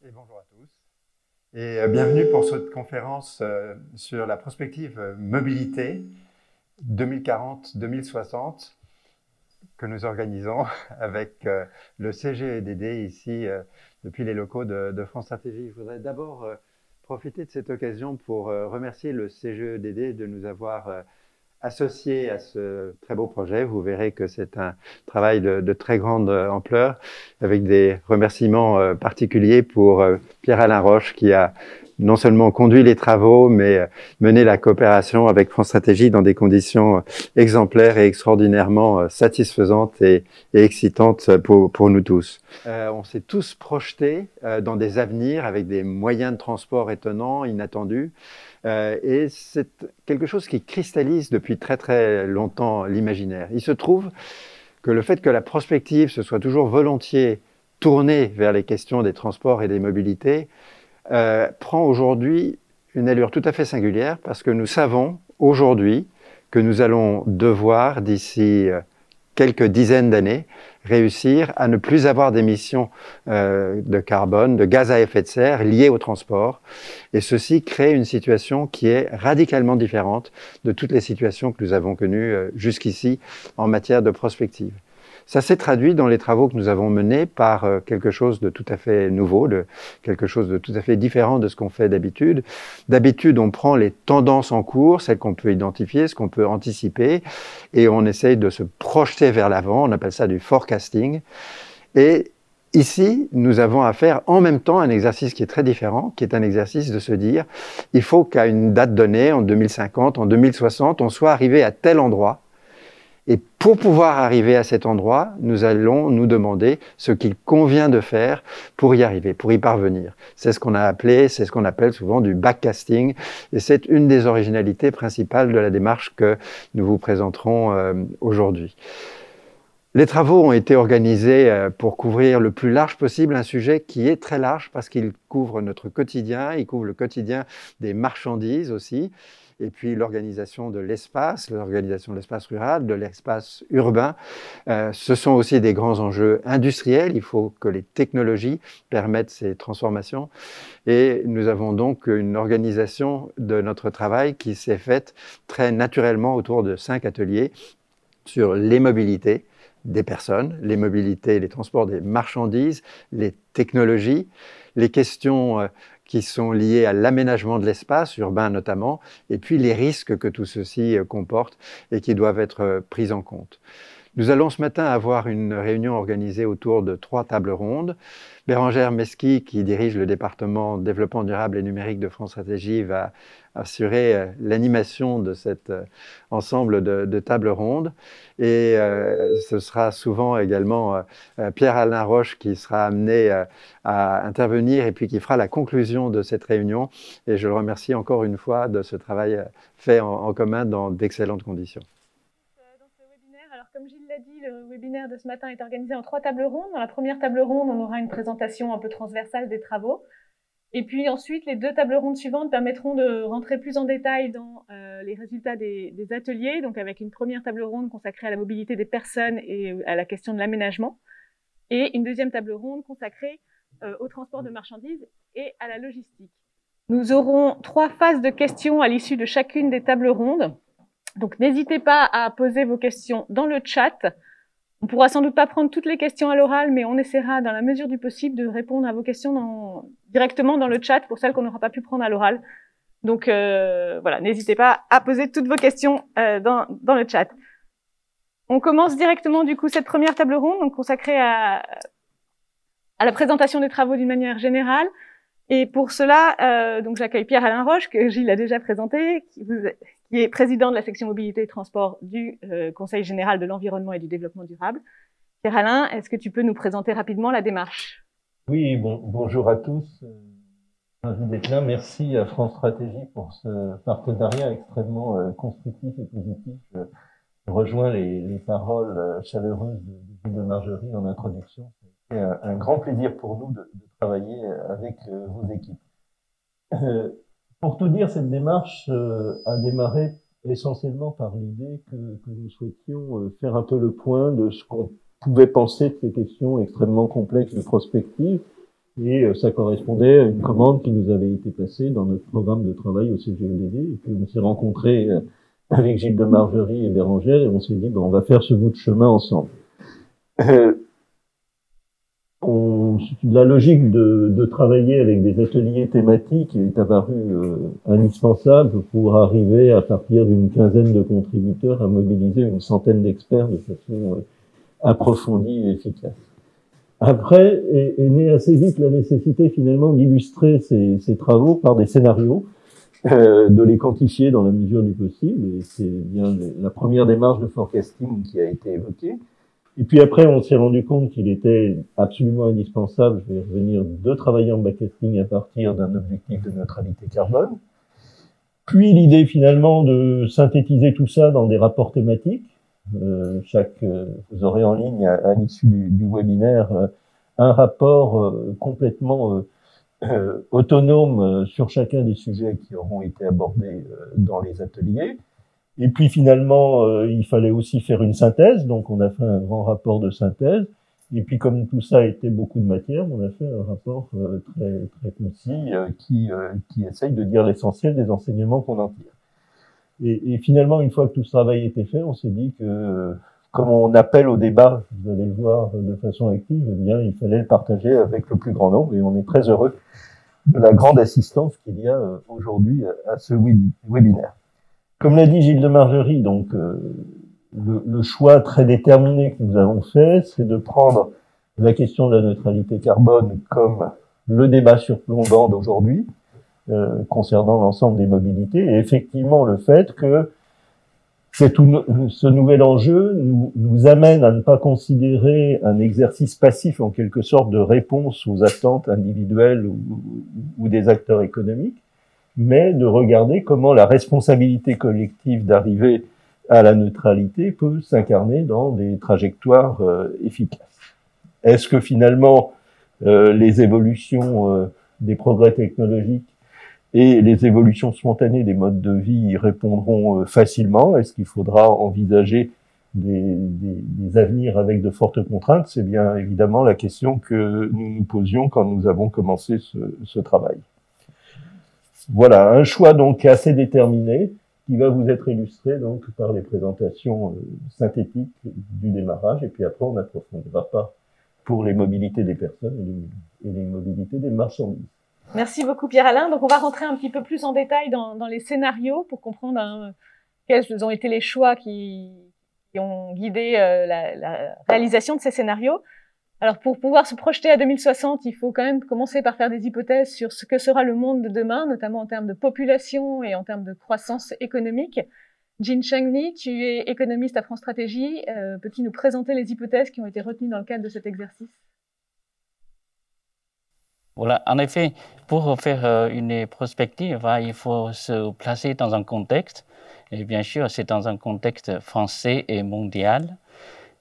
Et bonjour à tous. Et bienvenue pour cette conférence sur la prospective mobilité 2040-2060 que nous organisons avec le CGEDD ici depuis les locaux de France Stratégie. Je voudrais d'abord profiter de cette occasion pour remercier le CGEDD de nous avoir associé à ce très beau projet. Vous verrez que c'est un travail de très grande ampleur, avec des remerciements particuliers pour Pierre-Alain Roche, qui a non seulement conduit les travaux, mais mené la coopération avec France Stratégie dans des conditions exemplaires et extraordinairement satisfaisantes et excitantes pour nous tous. On s'est tous projetés dans des avenirs avec des moyens de transport étonnants, inattendus, et c'est quelque chose qui cristallise depuis très très longtemps l'imaginaire. Il se trouve que le fait que la prospective se soit toujours volontiers tournée vers les questions des transports et des mobilités prend aujourd'hui une allure tout à fait singulière, parce que nous savons aujourd'hui que nous allons devoir, d'ici quelques dizaines d'années, réussir à ne plus avoir d'émissions de carbone, de gaz à effet de serre liées au transport. Et ceci crée une situation qui est radicalement différente de toutes les situations que nous avons connues jusqu'ici en matière de prospective. Ça s'est traduit dans les travaux que nous avons menés par quelque chose de tout à fait nouveau, quelque chose de tout à fait différent de ce qu'on fait d'habitude. D'habitude, on prend les tendances en cours, celles qu'on peut identifier, ce qu'on peut anticiper, et on essaye de se projeter vers l'avant. On appelle ça du forecasting. Et ici, nous avons à faire en même temps un exercice qui est très différent, qui est un exercice de se dire, il faut qu'à une date donnée, en 2050, en 2060, on soit arrivé à tel endroit. Et pour pouvoir arriver à cet endroit, nous allons nous demander ce qu'il convient de faire pour y arriver, pour y parvenir. C'est ce qu'on appelle souvent du backcasting, et c'est une des originalités principales de la démarche que nous vous présenterons aujourd'hui. Les travaux ont été organisés pour couvrir le plus large possible un sujet qui est très large, parce qu'il couvre notre quotidien, il couvre le quotidien des marchandises aussi, et puis l'organisation de l'espace rural, de l'espace urbain. Ce sont aussi des grands enjeux industriels. Il faut que les technologies permettent ces transformations. Et nous avons donc une organisation de notre travail qui s'est faite très naturellement autour de 5 ateliers sur les mobilités des personnes, les mobilités, les transports des marchandises, les technologies, les questions qui sont liées à l'aménagement de l'espace, urbain notamment, et puis les risques que tout ceci comporte et qui doivent être pris en compte. Nous allons ce matin avoir une réunion organisée autour de 3 tables rondes. Bérangère Mesqui, qui dirige le département développement durable et numérique de France Stratégie, va assurer l'animation de cet ensemble de tables rondes. Et ce sera souvent également Pierre-Alain Roche qui sera amené à intervenir et puis qui fera la conclusion de cette réunion. Et je le remercie encore une fois de ce travail fait en commun dans d'excellentes conditions. Alors, comme Gilles l'a dit, le webinaire de ce matin est organisé en 3 tables rondes. Dans la première table ronde, on aura une présentation un peu transversale des travaux. Et puis ensuite, les 2 tables rondes suivantes permettront de rentrer plus en détail dans les résultats des ateliers, donc avec une première table ronde consacrée à la mobilité des personnes et à la question de l'aménagement, et une deuxième table ronde consacrée au transport de marchandises et à la logistique. Nous aurons 3 phases de questions à l'issue de chacune des tables rondes. Donc, n'hésitez pas à poser vos questions dans le chat. On pourra sans doute pas prendre toutes les questions à l'oral, mais on essaiera, dans la mesure du possible, de répondre à vos questions directement dans le chat pour celles qu'on n'aura pas pu prendre à l'oral. Donc, voilà, n'hésitez pas à poser toutes vos questions dans le chat. On commence directement, du coup, cette première table ronde, donc consacrée à la présentation des travaux d'une manière générale. Et pour cela, donc j'accueille Pierre-Alain Roche, que Gilles a déjà présenté, qui est président de la section mobilité et transport du Conseil général de l'environnement et du développement durable. Pierre-Alain, est-ce que tu peux nous présenter rapidement la démarche? Oui, bonjour à tous. Ravi d'être là. Merci à France Stratégie pour ce partenariat extrêmement constructif et positif. Je rejoins les paroles chaleureuses de Gilles de Margerie en introduction. C'est un grand plaisir pour nous de travailler avec vos équipes. Pour tout dire, cette démarche a démarré essentiellement par l'idée que nous souhaitions faire un peu le point de ce qu'on pouvait penser de ces questions extrêmement complexes de prospective, Et ça correspondait à une commande qui nous avait été passée dans notre programme de travail au CGEDD. Et puis on s'est rencontrés avec Gilles de Margerie et Bérangère et on s'est dit, on va faire ce bout de chemin ensemble. La logique de travailler avec des ateliers thématiques est apparue indispensable pour arriver, à partir d'une quinzaine de contributeurs, à mobiliser une centaine d'experts de façon approfondie et efficace. Après est née assez vite la nécessité finalement d'illustrer ces travaux par des scénarios, de les quantifier dans la mesure du possible, et c'est bien la première démarche de forecasting qui a été évoquée. Et puis après, on s'est rendu compte qu'il était absolument indispensable, je vais y revenir, de travailler en backcasting à partir d'un objectif de neutralité carbone. Puis l'idée finalement de synthétiser tout ça dans des rapports thématiques. Vous aurez en ligne à l'issue du webinaire un rapport complètement autonome sur chacun des sujets qui auront été abordés dans les ateliers. Et puis finalement, il fallait aussi faire une synthèse, donc on a fait un grand rapport de synthèse. Et puis comme tout ça était beaucoup de matière, on a fait un rapport très très concis qui essaye de dire l'essentiel des enseignements qu'on en tire. Et finalement, une fois que tout ce travail était fait, on s'est dit que, comme on appelle au débat, vous allez le voir de façon active, eh bien, il fallait le partager avec le plus grand nombre, et on est très heureux de la grande assistance qu'il y a aujourd'hui à ce webinaire. Comme l'a dit Gilles de Margerie, donc le choix très déterminé que nous avons fait, c'est de prendre la question de la neutralité carbone comme le débat surplombant d'aujourd'hui, concernant l'ensemble des mobilités, et effectivement le fait que ce nouvel enjeu nous amène à ne pas considérer un exercice passif en quelque sorte de réponse aux attentes individuelles ou des acteurs économiques, mais de regarder comment la responsabilité collective d'arriver à la neutralité peut s'incarner dans des trajectoires efficaces. Est-ce que finalement les évolutions des progrès technologiques et les évolutions spontanées des modes de vie y répondront facilement? Est-ce qu'il faudra envisager des avenirs avec de fortes contraintes? C'est bien évidemment la question que nous nous posions quand nous avons commencé ce travail. Voilà, un choix donc assez déterminé qui va vous être illustré donc par les présentations synthétiques du démarrage, et puis après on n'approfondira pas pour les mobilités des personnes et les mobilités des marchandises. Merci beaucoup Pierre-Alain. Donc on va rentrer un petit peu plus en détail dans les scénarios pour comprendre quels ont été les choix qui ont guidé la réalisation de ces scénarios. Alors pour pouvoir se projeter à 2060, il faut quand même commencer par faire des hypothèses sur ce que sera le monde de demain, notamment en termes de population et en termes de croissance économique. Jin-Cheng Li, tu es économiste à France Stratégie. Peux-tu nous présenter les hypothèses qui ont été retenues dans le cadre de cet exercice? Voilà, en effet, pour faire une prospective, il faut se placer dans un contexte. Et bien sûr, c'est dans un contexte français et mondial.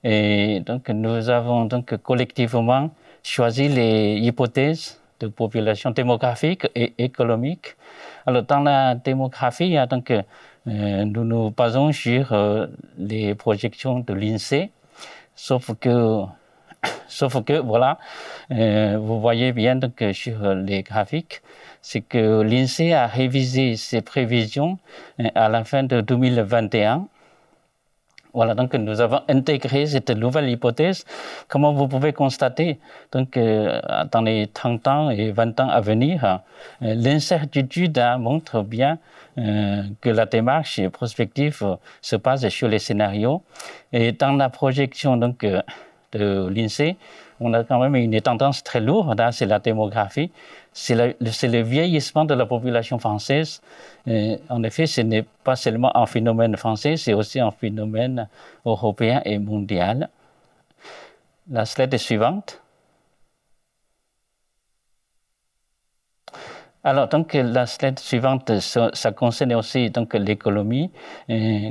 Et donc, nous avons donc collectivement choisi les hypothèses de population démographique et économique. Alors, dans la démographie, donc, nous nous basons sur les projections de l'INSEE, sauf que voilà, vous voyez bien donc, sur les graphiques, c'est que l'INSEE a révisé ses prévisions à la fin de 2021. Voilà, donc nous avons intégré cette nouvelle hypothèse. Comme vous pouvez constater, donc, dans les 30 ans et 20 ans à venir, l'incertitude montre bien que la démarche prospective se base sur les scénarios. Et dans la projection donc, de l'INSEE, on a quand même une tendance très lourde, c'est la démographie, c'est le vieillissement de la population française. En effet, ce n'est pas seulement un phénomène français, c'est aussi un phénomène européen et mondial. La slide suivante. Alors, donc, la slide suivante, ça concerne aussi donc l'économie.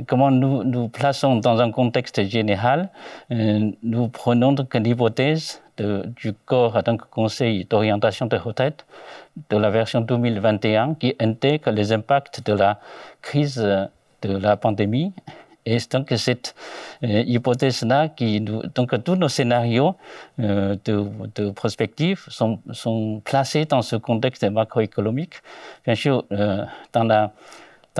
Comment nous plaçons dans un contexte général. Nous prenons donc l'hypothèse du corps, donc Conseil d'orientation des retraites de la version 2021 qui intègre les impacts de la crise de la pandémie Et donc, cette hypothèse-là, donc tous nos scénarios de prospective sont placés dans ce contexte macroéconomique. Bien sûr, dans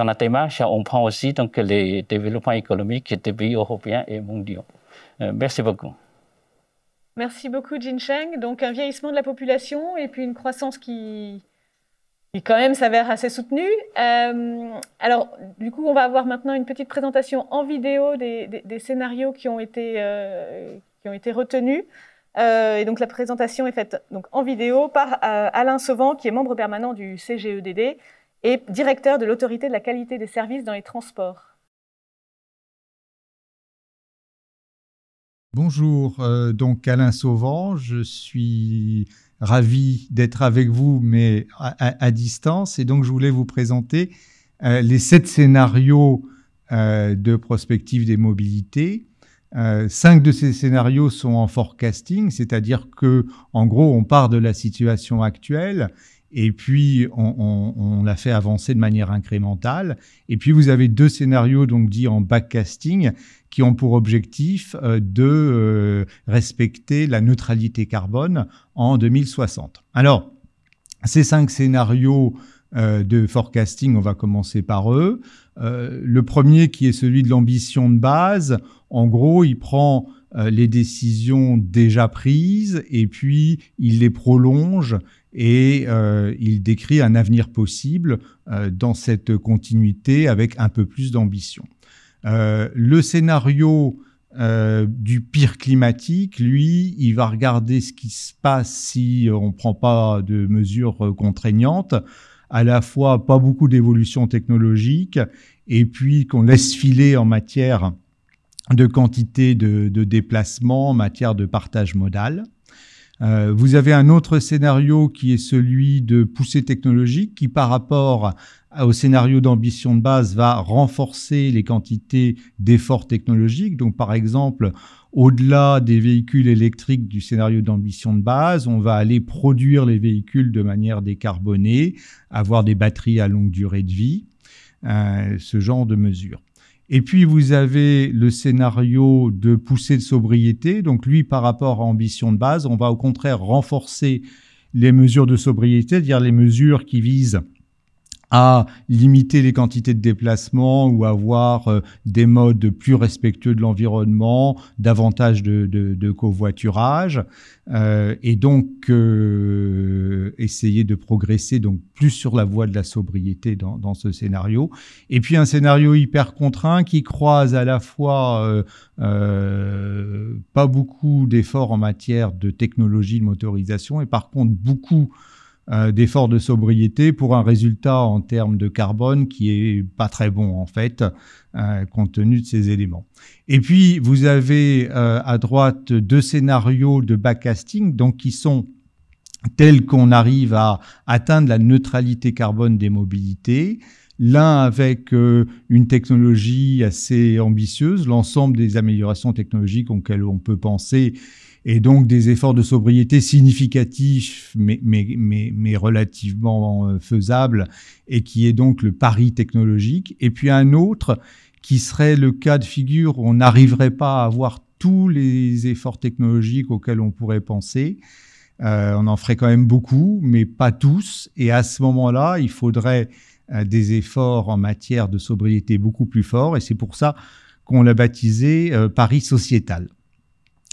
la démarche, on prend aussi donc, les développements économiques des pays européens et mondiaux. Merci beaucoup. Merci beaucoup, Jinsheng. Donc, un vieillissement de la population et puis une croissance qui quand même s'avère assez soutenue. Alors, du coup, on va avoir maintenant une petite présentation en vidéo des scénarios qui ont été retenus. Et donc, la présentation est faite donc, en vidéo par Alain Sauvant, qui est membre permanent du CGEDD et directeur de l'autorité de la qualité des services dans les transports. Bonjour, donc Alain Sauvant, je suis ravi d'être avec vous, mais à distance. Et donc, je voulais vous présenter les 7 scénarios de prospective des mobilités. 5 de ces scénarios sont en forecasting, c'est-à-dire que, en gros, on part de la situation actuelle et puis on la fait avancer de manière incrémentale. Et puis, vous avez 2 scénarios, donc dits en backcasting, qui ont pour objectif de respecter la neutralité carbone en 2060. Alors, ces 5 scénarios de forecasting, on va commencer par eux. Le premier, qui est celui de l'ambition de base, en gros, il prend les décisions déjà prises et puis il les prolonge et il décrit un avenir possible dans cette continuité avec un peu plus d'ambition. Le scénario du pire climatique, lui, il va regarder ce qui se passe si on ne prend pas de mesures contraignantes, à la fois pas beaucoup d'évolution technologique et puis qu'on laisse filer en matière de quantité de déplacement, en matière de partage modal. Vous avez un autre scénario qui est celui de poussée technologique qui, par rapport au scénario d'ambition de base, va renforcer les quantités d'efforts technologiques. Donc, par exemple, au-delà des véhicules électriques du scénario d'ambition de base, on va aller produire les véhicules de manière décarbonée, avoir des batteries à longue durée de vie, ce genre de mesures. Et puis, vous avez le scénario de poussée de sobriété. Donc, lui, par rapport à ambition de base, on va au contraire renforcer les mesures de sobriété, c'est-à-dire les mesures qui visent à limiter les quantités de déplacement ou avoir des modes plus respectueux de l'environnement, davantage de covoiturage, et donc essayer de progresser donc plus sur la voie de la sobriété dans ce scénario. Et puis un scénario hyper contraint qui croise à la fois pas beaucoup d'efforts en matière de technologie de motorisation et par contre beaucoup d'efforts de sobriété pour un résultat en termes de carbone qui est pas très bon en fait, compte tenu de ces éléments. Et puis vous avez à droite 2 scénarios de backcasting, donc qui sont tels qu'on arrive à atteindre la neutralité carbone des mobilités. L'un avec une technologie assez ambitieuse, l'ensemble des améliorations technologiques auxquelles on peut penser, et donc des efforts de sobriété significatifs, mais relativement faisables, et qui est donc le pari technologique. Et puis un autre qui serait le cas de figure où on n'arriverait pas à avoir tous les efforts technologiques auxquels on pourrait penser. On en ferait quand même beaucoup, mais pas tous. Et à ce moment-là, il faudrait des efforts en matière de sobriété beaucoup plus forts. Et c'est pour ça qu'on l'a baptisé pari sociétal.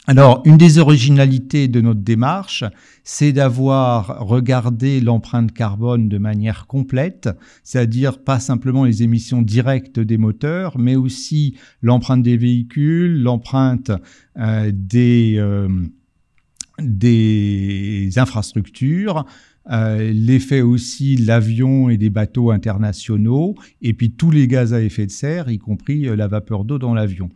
Alors, une des originalités de notre démarche, c'est d'avoir regardé l'empreinte carbone de manière complète, c'est-à-dire pas simplement les émissions directes des moteurs, mais aussi l'empreinte des véhicules, l'empreinte des infrastructures, l'effet aussi de l'avion et des bateaux internationaux, et puis tous les gaz à effet de serre, y compris la vapeur d'eau dans l'avion.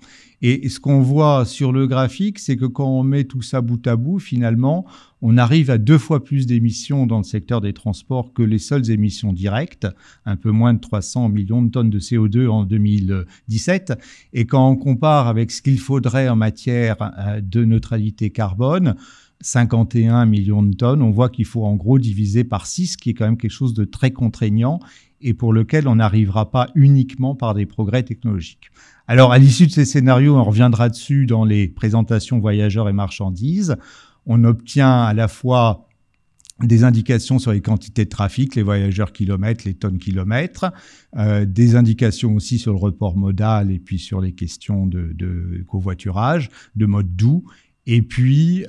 Et ce qu'on voit sur le graphique, c'est que quand on met tout ça bout à bout, finalement, on arrive à 2 fois plus d'émissions dans le secteur des transports que les seules émissions directes, un peu moins de 300 millions de tonnes de CO2 en 2017. Et quand on compare avec ce qu'il faudrait en matière de neutralité carbone, 51 millions de tonnes, on voit qu'il faut en gros diviser par 6, qui est quand même quelque chose de très contraignant et pour lequel on n'arrivera pas uniquement par des progrès technologiques. Alors, à l'issue de ces scénarios, on reviendra dessus dans les présentations voyageurs et marchandises. On obtient à la fois des indications sur les quantités de trafic, les voyageurs kilomètres, les tonnes kilomètres, des indications aussi sur le report modal et puis sur les questions de covoiturage, de mode doux, et puis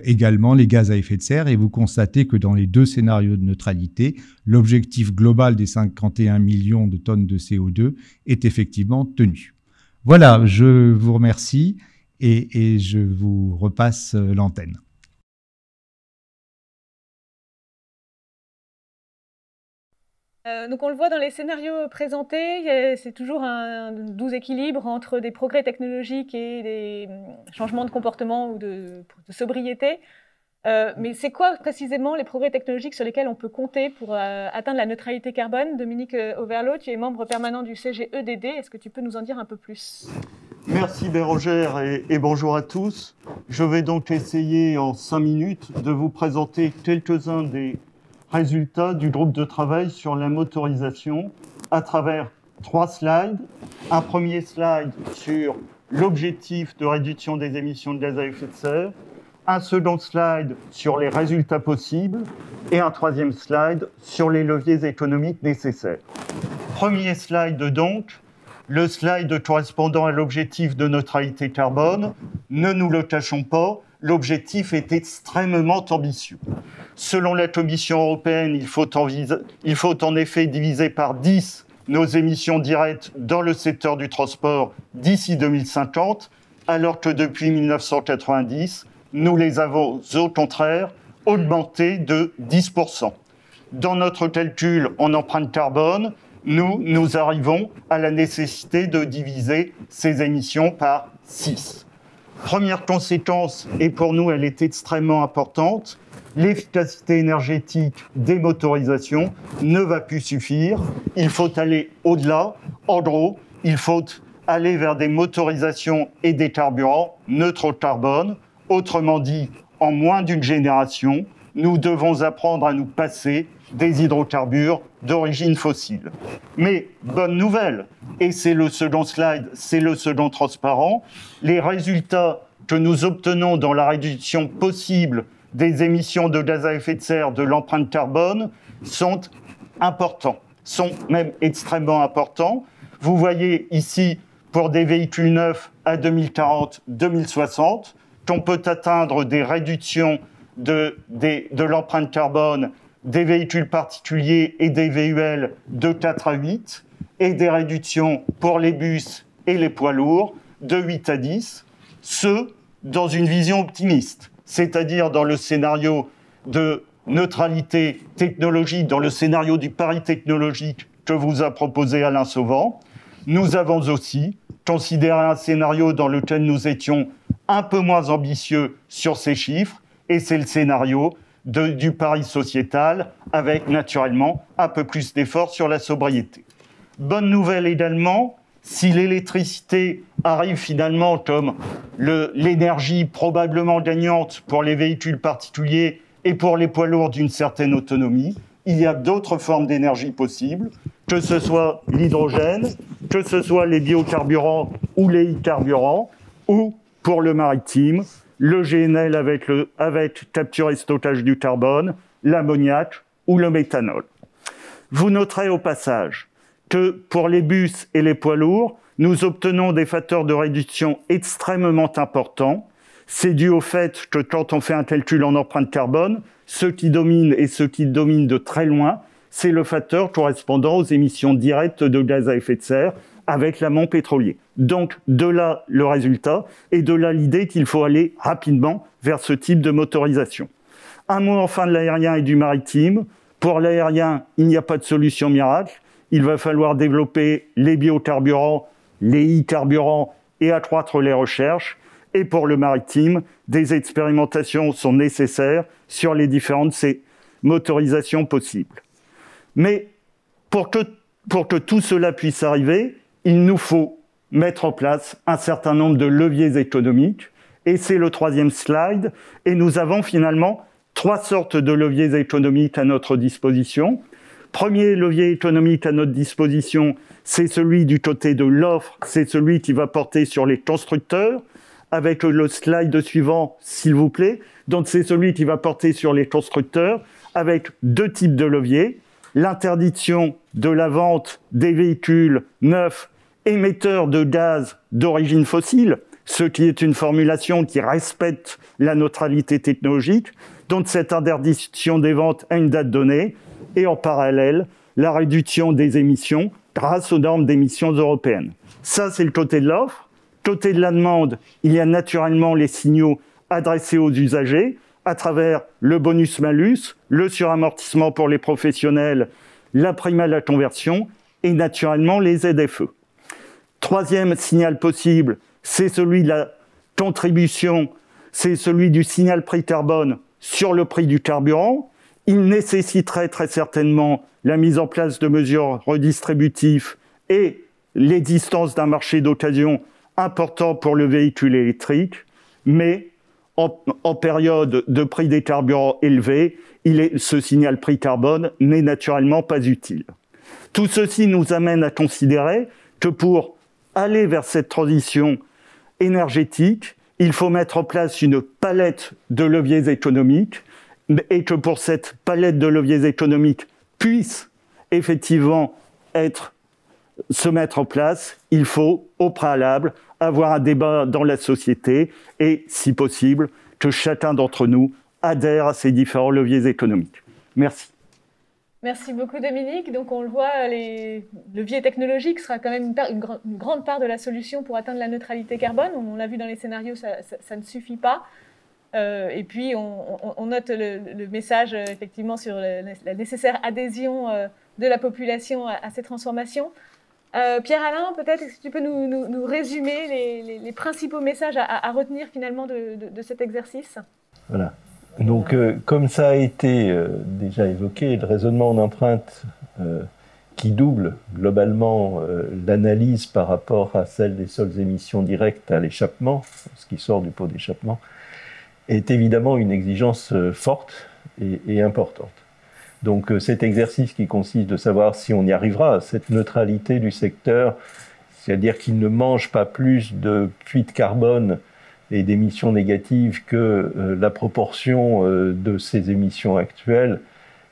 également les gaz à effet de serre. Et vous constatez que dans les deux scénarios de neutralité, l'objectif global des 51 millions de tonnes de CO2 est effectivement tenu. Voilà, je vous remercie et je vous repasse l'antenne. Donc on le voit dans les scénarios présentés, c'est toujours un doux équilibre entre des progrès technologiques et des changements de comportement ou de sobriété. Mais c'est quoi précisément les progrès technologiques sur lesquels on peut compter pour atteindre la neutralité carbone? Dominique Overlo, tu es membre permanent du CGEDD, est-ce que tu peux nous en dire un peu plus? Merci Bérangère et bonjour à tous. Je vais donc essayer en 5 minutes de vous présenter quelques-uns des résultats du groupe de travail sur la motorisation à travers 3 slides. Un premier slide sur l'objectif de réduction des émissions de gaz à effet de serre, un second slide sur les résultats possibles et un troisième slide sur les leviers économiques nécessaires. Premier slide donc, le slide correspondant à l'objectif de neutralité carbone. Ne nous le cachons pas, l'objectif est extrêmement ambitieux. Selon la Commission européenne, il faut en effet diviser par 10 nos émissions directes dans le secteur du transport d'ici 2050, alors que depuis 1990, nous les avons au contraire augmentées de 10%. Dans notre calcul en empreinte carbone, nous arrivons à la nécessité de diviser ces émissions par 6. Première conséquence, et pour nous elle est extrêmement importante, l'efficacité énergétique des motorisations ne va plus suffire. Il faut aller au-delà. En gros, il faut aller vers des motorisations et des carburants neutres au carbone. Autrement dit, en moins d'une génération, nous devons apprendre à nous passer des hydrocarbures d'origine fossile. Mais bonne nouvelle, et c'est le second slide, c'est le second transparent, les résultats que nous obtenons dans la réduction possible des émissions de gaz à effet de serre de l'empreinte carbone sont importants, sont même extrêmement importants. Vous voyez ici, pour des véhicules neufs à 2040-2060, qu'on peut atteindre des réductions de l'empreinte carbone des véhicules particuliers et des VUL de 4 à 8, et des réductions pour les bus et les poids lourds de 8 à 10, ce dans une vision optimiste, c'est-à-dire dans le scénario de neutralité technologique, dans le scénario du pari technologique que vous a proposé Alain Sauvant. Nous avons aussi considéré un scénario dans lequel nous étions un peu moins ambitieux sur ces chiffres, et c'est le scénario du pari sociétal, avec naturellement un peu plus d'efforts sur la sobriété. Bonne nouvelle également, si l'électricité arrive finalement comme l'énergie probablement gagnante pour les véhicules particuliers et pour les poids lourds d'une certaine autonomie, il y a d'autres formes d'énergie possibles, que ce soit l'hydrogène, que ce soit les biocarburants ou les e-carburants, ou pour le maritime, le GNL avec capture et stockage du carbone, l'ammoniac ou le méthanol. Vous noterez au passage que pour les bus et les poids lourds, nous obtenons des facteurs de réduction extrêmement importants. C'est dû au fait que quand on fait un calcul en empreinte carbone, ce qui domine et ce qui domine de très loin, c'est le facteur correspondant aux émissions directes de gaz à effet de serre avec l'amont pétrolier. Donc, de là le résultat, et de là l'idée qu'il faut aller rapidement vers ce type de motorisation. Un mot enfin de l'aérien et du maritime. Pour l'aérien, il n'y a pas de solution miracle. Il va falloir développer les biocarburants, les e-carburants et accroître les recherches. Et pour le maritime, des expérimentations sont nécessaires sur les différentes motorisations possibles. Mais pour que tout cela puisse arriver, il nous faut mettre en place un certain nombre de leviers économiques. Et c'est le troisième slide. Et nous avons finalement 3 sortes de leviers économiques à notre disposition. Premier levier économique à notre disposition, c'est celui du côté de l'offre, c'est celui qui va porter sur les constructeurs, avec le slide suivant, s'il vous plaît. Donc c'est celui qui va porter sur les constructeurs, avec deux types de leviers. L'interdiction de la vente des véhicules neufs émetteurs de gaz d'origine fossile, ce qui est une formulation qui respecte la neutralité technologique. Donc cette interdiction des ventes à une date donnée, et en parallèle, la réduction des émissions grâce aux normes d'émissions européennes. Ça, c'est le côté de l'offre. Côté de la demande, il y a naturellement les signaux adressés aux usagers à travers le bonus-malus, le suramortissement pour les professionnels, la prime à la conversion et naturellement les ZFE. Troisième signal possible, c'est celui de la contribution, c'est celui du signal prix carbone sur le prix du carburant. Il nécessiterait très certainement la mise en place de mesures redistributives et l'existence d'un marché d'occasion important pour le véhicule électrique, mais en période de prix des carburants élevés, ce signal prix carbone n'est naturellement pas utile. Tout ceci nous amène à considérer que pour aller vers cette transition énergétique, il faut mettre en place une palette de leviers économiques et que pour cette palette de leviers économiques puisse effectivement se mettre en place, il faut au préalable avoir un débat dans la société et, si possible, que chacun d'entre nous adhère à ces différents leviers économiques. Merci. Merci beaucoup Dominique. Donc on le voit, les leviers technologiques sera quand même une grande part de la solution pour atteindre la neutralité carbone. On l'a vu dans les scénarios, ça ne suffit pas. Et puis on note le message effectivement sur la nécessaire adhésion de la population à ces transformations. Pierre-Alain, peut-être est-ce que tu peux nous résumer les principaux messages à retenir finalement de cet exercice? Voilà. Donc, comme ça a été déjà évoqué, le raisonnement en empreinte qui double globalement l'analyse par rapport à celle des seules émissions directes à l'échappement, ce qui sort du pot d'échappement, est évidemment une exigence forte et importante. Donc cet exercice qui consiste de savoir si on y arrivera à cette neutralité du secteur, c'est-à-dire qu'il ne mange pas plus de puits de carbone et d'émissions négatives que la proportion de ces émissions actuelles.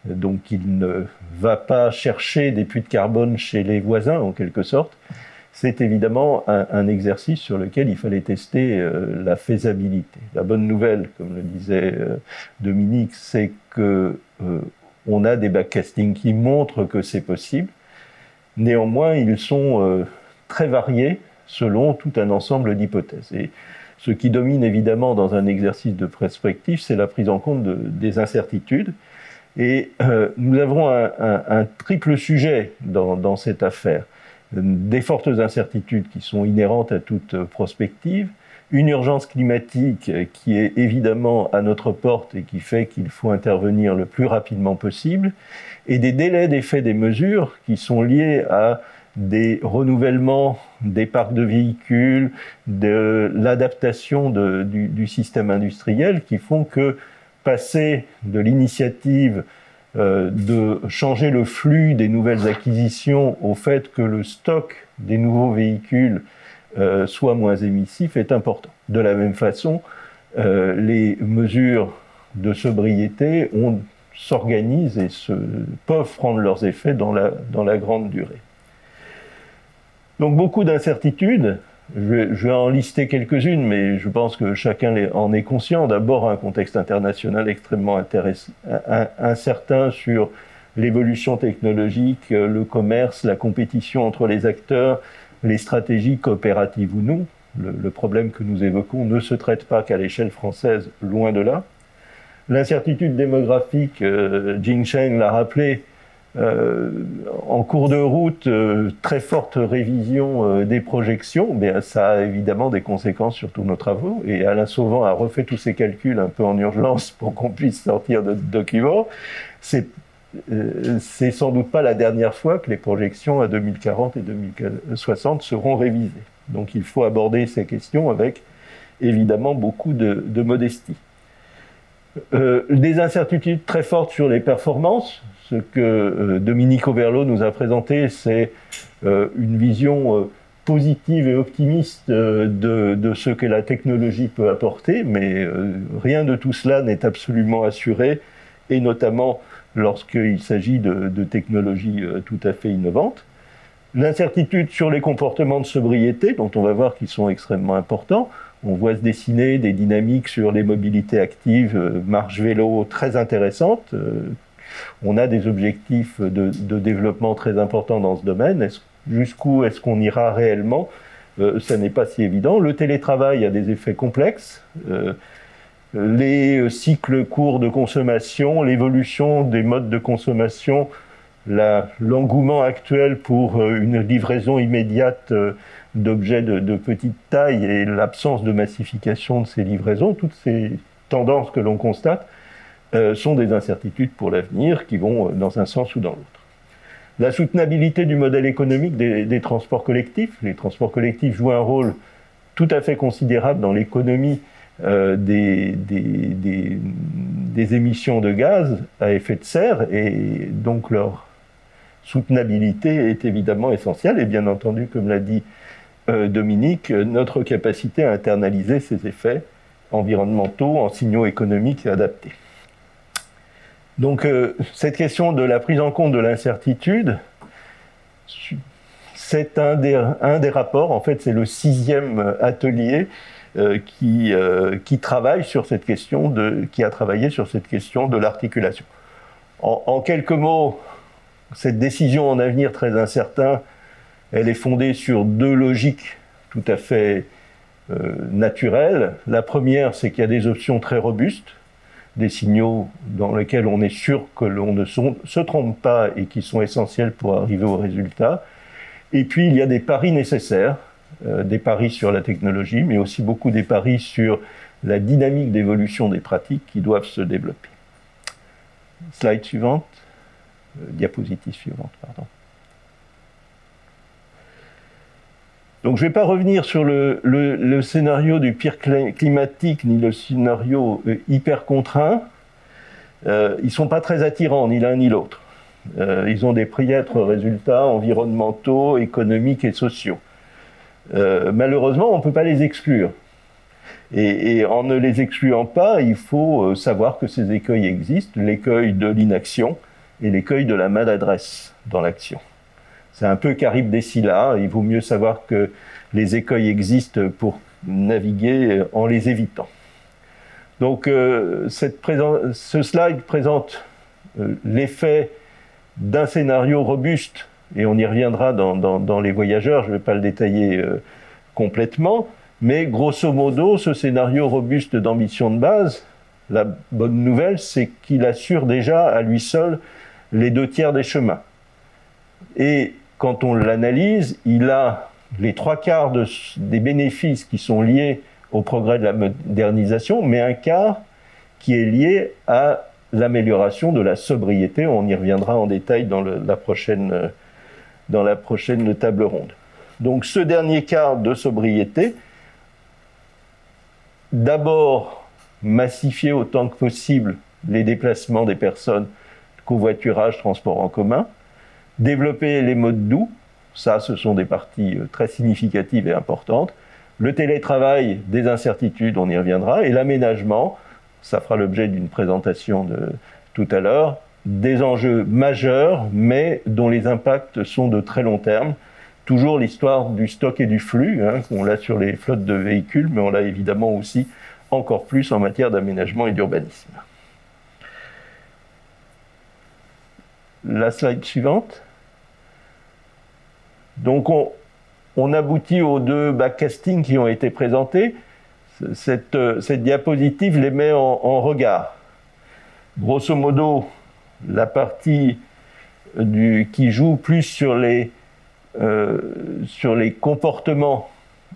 Donc il ne va pas chercher des puits de carbone chez les voisins en quelque sorte. C'est évidemment un exercice sur lequel il fallait tester la faisabilité. La bonne nouvelle, comme le disait Dominique, c'est que on a des backcastings qui montrent que c'est possible. Néanmoins, ils sont très variés selon tout un ensemble d'hypothèses. Et ce qui domine évidemment dans un exercice de prospective, c'est la prise en compte des incertitudes. Et nous avons un triple sujet dans cette affaire. Des fortes incertitudes qui sont inhérentes à toute prospective, une urgence climatique qui est évidemment à notre porte et qui fait qu'il faut intervenir le plus rapidement possible, et des délais d'effet des mesures qui sont liés à des renouvellements des parcs de véhicules, de l'adaptation du système industriel qui font que passer de l'initiative de changer le flux des nouvelles acquisitions au fait que le stock des nouveaux véhicules soit moins émissif est important. De la même façon, les mesures de sobriété s'organisent et peuvent prendre leurs effets dans la grande durée. Donc beaucoup d'incertitudes, je vais en lister quelques-unes, mais je pense que chacun en est conscient. D'abord, un contexte international extrêmement incertain sur l'évolution technologique, le commerce, la compétition entre les acteurs, les stratégies coopératives ou non. Le problème que nous évoquons ne se traite pas qu'à l'échelle française, loin de là. L'incertitude démographique, Jing Shen l'a rappelé, en cours de route, très forte révision des projections, mais ça a évidemment des conséquences sur tous nos travaux. Et Alain Sauvant a refait tous ses calculs un peu en urgence pour qu'on puisse sortir notre document. C'est sans doute pas la dernière fois que les projections à 2040 et 2060 seront révisées. Donc il faut aborder ces questions avec évidemment beaucoup de modestie. Des incertitudes très fortes sur les performances, Ce que Dominique Overlo nous a présenté, c'est une vision positive et optimiste de ce que la technologie peut apporter, mais rien de tout cela n'est absolument assuré, et notamment lorsqu'il s'agit de technologies tout à fait innovantes. L'incertitude sur les comportements de sobriété, dont on va voir qu'ils sont extrêmement importants. On voit se dessiner des dynamiques sur les mobilités actives, marche vélo très intéressantes. On a des objectifs de développement très importants dans ce domaine. Jusqu'où est-ce qu'on ira réellement? Ça n'est pas si évident. Le télétravail a des effets complexes. Les cycles courts de consommation, l'évolution des modes de consommation, l'engouement actuel pour une livraison immédiate d'objets de petite taille et l'absence de massification de ces livraisons, toutes ces tendances que l'on constate sont des incertitudes pour l'avenir qui vont dans un sens ou dans l'autre. La soutenabilité du modèle économique des transports collectifs. Les transports collectifs jouent un rôle tout à fait considérable dans l'économie des émissions de gaz à effet de serre, et donc leur soutenabilité est évidemment essentielle, et bien entendu, comme l'a dit Dominique, notre capacité à internaliser ces effets environnementaux en signaux économiques adaptés. Donc cette question de la prise en compte de l'incertitude, c'est un des rapports, en fait c'est le 6e atelier qui travaille sur cette question qui a travaillé sur cette question de l'articulation. En quelques mots, cette décision en avenir très incertain, elle est fondée sur 2 logiques tout à fait naturelles. La première, c'est qu'il y a des options très robustes, des signaux dans lesquels on est sûr que l'on ne se trompe pas et qui sont essentiels pour arriver au résultat. Et puis, il y a des paris nécessaires, des paris sur la technologie, mais aussi beaucoup des paris sur la dynamique d'évolution des pratiques qui doivent se développer. Slide suivante. Diapositive suivante, pardon. Donc je ne vais pas revenir sur le scénario du pire climatique, ni le scénario hyper contraint. Ils ne sont pas très attirants, ni l'un ni l'autre. Ils ont des piètres résultats environnementaux, économiques et sociaux. Malheureusement, on ne peut pas les exclure. Et en ne les excluant pas, il faut savoir que ces écueils existent, l'écueil de l'inaction et l'écueil de la maladresse dans l'action. C'est un peu Charybde des Scylla, il vaut mieux savoir que les écueils existent pour naviguer en les évitant. Donc ce slide présente l'effet d'un scénario robuste, et on y reviendra dans les voyageurs, je ne vais pas le détailler complètement, mais grosso modo, ce scénario robuste d'ambition de base, la bonne nouvelle, c'est qu'il assure déjà à lui seul les 2/3 des chemins. Et quand on l'analyse, il a les 3/4 des bénéfices qui sont liés au progrès de la modernisation, mais un quart qui est lié à l'amélioration de la sobriété. On y reviendra en détail dans la prochaine table ronde. Donc ce dernier quart de sobriété, d'abord massifier autant que possible les déplacements des personnes, covoiturage, transport en commun, développer les modes doux, ça ce sont des parties très significatives et importantes, le télétravail, des incertitudes, on y reviendra, et l'aménagement, ça fera l'objet d'une présentation de tout à l'heure, des enjeux majeurs, mais dont les impacts sont de très long terme. Toujours l'histoire du stock et du flux, on l'a sur les flottes de véhicules, mais on l'a évidemment aussi encore plus en matière d'aménagement et d'urbanisme. La slide suivante. Donc on aboutit aux 2 backcastings qui ont été présentés. Cette diapositive les met en regard. Grosso modo, la partie qui joue plus sur les comportements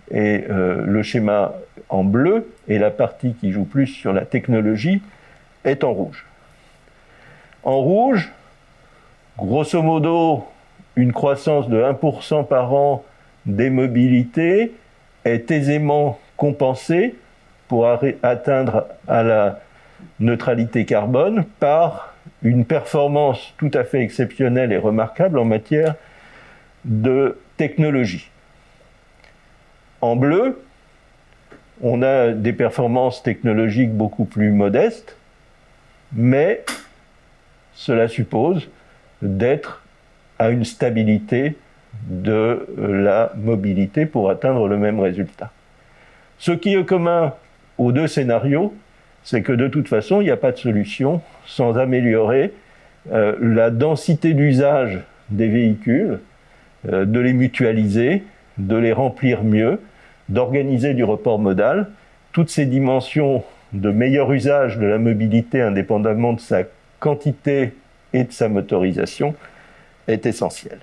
et le schéma en bleu, et la partie qui joue plus sur la technologie est en rouge. En rouge, grosso modo, une croissance de 1% par an des mobilités est aisément compensée pour atteindre à neutralité carbone par une performance tout à fait exceptionnelle et remarquable en matière de technologie. En bleu, on a des performances technologiques beaucoup plus modestes, mais cela suppose d'être à une stabilité de la mobilité pour atteindre le même résultat. Ce qui est commun aux deux scénarios, c'est que de toute façon, il n'y a pas de solution sans améliorer la densité d'usage des véhicules, de les mutualiser, de les remplir mieux, d'organiser du report modal. Toutes ces dimensions de meilleur usage de la mobilité, indépendamment de sa quantité et de sa motorisation, est essentielle.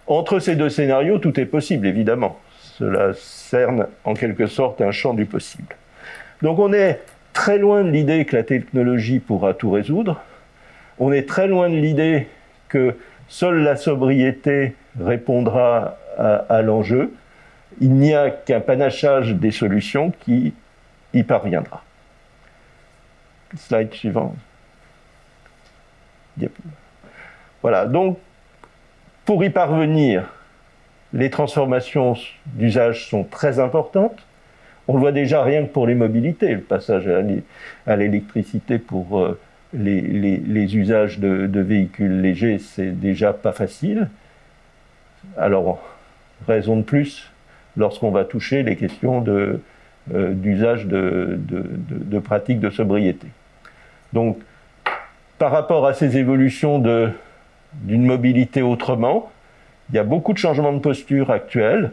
Entre ces deux scénarios, tout est possible, évidemment. Cela cerne en quelque sorte un champ du possible. Donc on est très loin de l'idée que la technologie pourra tout résoudre. On est très loin de l'idée que seule la sobriété répondra à l'enjeu. Il n'y a qu'un panachage des solutions qui y parviendra. Slide suivante. Voilà, donc pour y parvenir, les transformations d'usage sont très importantes. On le voit déjà rien que pour les mobilités, le passage à l'électricité pour les usages de véhicules légers, c'est déjà pas facile. Alors, raison de plus lorsqu'on va toucher les questions d'usage de pratiques de sobriété. Donc, par rapport à ces évolutions d'une mobilité autrement, il y a beaucoup de changements de posture actuels,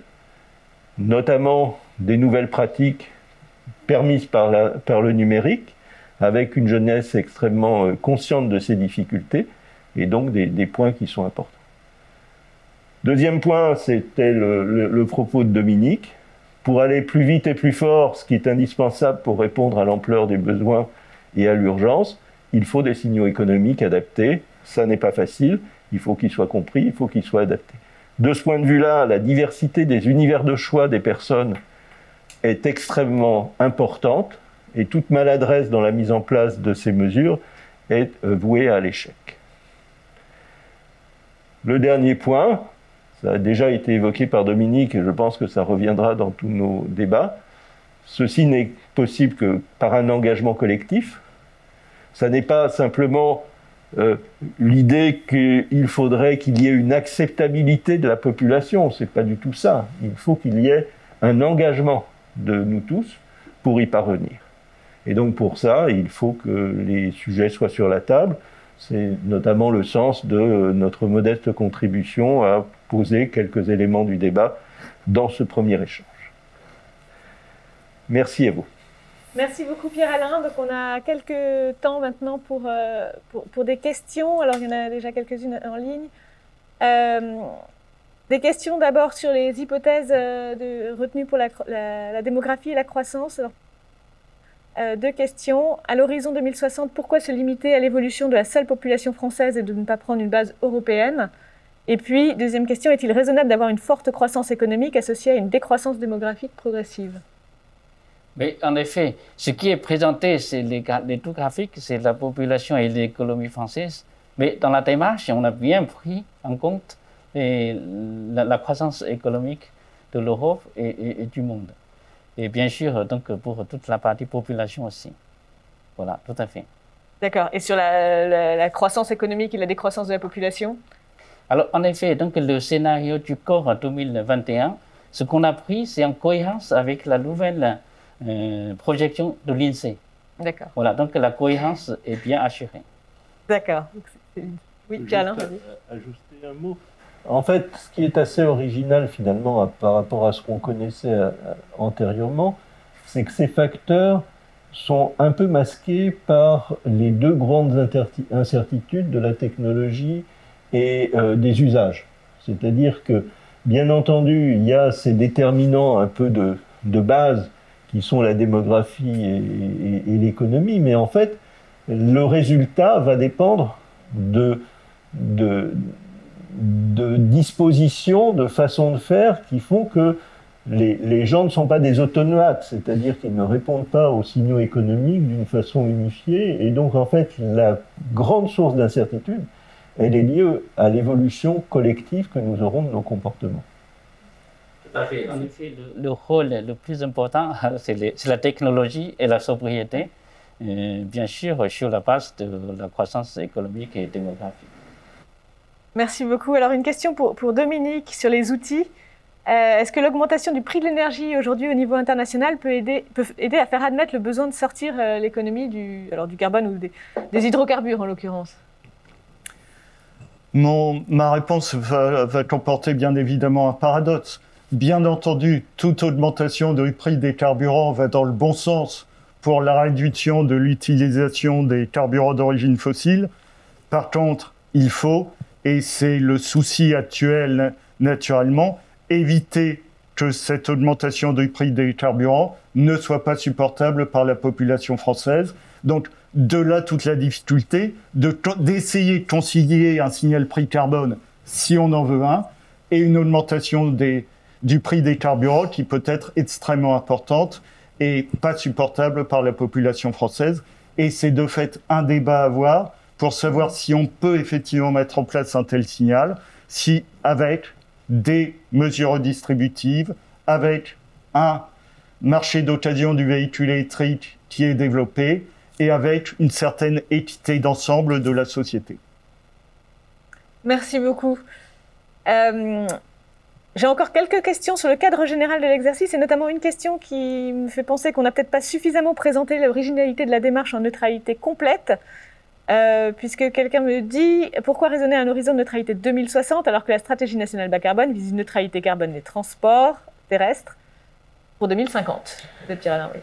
notamment des nouvelles pratiques permises par le numérique, avec une jeunesse extrêmement consciente de ces difficultés, et donc des points qui sont importants. Deuxième point, c'était le propos de Dominique. Pour aller plus vite et plus fort, ce qui est indispensable pour répondre à l'ampleur des besoins et à l'urgence, il faut des signaux économiques adaptés. Ça n'est pas facile, il faut qu'ils soient compris, il faut qu'ils soient adaptés. De ce point de vue-là, la diversité des univers de choix des personnes est extrêmement importante et toute maladresse dans la mise en place de ces mesures est vouée à l'échec. Le dernier point, ça a déjà été évoqué par Dominique et je pense que ça reviendra dans tous nos débats. Ceci n'est possible que par un engagement collectif. Ça n'est pas simplement l'idée qu'il faudrait qu'il y ait une acceptabilité de la population. C'est pas du tout ça. Il faut qu'il y ait un engagement de nous tous pour y parvenir. Et donc pour ça, il faut que les sujets soient sur la table. C'est notamment le sens de notre modeste contribution à poser quelques éléments du débat dans ce premier échange. Merci à vous. Merci beaucoup Pierre-Alain. Donc on a quelques temps maintenant pour des questions. Alors il y en a déjà quelques-unes en ligne. Des questions d'abord sur les hypothèses retenues pour la démographie et la croissance. Alors, deux questions. À l'horizon 2060, pourquoi se limiter à l'évolution de la seule population française et de ne pas prendre une base européenne? Et puis, deuxième question, est-il raisonnable d'avoir une forte croissance économique associée à une décroissance démographique progressive? Mais en effet, ce qui est présenté, c'est les tout graphiques, c'est la population et l'économie française. Mais dans la démarche, on a bien pris en compte la croissance économique de l'Europe et du monde. Et bien sûr, donc pour toute la partie population aussi. Voilà, tout à fait. D'accord. Et sur la croissance économique et la décroissance de la population? Alors, en effet, donc le scénario du corps 2021, ce qu'on a pris, c'est en cohérence avec la nouvelle projection de l'INSEE. D'accord. Voilà, donc la cohérence est bien assurée. D'accord. Oui, Pierre-Alain, vas-y. Ajouter un mot. En fait, ce qui est assez original finalement par rapport à ce qu'on connaissait antérieurement, c'est que ces facteurs sont un peu masqués par les deux grandes incertitudes de la technologie et des usages. C'est-à-dire que, bien entendu, il y a ces déterminants un peu de base qui sont la démographie et l'économie, mais en fait, le résultat va dépendre de dispositions, de façons de faire qui font que les gens ne sont pas des automates, c'est-à-dire qu'ils ne répondent pas aux signaux économiques d'une façon unifiée. Et donc, en fait, la grande source d'incertitude, elle est liée à l'évolution collective que nous aurons de nos comportements. Tout à fait. En effet, le rôle le plus important, c'est la technologie et la sobriété, bien sûr, sur la base de la croissance économique et démographique. Merci beaucoup. Alors, une question pour Dominique sur les outils. Est-ce que l'augmentation du prix de l'énergie aujourd'hui au niveau international peut aider à faire admettre le besoin de sortir l'économie du carbone ou des hydrocarbures en l'occurrence? Ma réponse va comporter bien évidemment un paradoxe. Bien entendu, toute augmentation du prix des carburants va dans le bon sens pour la réduction de l'utilisation des carburants d'origine fossile. Par contre, il faut, et c'est le souci actuel naturellement, éviter que cette augmentation du prix des carburants ne soit pas supportable par la population française. Donc, de là toute la difficulté d'essayer de concilier un signal prix carbone, si on en veut un, et une augmentation du prix des carburants qui peut être extrêmement importante et pas supportable par la population française. Et c'est de fait un débat à avoir pour savoir si on peut effectivement mettre en place un tel signal, si avec des mesures redistributives, avec un marché d'occasion du véhicule électrique qui est développé et avec une certaine équité d'ensemble de la société. Merci beaucoup. J'ai encore quelques questions sur le cadre général de l'exercice et notamment une question qui me fait penser qu'on n'a peut-être pas suffisamment présenté l'originalité de la démarche en neutralité complète. Puisque quelqu'un me dit pourquoi raisonner à un horizon de neutralité 2060 alors que la stratégie nationale bas carbone vise une neutralité carbone des transports terrestres pour 2050.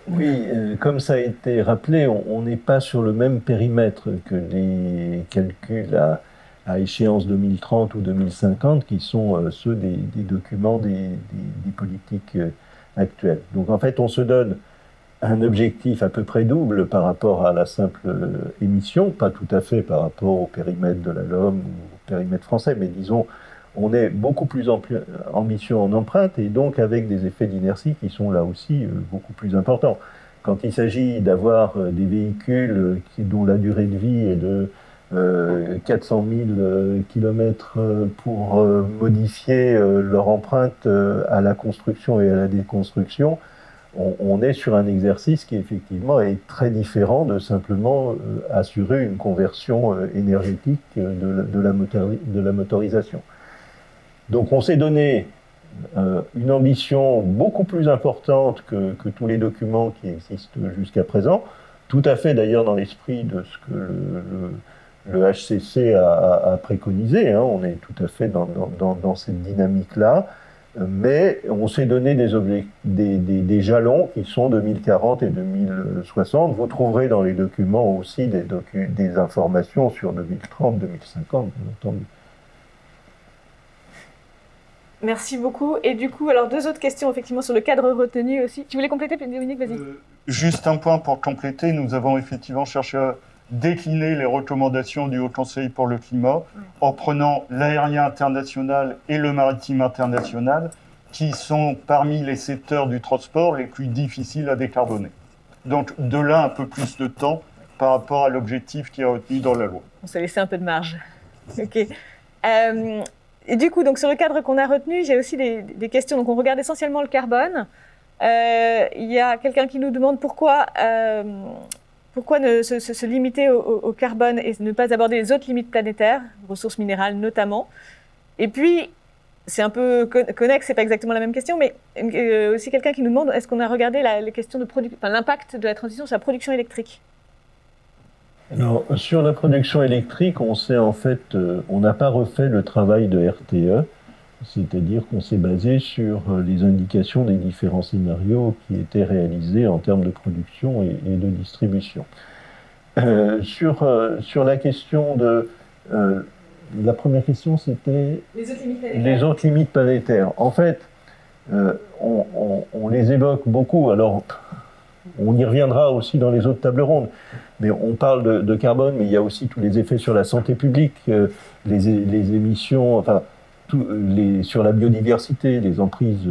Oui, comme ça a été rappelé, on n'est pas sur le même périmètre que les calculs à échéance 2030 ou 2050 qui sont ceux des documents des politiques actuelles. Donc en fait, on se donne un objectif à peu près double par rapport à la simple émission, pas tout à fait par rapport au périmètre de la LOM ou au périmètre français, mais disons, on est beaucoup plus ambitieux en empreinte et donc avec des effets d'inertie qui sont là aussi beaucoup plus importants. Quand il s'agit d'avoir des véhicules dont la durée de vie est de 400 000 km pour modifier leur empreinte à la construction et à la déconstruction, on est sur un exercice qui effectivement est très différent de simplement assurer une conversion énergétique de la motorisation. Donc on s'est donné une ambition beaucoup plus importante que tous les documents qui existent jusqu'à présent, tout à fait d'ailleurs dans l'esprit de ce que le HCC a préconisé, hein, on est tout à fait dans cette dynamique-là. Mais on s'est donné des jalons qui sont 2040 et 2060. Vous trouverez dans les documents aussi des informations sur 2030, 2050, bien entendu. Merci beaucoup. Et du coup, alors deux autres questions effectivement sur le cadre retenu aussi. Tu voulais compléter, Dominique, vas-y. Juste un point pour compléter. Nous avons effectivement cherché à décliner les recommandations du Haut Conseil pour le climat en prenant l'aérien international et le maritime international qui sont parmi les secteurs du transport les plus difficiles à décarboner. Donc de là un peu plus de temps par rapport à l'objectif qui est retenu dans la loi. On s'est laissé un peu de marge. Ok. Et du coup, donc sur le cadre qu'on a retenu, j'ai aussi des questions. Donc on regarde essentiellement le carbone. Il y a quelqu'un qui nous demande pourquoi ne se limiter au carbone et ne pas aborder les autres limites planétaires, ressources minérales notamment. Et puis, c'est un peu connexe, c'est pas exactement la même question, mais aussi quelqu'un qui nous demande est-ce qu'on a regardé les questions de l'impact de la transition sur la production électrique? Alors, sur la production électrique, on n'a pas refait le travail de RTE, c'est-à-dire qu'on s'est basé sur les indications des différents scénarios qui étaient réalisés en termes de production et de distribution. Sur la question de... la première question, c'était... Les autres limites planétaires. En fait, on les évoque beaucoup. Alors, on y reviendra aussi dans les autres tables rondes. Mais on parle de carbone, mais il y a aussi tous les effets sur la santé publique, les émissions... Enfin, sur la biodiversité, les emprises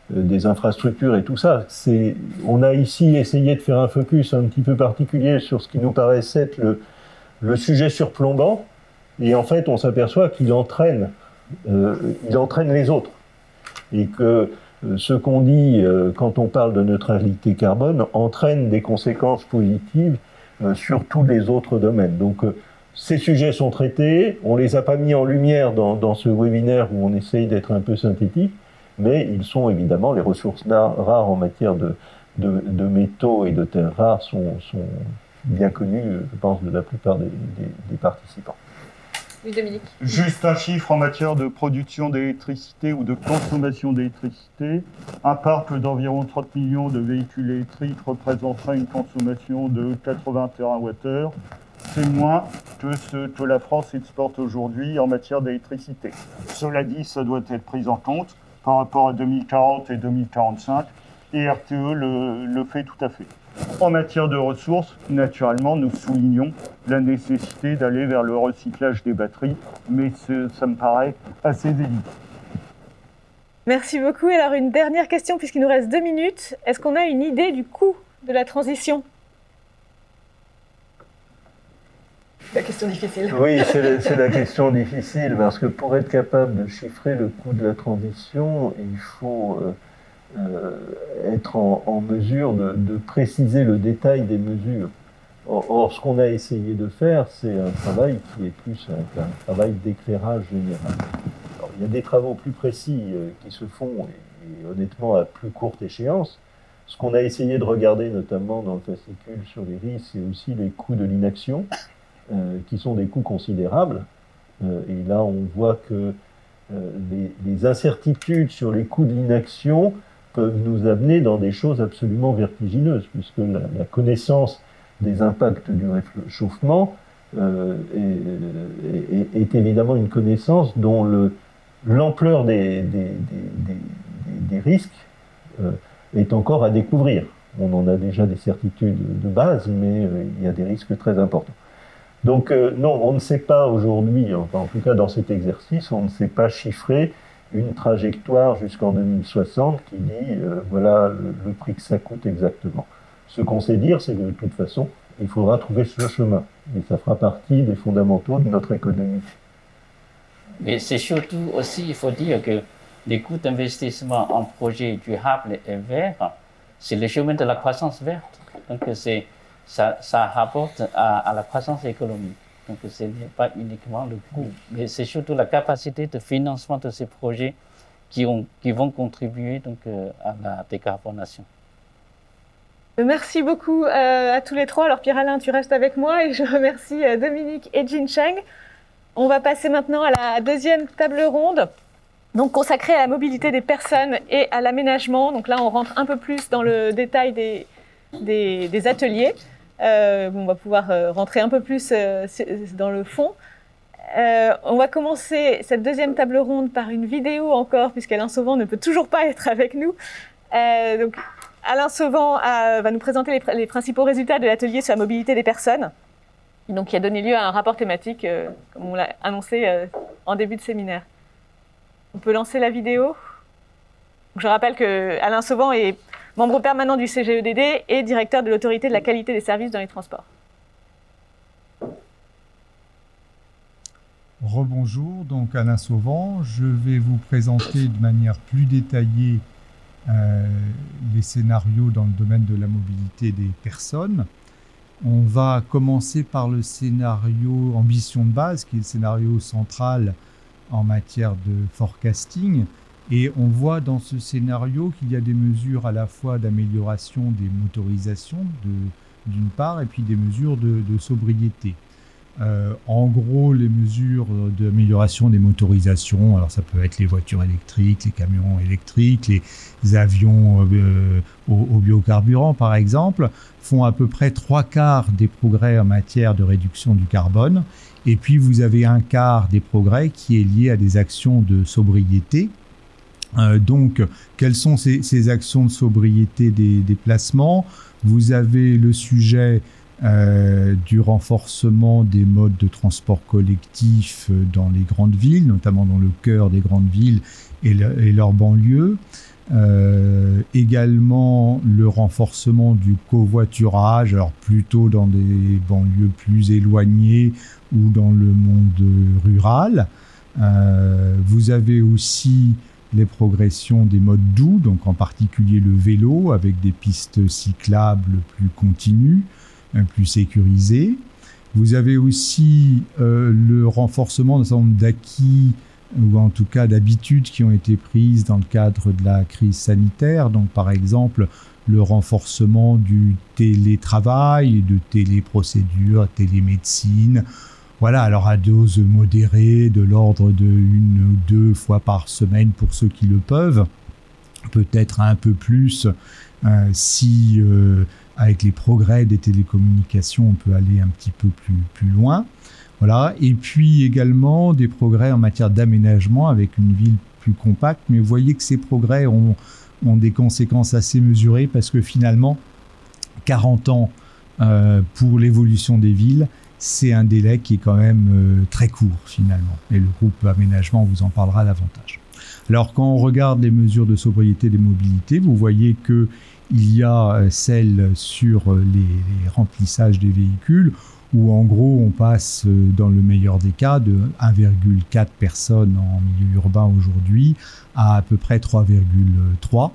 des infrastructures et tout ça. On a ici essayé de faire un focus un petit peu particulier sur ce qui nous paraissait être le sujet surplombant, et en fait on s'aperçoit qu'il entraîne les autres, et que ce qu'on dit quand on parle de neutralité carbone entraîne des conséquences positives sur tous les autres domaines. Donc ces sujets sont traités, on les a pas mis en lumière dans ce webinaire où on essaye d'être un peu synthétique, mais ils sont évidemment, les ressources rares en matière de métaux et de terres rares sont bien connues, je pense, de la plupart des participants. Oui, Dominique. Juste un chiffre en matière de production d'électricité ou de consommation d'électricité. Un parc d'environ 30 millions de véhicules électriques représenterait une consommation de 80 TWh. C'est moins que ce que la France exporte aujourd'hui en matière d'électricité. Cela dit, ça doit être pris en compte par rapport à 2040 et 2045, et RTE le fait tout à fait. En matière de ressources, naturellement, nous soulignons la nécessité d'aller vers le recyclage des batteries, mais ça me paraît assez évident. Merci beaucoup. Alors, une dernière question, puisqu'il nous reste 2 minutes. Est-ce qu'on a une idée du coût de la transition ? La question difficile. Oui, c'est la question difficile, parce que pour être capable de chiffrer le coût de la transition, il faut être en mesure de préciser le détail des mesures. Or, ce qu'on a essayé de faire, c'est un travail qui est plus un travail d'éclairage général. Alors, il y a des travaux plus précis qui se font, et honnêtement à plus courte échéance. Ce qu'on a essayé de regarder, notamment dans le fascicule sur les risques, c'est aussi les coûts de l'inaction, qui sont des coûts considérables. Et là, on voit que les incertitudes sur les coûts de l'inaction peuvent nous amener dans des choses absolument vertigineuses, puisque la connaissance des impacts du réchauffement est évidemment une connaissance dont l'ampleur des risques est encore à découvrir. On en a déjà des certitudes de base, mais il y a des risques très importants. Donc non, on ne sait pas aujourd'hui, enfin en tout cas dans cet exercice, on ne sait pas chiffrer une trajectoire jusqu'en 2060 qui dit voilà le prix que ça coûte exactement. Ce qu'on sait dire, c'est que de toute façon, il faudra trouver ce chemin. Et ça fera partie des fondamentaux de notre économie. Mais c'est surtout aussi, il faut dire que les coûts d'investissement en projets durables et verts, c'est le chemin de la croissance verte. Donc ça rapporte à la croissance économique. Donc ce n'est pas uniquement le coût, mais c'est surtout la capacité de financement de ces projets qui vont contribuer donc, à la décarbonation. Merci beaucoup à tous les trois. Alors Pierre-Alain, tu restes avec moi et je remercie Dominique et Jin-Cheng. On va passer maintenant à la deuxième table ronde, donc consacrée à la mobilité des personnes et à l'aménagement. Donc là, on rentre un peu plus dans le détail des ateliers. On va pouvoir rentrer un peu plus dans le fond. On va commencer cette deuxième table ronde par une vidéo encore, puisqu'Alain Sauvant ne peut toujours pas être avec nous. Donc, Alain Sauvant va nous présenter les principaux résultats de l'atelier sur la mobilité des personnes, donc qui a donné lieu à un rapport thématique, comme on l'a annoncé en début de séminaire. On peut lancer la vidéo. Je rappelle que Alain Sauvant est membre permanent du CGEDD et directeur de l'autorité de la qualité des services dans les transports. Rebonjour, donc Alain Sauvant. Je vais vous présenter de manière plus détaillée les scénarios dans le domaine de la mobilité des personnes. On va commencer par le scénario ambition de base, qui est le scénario central en matière de forecasting. Et on voit dans ce scénario qu'il y a des mesures à la fois d'amélioration des motorisations, d'une part, et puis des mesures de sobriété. En gros, les mesures d'amélioration des motorisations, alors ça peut être les voitures électriques, les camions électriques, les avions au biocarburant par exemple, font à peu près 3/4 des progrès en matière de réduction du carbone. Et puis vous avez 1/4 des progrès qui est lié à des actions de sobriété. Donc, quelles sont ces actions de sobriété des déplacements ? Vous avez le sujet du renforcement des modes de transport collectif dans les grandes villes, notamment dans le cœur des grandes villes et leurs banlieues. Également le renforcement du covoiturage, alors plutôt dans des banlieues plus éloignées ou dans le monde rural. Vous avez aussi les progressions des modes doux, donc en particulier le vélo, avec des pistes cyclables plus continues, plus sécurisées. Vous avez aussi le renforcement d'un certain nombre d'acquis, ou en tout cas d'habitudes qui ont été prises dans le cadre de la crise sanitaire. Donc par exemple, le renforcement du télétravail, de téléprocédures, télémédecine. Voilà, alors à dose modérée, de l'ordre de 1 ou 2 fois par semaine pour ceux qui le peuvent. Peut-être un peu plus si, avec les progrès des télécommunications, on peut aller un petit peu plus loin. Voilà. Et puis également des progrès en matière d'aménagement avec une ville plus compacte. Mais vous voyez que ces progrès ont des conséquences assez mesurées parce que finalement, 40 ans pour l'évolution des villes, c'est un délai qui est quand même très court finalement. Et le groupe aménagement vous en parlera davantage. Alors quand on regarde les mesures de sobriété des mobilités, vous voyez que il y a celles sur les remplissages des véhicules où en gros on passe dans le meilleur des cas de 1,4 personnes en milieu urbain aujourd'hui à peu près 3,3.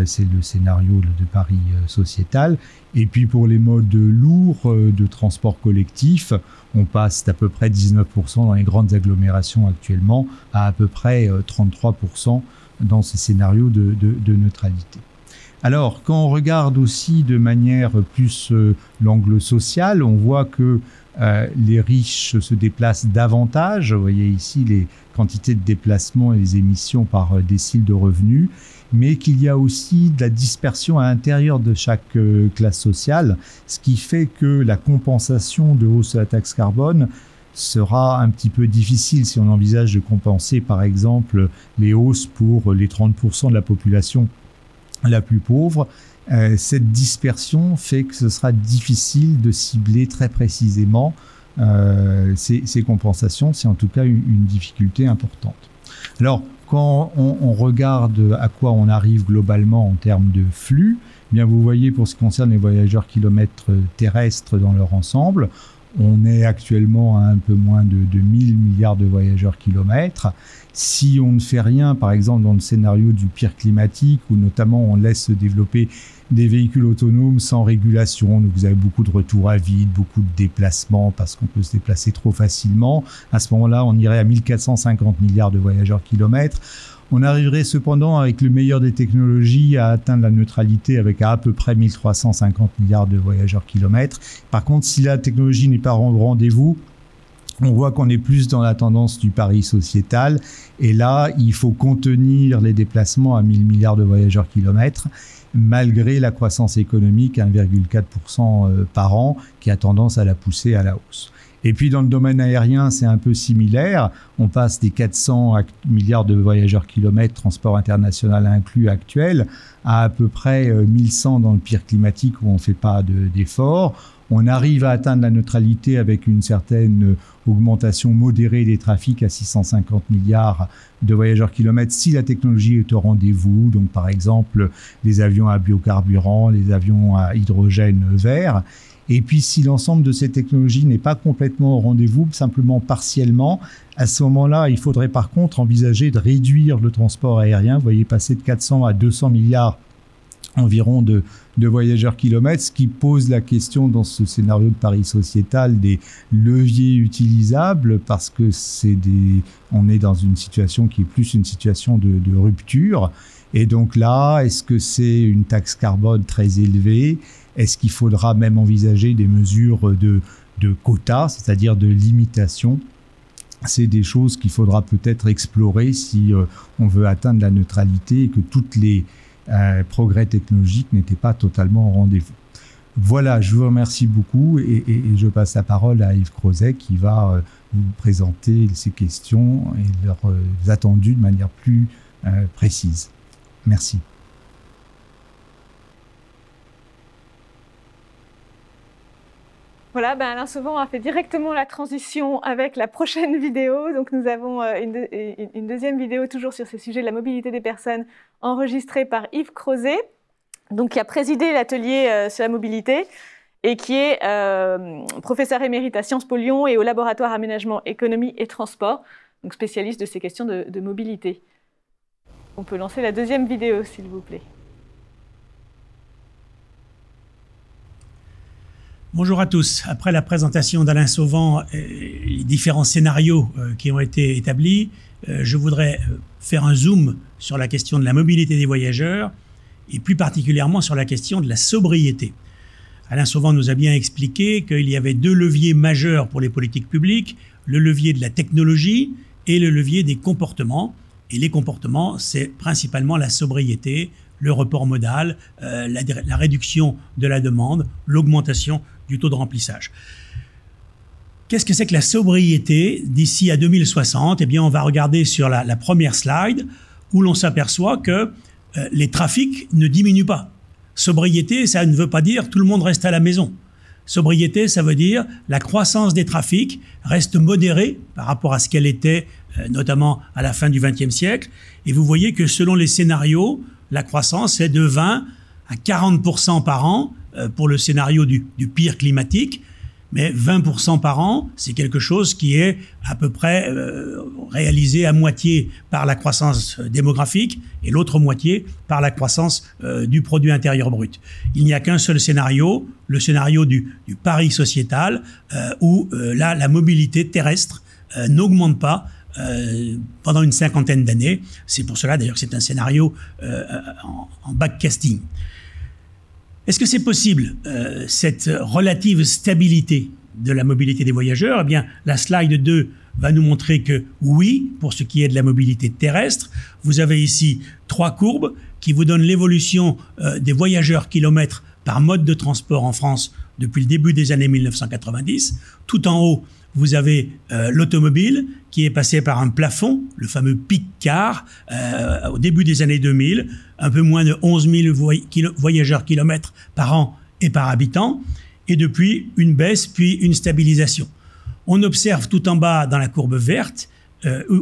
C'est le scénario de Paris sociétal. Et puis pour les modes lourds de transport collectif, on passe d'à peu près 19% dans les grandes agglomérations actuellement à peu près 33% dans ces scénarios de neutralité. Alors, quand on regarde aussi de manière plus l'angle social, on voit que les riches se déplacent davantage. Vous voyez ici les quantités de déplacements et les émissions par décile de revenus, mais qu'il y a aussi de la dispersion à l'intérieur de chaque classe sociale, ce qui fait que la compensation de hausse de la taxe carbone sera un petit peu difficile si on envisage de compenser par exemple les hausses pour les 30% de la population la plus pauvre. Cette dispersion fait que ce sera difficile de cibler très précisément ces compensations. C'est en tout cas une difficulté importante. Alors, quand on regarde à quoi on arrive globalement en termes de flux, eh bien vous voyez pour ce qui concerne les voyageurs kilomètres terrestres dans leur ensemble, on est actuellement à un peu moins de 1000 milliards de voyageurs kilomètres. Si on ne fait rien, par exemple dans le scénario du pire climatique, où notamment on laisse se développer des véhicules autonomes sans régulation, donc vous avez beaucoup de retours à vide, beaucoup de déplacements parce qu'on peut se déplacer trop facilement, à ce moment-là on irait à 1450 milliards de voyageurs kilomètres. On arriverait cependant, avec le meilleur des technologies, à atteindre la neutralité avec à peu près 1350 milliards de voyageurs kilomètres. Par contre, si la technologie n'est pas au rendez-vous, on voit qu'on est plus dans la tendance du pari sociétal. Et là, il faut contenir les déplacements à 1000 milliards de voyageurs kilomètres, malgré la croissance économique, 1,4% par an, qui a tendance à la pousser à la hausse. Et puis dans le domaine aérien, c'est un peu similaire. On passe des 400 milliards de voyageurs kilomètres, transport international inclus actuel, à peu près 1100 dans le pire climatique où on ne fait pas d'efforts. On arrive à atteindre la neutralité avec une certaine augmentation modérée des trafics à 650 milliards de voyageurs kilomètres si la technologie est au rendez-vous. Donc par exemple les avions à biocarburant, les avions à hydrogène vert. Et puis, si l'ensemble de ces technologies n'est pas complètement au rendez-vous, simplement partiellement, à ce moment-là, il faudrait par contre envisager de réduire le transport aérien. Vous voyez, passer de 400 à 200 milliards environ de voyageurs kilomètres, ce qui pose la question dans ce scénario de pari sociétal des leviers utilisables, parce que on est dans une situation qui est plus une situation de rupture. Et donc là, est-ce que c'est une taxe carbone très élevée ? Est-ce qu'il faudra même envisager des mesures de quotas, c'est-à-dire de limitation ? C'est des choses qu'il faudra peut-être explorer si on veut atteindre la neutralité et que tous les progrès technologiques n'étaient pas totalement au rendez-vous. Voilà, je vous remercie beaucoup et je passe la parole à Yves Crozet qui va vous présenter ces questions et leurs attendus de manière plus précise. Merci. Voilà, Alain Sauvant a fait directement la transition avec la prochaine vidéo. Donc nous avons une deuxième vidéo toujours sur ces sujets de la mobilité des personnes enregistrée par Yves Crozet, donc qui a présidé l'atelier sur la mobilité et qui est professeur émérite à Sciences Po Lyon et au laboratoire aménagement, économie et transport, donc spécialiste de ces questions de mobilité. On peut lancer la deuxième vidéo, s'il vous plaît. Bonjour à tous. Après la présentation d'Alain Sauvant et les différents scénarios qui ont été établis, je voudrais faire un zoom sur la question de la mobilité des voyageurs et plus particulièrement sur la question de la sobriété. Alain Sauvant nous a bien expliqué qu'il y avait deux leviers majeurs pour les politiques publiques, le levier de la technologie et le levier des comportements. Et les comportements, c'est principalement la sobriété, le report modal, la réduction de la demande, l'augmentation du taux de remplissage. Qu'est-ce que c'est que la sobriété d'ici à 2060? Eh bien, on va regarder sur la première slide où l'on s'aperçoit que les trafics ne diminuent pas. Sobriété, ça ne veut pas dire tout le monde reste à la maison. Sobriété, ça veut dire la croissance des trafics reste modérée par rapport à ce qu'elle était, notamment à la fin du XXe siècle. Et vous voyez que selon les scénarios, la croissance est de 20 à 40% par an pour le scénario du pire climatique, mais 20% par an, c'est quelque chose qui est à peu près réalisé à moitié par la croissance démographique et l'autre moitié par la croissance du produit intérieur brut. Il n'y a qu'un seul scénario, le scénario du pari sociétal, où là, la mobilité terrestre n'augmente pas pendant une cinquantaine d'années. C'est pour cela d'ailleurs que c'est un scénario en backcasting. Est-ce que c'est possible, cette relative stabilité de la mobilité des voyageurs? Eh bien, la slide 2 va nous montrer que oui, pour ce qui est de la mobilité terrestre. Vous avez ici 3 courbes qui vous donnent l'évolution des voyageurs kilomètres par mode de transport en France depuis le début des années 1990. Tout en haut, vous avez l'automobile qui est passé par un plafond, le fameux pic car, au début des années 2000, un peu moins de 11 000 voyageurs kilomètres par an et par habitant, et depuis une baisse puis une stabilisation. On observe tout en bas dans la courbe verte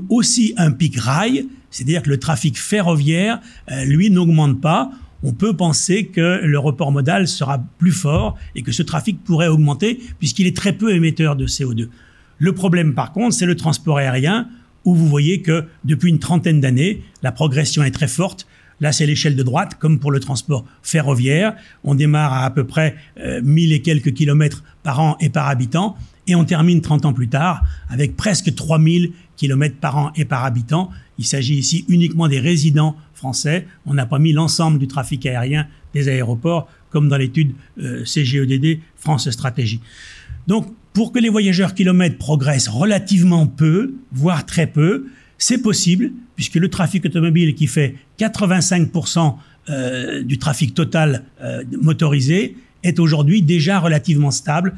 aussi un pic rail, c'est-à-dire que le trafic ferroviaire, lui, n'augmente pas. On peut penser que le report modal sera plus fort et que ce trafic pourrait augmenter puisqu'il est très peu émetteur de CO2. Le problème, par contre, c'est le transport aérien où vous voyez que depuis une trentaine d'années, la progression est très forte. Là, c'est l'échelle de droite, comme pour le transport ferroviaire. On démarre à peu près 1000 et quelques kilomètres par an et par habitant et on termine 30 ans plus tard avec presque 3000 kilomètres par an et par habitant. Il s'agit ici uniquement des résidents français. On n'a pas mis l'ensemble du trafic aérien des aéroports, comme dans l'étude CGEDD France Stratégie. Donc, pour que les voyageurs kilomètres progressent relativement peu, voire très peu, c'est possible, puisque le trafic automobile qui fait 85% du trafic total motorisé est aujourd'hui déjà relativement stable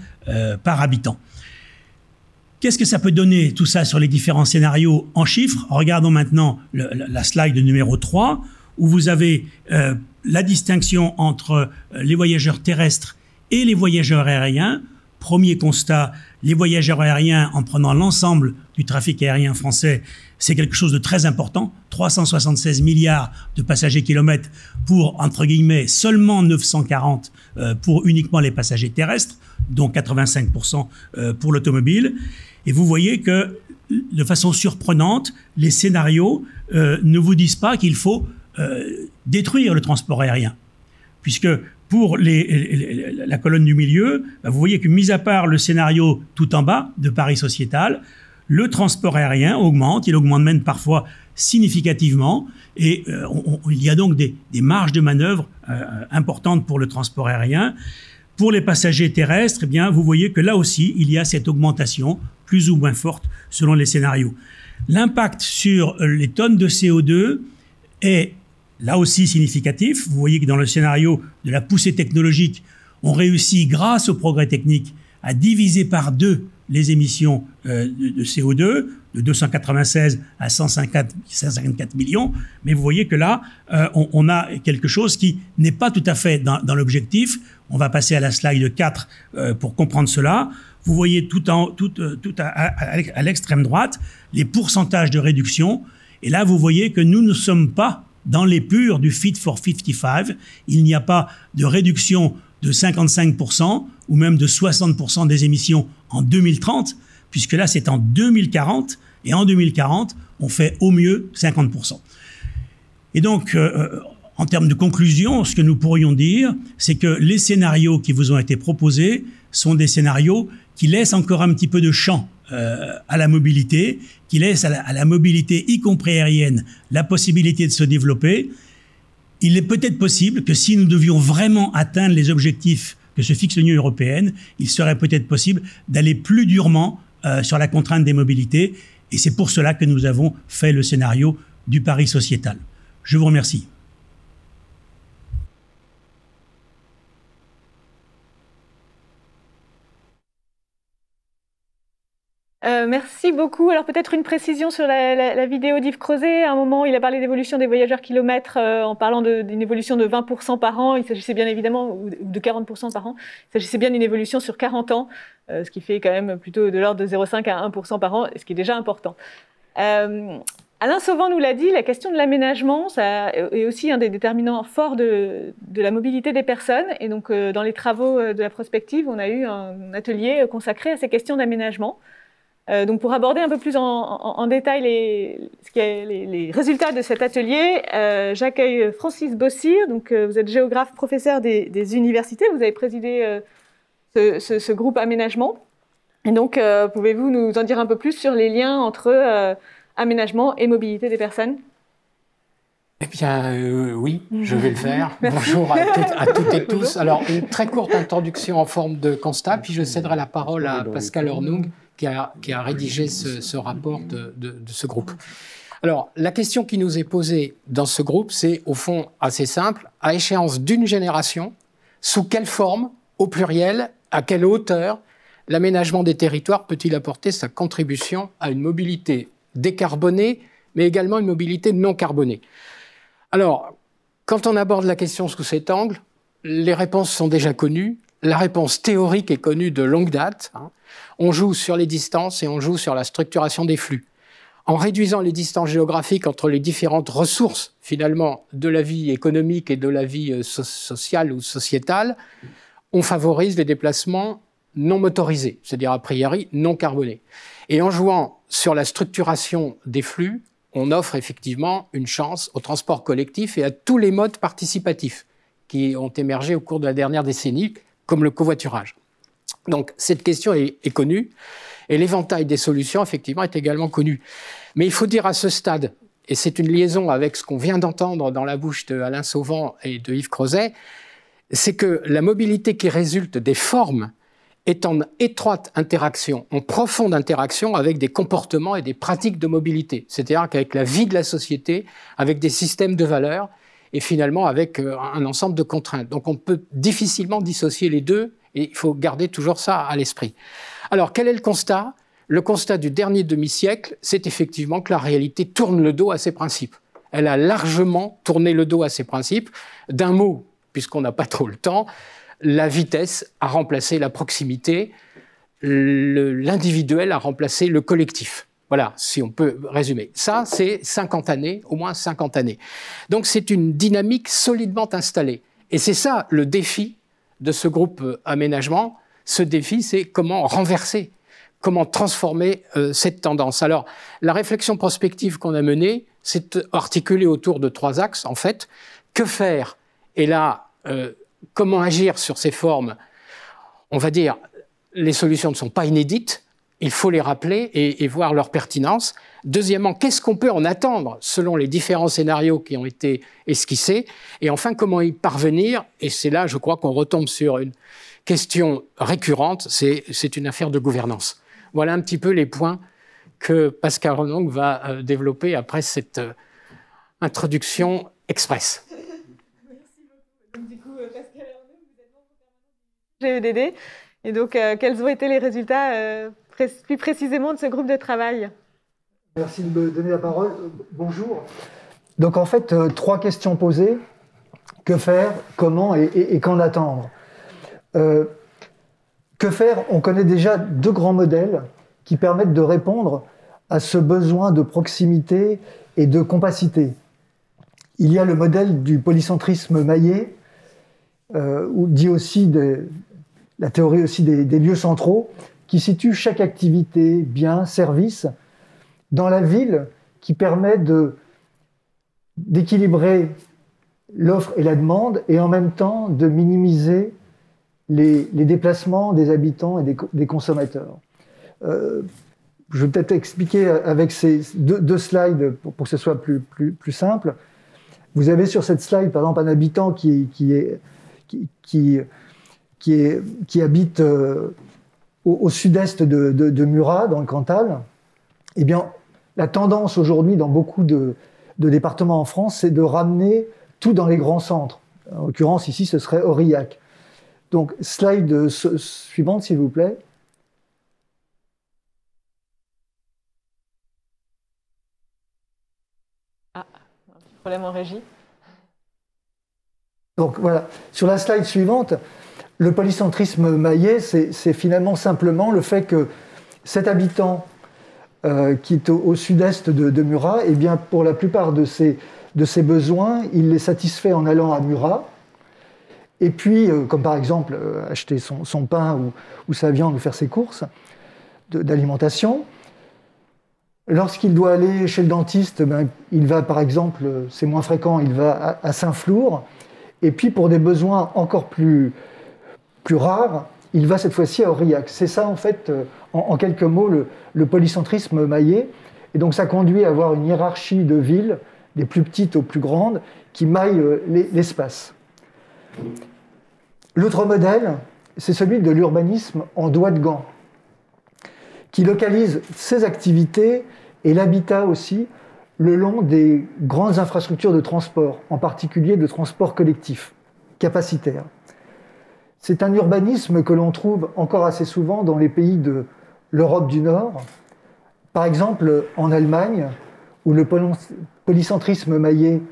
par habitant. Qu'est-ce que ça peut donner tout ça sur les différents scénarios en chiffres? Regardons maintenant la slide numéro 3, où vous avez la distinction entre les voyageurs terrestres et les voyageurs aériens. Premier constat, les voyageurs aériens, en prenant l'ensemble du trafic aérien français, c'est quelque chose de très important. 376 milliards de passagers kilomètres pour, entre guillemets, seulement 940 pour uniquement les passagers terrestres, dont 85% pour l'automobile. Et vous voyez que, de façon surprenante, les scénarios ne vous disent pas qu'il faut détruire le transport aérien. Puisque pour la colonne du milieu, vous voyez que, mis à part le scénario tout en bas de Paris sociétal, le transport aérien augmente, il augmente même parfois significativement, et il y a donc des marges de manœuvre importantes pour le transport aérien. Pour les passagers terrestres, eh bien, vous voyez que là aussi, il y a cette augmentation, plus ou moins forte, selon les scénarios. L'impact sur les tonnes de CO2 est là aussi significatif. Vous voyez que dans le scénario de la poussée technologique, on réussit, grâce au progrès technique, à diviser par 2 les émissions de CO2, de 296 à 154 millions. Mais vous voyez que là, on a quelque chose qui n'est pas tout à fait dans l'objectif. On va passer à la slide 4 pour comprendre cela. Vous voyez tout à l'extrême droite les pourcentages de réduction. Et là, vous voyez que nous ne sommes pas dans l'épure du Fit for 55. Il n'y a pas de réduction de 55% ou même de 60% des émissions en 2030, puisque là, c'est en 2040. Et en 2040, on fait au mieux 50%. Et donc, en termes de conclusion, ce que nous pourrions dire, c'est que les scénarios qui vous ont été proposés sont des scénarios qui laissent encore un petit peu de champ à la mobilité, qui laissent à la mobilité, y compris aérienne, la possibilité de se développer. Il est peut-être possible que si nous devions vraiment atteindre les objectifs que se fixe l'Union européenne, il serait peut-être possible d'aller plus durement sur la contrainte des mobilités. Et c'est pour cela que nous avons fait le scénario du pari sociétal. Je vous remercie. Merci beaucoup. Alors peut-être une précision sur la vidéo d'Yves Crozet. À un moment, il a parlé d'évolution des voyageurs kilomètres en parlant d'une évolution de 20% par an. Il s'agissait bien évidemment, ou de 40% par an. Il s'agissait bien d'une évolution sur 40 ans, ce qui fait quand même plutôt de l'ordre de 0,5 à 1% par an, ce qui est déjà important. Alain Sauvant nous l'a dit, la question de l'aménagement, ça est aussi un des déterminants forts de la mobilité des personnes. Et donc, dans les travaux de la prospective, on a eu un atelier consacré à ces questions d'aménagement. Donc pour aborder un peu plus en détail les résultats de cet atelier, j'accueille Francis Bossir. Donc vous êtes géographe, professeur des universités, vous avez présidé ce groupe aménagement. Et donc pouvez-vous nous en dire un peu plus sur les liens entre aménagement et mobilité des personnes? Eh bien, oui, je vais le faire. Bonjour à toutes et tous. Alors, une très courte introduction en forme de constat, puis je céderai la parole à Pascal Hornoung, qui a rédigé ce rapport de ce groupe. Alors, la question qui nous est posée dans ce groupe, c'est au fond assez simple. À échéance d'une génération, sous quelle forme, au pluriel, à quelle hauteur, l'aménagement des territoires peut-il apporter sa contribution à une mobilité décarbonée, mais également une mobilité non carbonée? Alors, quand on aborde la question sous cet angle, les réponses sont déjà connues. La réponse théorique est connue de longue date. On joue sur les distances et on joue sur la structuration des flux. En réduisant les distances géographiques entre les différentes ressources, finalement, de la vie économique et de la vie sociale ou sociétale, on favorise les déplacements non motorisés, c'est-à-dire a priori non carbonés. Et en jouant sur la structuration des flux, on offre effectivement une chance au transport collectif et à tous les modes participatifs qui ont émergé au cours de la dernière décennie, comme le covoiturage. Donc, cette question est connue et l'éventail des solutions, effectivement, est également connu. Mais il faut dire à ce stade, et c'est une liaison avec ce qu'on vient d'entendre dans la bouche d'Alain Sauvant et de Yves Crozet, c'est que la mobilité qui résulte des formes est en étroite interaction, en profonde interaction avec des comportements et des pratiques de mobilité. C'est-à-dire qu'avec la vie de la société, avec des systèmes de valeurs et finalement avec un ensemble de contraintes. Donc on peut difficilement dissocier les deux et il faut garder toujours ça à l'esprit. Alors quel est le constat? Le constat du dernier demi-siècle, c'est effectivement que la réalité tourne le dos à ces principes. Elle a largement tourné le dos à ces principes. D'un mot, puisqu'on n'a pas trop le temps, la vitesse a remplacé la proximité, l'individuel a remplacé le collectif. Voilà, si on peut résumer. Ça, c'est 50 années, au moins 50 années. Donc c'est une dynamique solidement installée. Et c'est ça le défi de ce groupe aménagement. Ce défi, c'est comment renverser, comment transformer cette tendance. Alors, la réflexion prospective qu'on a menée, c'est articulée autour de 3 axes, en fait. Que faire? Et là, comment agir sur ces formes? On va dire, les solutions ne sont pas inédites, il faut les rappeler et voir leur pertinence. Deuxièmement, qu'est-ce qu'on peut en attendre selon les différents scénarios qui ont été esquissés? Et enfin, comment y parvenir? Et c'est là, je crois, qu'on retombe sur une question récurrente, c'est une affaire de gouvernance. Voilà un petit peu les points que Pascal Hornoung va développer après cette introduction express. Merci beaucoup. Donc, du coup, Pascal Hornoung, vous êtes membre permanent du GEDD. Et donc, quels ont été les résultats plus précisément de ce groupe de travail? Merci de me donner la parole. Bonjour. Donc en fait, 3 questions posées. Que faire, comment et qu'en attendre? Que faire? On connaît déjà 2 grands modèles qui permettent de répondre à ce besoin de proximité et de compacité. Il y a le modèle du polycentrisme maillé, ou dit aussi la théorie aussi des lieux centraux, qui situe chaque activité, bien, service, dans la ville, qui permet d'équilibrer l'offre et la demande, et en même temps de minimiser les déplacements des habitants et des consommateurs. Je vais peut-être expliquer avec ces deux slides pour que ce soit plus simple. Vous avez sur cette slide, par exemple, un habitant qui habite au sud-est de Murat, dans le Cantal. Eh bien, la tendance aujourd'hui dans beaucoup de départements en France, c'est de ramener tout dans les grands centres. En l'occurrence, ici, ce serait Aurillac. Donc, slide suivante, s'il vous plaît. Ah, un petit problème en régie. Donc, voilà. Sur la slide suivante, le polycentrisme maillé, c'est finalement simplement le fait que cet habitant qui est au sud-est de Murat, eh bien, pour la plupart de ses besoins, il les satisfait en allant à Murat. Et puis, comme par exemple, acheter son pain ou sa viande ou faire ses courses d'alimentation. Lorsqu'il doit aller chez le dentiste, il va par exemple, c'est moins fréquent, il va à Saint-Flour. Et puis, pour des besoins encore plus rares, il va cette fois-ci à Aurillac. C'est ça, en fait, en quelques mots, le polycentrisme maillé. Et donc, ça conduit à avoir une hiérarchie de villes, des plus petites aux plus grandes, qui maillent l'espace. L'autre modèle, c'est celui de l'urbanisme en doigt de gant, qui localise ses activités et l'habitat aussi le long des grandes infrastructures de transport, en particulier de transport collectif, capacitaire. C'est un urbanisme que l'on trouve encore assez souvent dans les pays de l'Europe du Nord, par exemple en Allemagne, où le polycentrisme maillé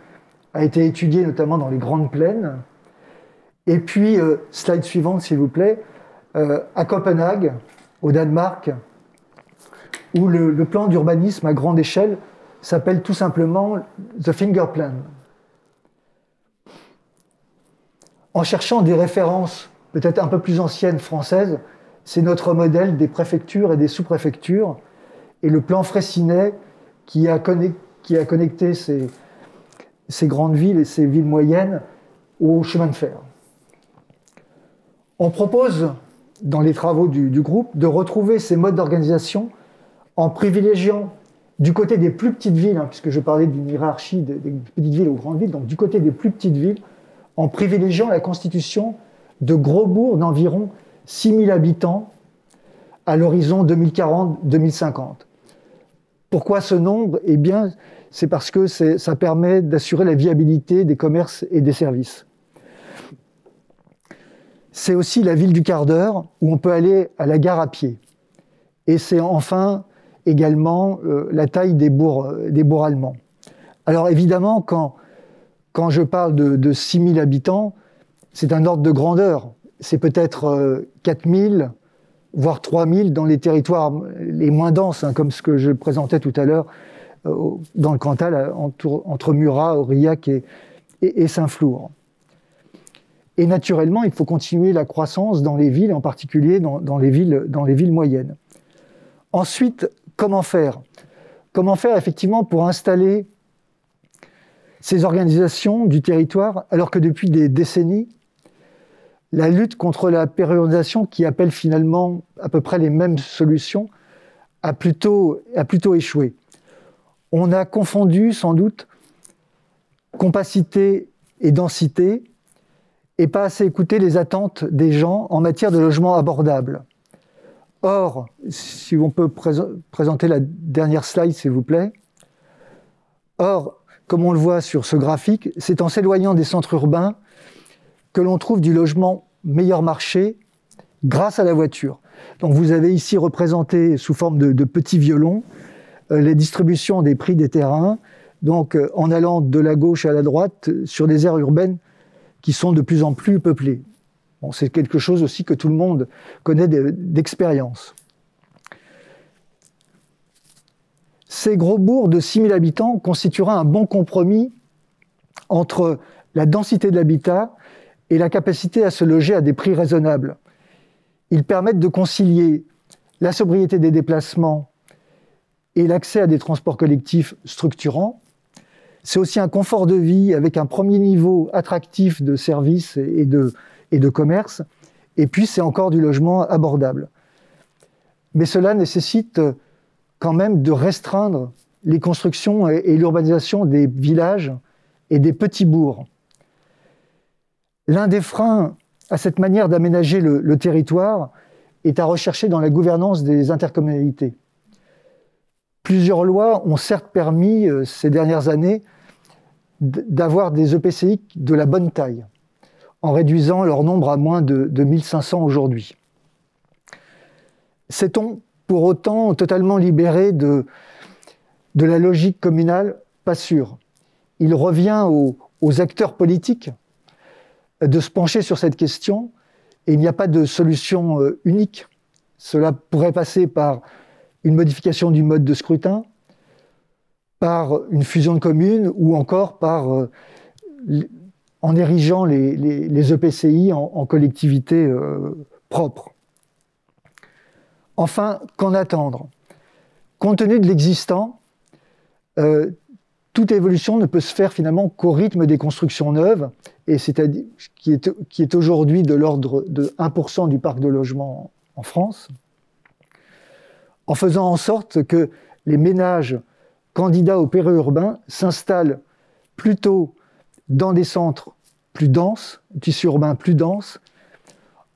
a été étudié notamment dans les grandes plaines. Et puis, slide suivante s'il vous plaît, à Copenhague, au Danemark, où le plan d'urbanisme à grande échelle s'appelle tout simplement The Finger Plan. En cherchant des références peut-être un peu plus anciennes françaises, c'est notre modèle des préfectures et des sous-préfectures, et le plan Freycinet qui a connecté ces grandes villes et ces villes moyennes au chemin de fer. On propose, dans les travaux du groupe, de retrouver ces modes d'organisation en privilégiant du côté des plus petites villes, puisque je parlais d'une hiérarchie des petites villes aux grandes villes, donc du côté des plus petites villes, en privilégiant la constitution de gros bourgs d'environ 6 000 habitants à l'horizon 2040-2050. Pourquoi ce nombre? Eh bien, c'est parce que ça permet d'assurer la viabilité des commerces et des services. C'est aussi la ville du quart d'heure où on peut aller à la gare à pied. Et c'est enfin également la taille des bourgs allemands. Alors évidemment, quand je parle de 6 000 habitants, c'est un ordre de grandeur. C'est peut-être 4 000, voire 3 000 dans les territoires les moins denses, comme ce que je présentais tout à l'heure dans le Cantal, entre Murat, Aurillac et Saint-Flour. Et naturellement, il faut continuer la croissance dans les villes, en particulier dans les villes moyennes. Ensuite, comment faire? Comment faire effectivement pour installer ces organisations du territoire, alors que depuis des décennies, la lutte contre la périurbanisation, qui appelle finalement à peu près les mêmes solutions, a plutôt échoué. On a confondu sans doute compacité et densité, et pas assez écouté les attentes des gens en matière de logement abordable. Or, si on peut présenter la dernière slide, s'il vous plaît. Or, comme on le voit sur ce graphique, c'est en s'éloignant des centres urbains que l'on trouve du logement meilleur marché grâce à la voiture. Donc vous avez ici représenté sous forme de petits violons les distributions des prix des terrains, donc en allant de la gauche à la droite sur des aires urbaines qui sont de plus en plus peuplées. Bon, c'est quelque chose aussi que tout le monde connaît d'expérience. Ces gros bourgs de 6 000 habitants constituera un bon compromis entre la densité de l'habitat et la capacité à se loger à des prix raisonnables. Ils permettent de concilier la sobriété des déplacements et l'accès à des transports collectifs structurants. C'est aussi un confort de vie avec un premier niveau attractif de services et de commerce. Et puis, c'est encore du logement abordable. Mais cela nécessite quand même de restreindre les constructions et l'urbanisation des villages et des petits bourgs. L'un des freins à cette manière d'aménager le territoire est à rechercher dans la gouvernance des intercommunalités. Plusieurs lois ont certes permis, ces dernières années, d'avoir des EPCI de la bonne taille, en réduisant leur nombre à moins de 1500 aujourd'hui. S'est-on pour autant totalement libéré de la logique communale? Pas sûr. Il revient aux acteurs politiques de se pencher sur cette question, et il n'y a pas de solution unique. Cela pourrait passer par une modification du mode de scrutin, par une fusion de communes, ou encore en érigeant les EPCI en collectivités propres. Enfin, qu'en attendre? Compte tenu de l'existant, toute évolution ne peut se faire finalement qu'au rythme des constructions neuves, et c'est-à-dire qui est aujourd'hui de l'ordre de 1% du parc de logement en France, en faisant en sorte que les ménages candidats au périurbain s'installent plutôt dans des centres plus denses, tissus urbains plus denses,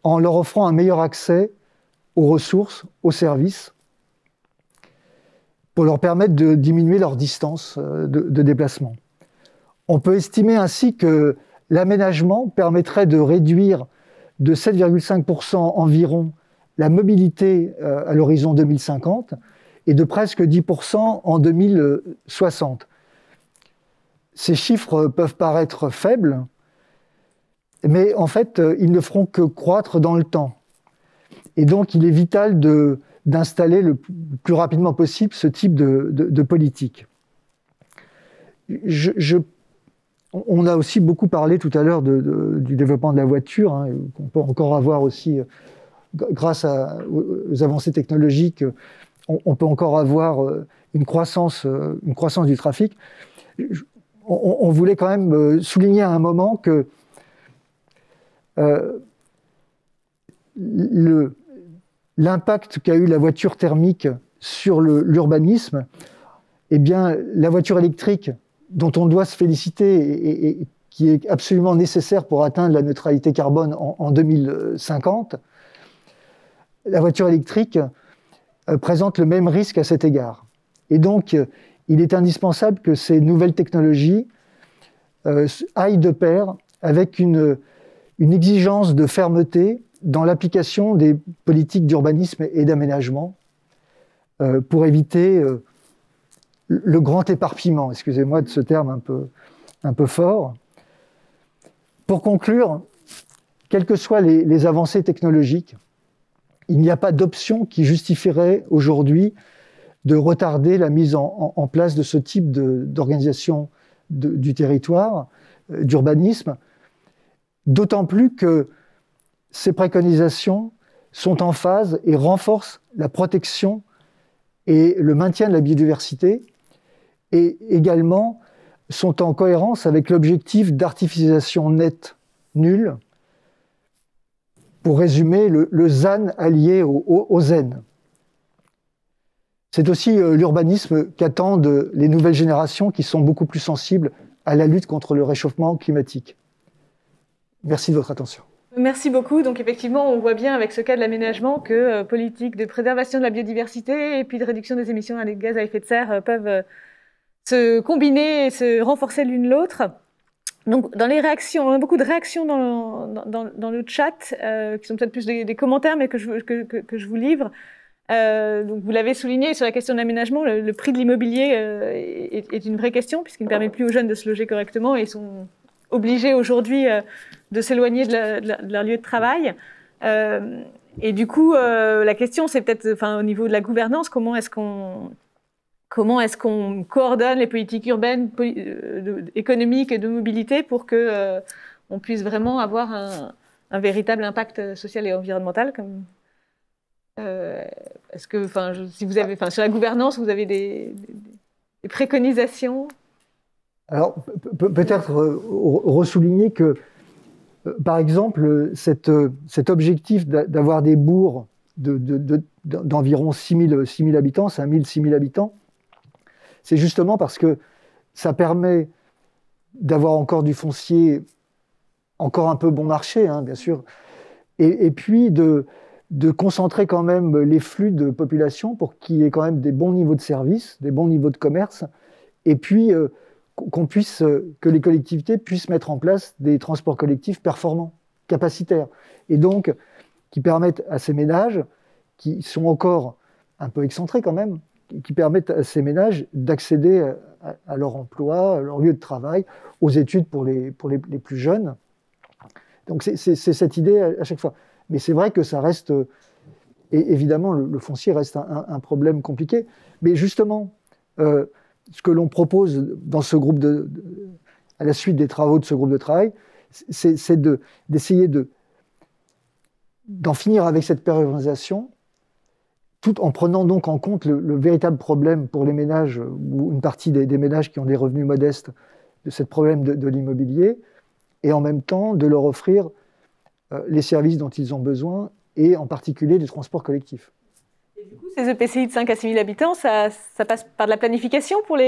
en leur offrant un meilleur accès aux ressources, aux services, pour leur permettre de diminuer leur distance de déplacement. On peut estimer ainsi que l'aménagement permettrait de réduire de 7,5% environ la mobilité à l'horizon 2050 et de presque 10% en 2060. Ces chiffres peuvent paraître faibles, mais en fait, ils ne feront que croître dans le temps. Et donc, il est vital d'installer le plus rapidement possible ce type de politique. On a aussi beaucoup parlé tout à l'heure du développement de la voiture, hein, qu'on peut encore avoir aussi, grâce aux avancées technologiques, on peut encore avoir une croissance du trafic. On voulait quand même souligner à un moment que l'impact qu'a eu la voiture thermique sur l'urbanisme, eh bien, la voiture électrique, dont on doit se féliciter et qui est absolument nécessaire pour atteindre la neutralité carbone en 2050, la voiture électrique présente le même risque à cet égard. Et donc, il est indispensable que ces nouvelles technologies aillent de pair avec une exigence de fermeté dans l'application des politiques d'urbanisme et d'aménagement pour éviter le grand éparpillement, excusez-moi de ce terme un peu fort. Pour conclure, quelles que soient les avancées technologiques, il n'y a pas d'option qui justifierait aujourd'hui de retarder la mise en place de ce type d'organisation du territoire, d'urbanisme, d'autant plus que ces préconisations sont en phase et renforcent la protection et le maintien de la biodiversité, et également sont en cohérence avec l'objectif d'artificialisation nette nulle, pour résumer le ZAN allié au ZEN. C'est aussi l'urbanisme qu'attendent les nouvelles générations qui sont beaucoup plus sensibles à la lutte contre le réchauffement climatique. Merci de votre attention. Merci beaucoup. Donc effectivement, on voit bien avec ce cas de l'aménagement que politique de préservation de la biodiversité et puis de réduction des émissions de gaz à effet de serre peuvent se combiner et se renforcer l'une l'autre. Donc, dans les réactions, on a beaucoup de réactions dans le chat, qui sont peut-être plus des commentaires, mais que je vous livre. Donc, vous l'avez souligné, sur la question de l'aménagement, le prix de l'immobilier est une vraie question, puisqu'il ne permet plus aux jeunes de se loger correctement, et ils sont obligés aujourd'hui de s'éloigner de leur lieu de travail. Et du coup, la question, c'est peut-être, enfin, au niveau de la gouvernance, comment est-ce qu'on coordonne les politiques urbaines, économiques et de mobilité pour que on puisse vraiment avoir un véritable impact social et environnemental est-ce que, si vous avez, sur la gouvernance, vous avez des préconisations? Alors, peut-être ressouligner que, par exemple, cet objectif d'avoir des bourgs d'environ 6 000 habitants, 5 000, 6 000 habitants, c'est justement parce que ça permet d'avoir encore du foncier, encore un peu bon marché, hein, bien sûr, et puis de concentrer quand même les flux de population pour qu'il y ait quand même des bons niveaux de services, des bons niveaux de commerce, et puis que les collectivités puissent mettre en place des transports collectifs performants, capacitaires, et donc qui permettent à ces ménages, qui sont encore un peu excentrés quand même, qui permettent à ces ménages d'accéder à leur emploi, à leur lieu de travail, aux études pour les plus jeunes. Donc c'est cette idée à chaque fois. Mais c'est vrai que ça reste, et évidemment le foncier reste un problème compliqué. Mais justement, ce que l'on propose dans ce groupe à la suite des travaux de ce groupe de travail, c'est d'essayer d'en finir avec cette périurbalisation, tout en prenant donc en compte le véritable problème pour les ménages, ou une partie des ménages qui ont des revenus modestes, de ce problème de l'immobilier, et en même temps de leur offrir les services dont ils ont besoin, et en particulier du transport collectif. Et du coup, ces EPCI de 5 à 6 000 habitants, ça passe par de la planification pour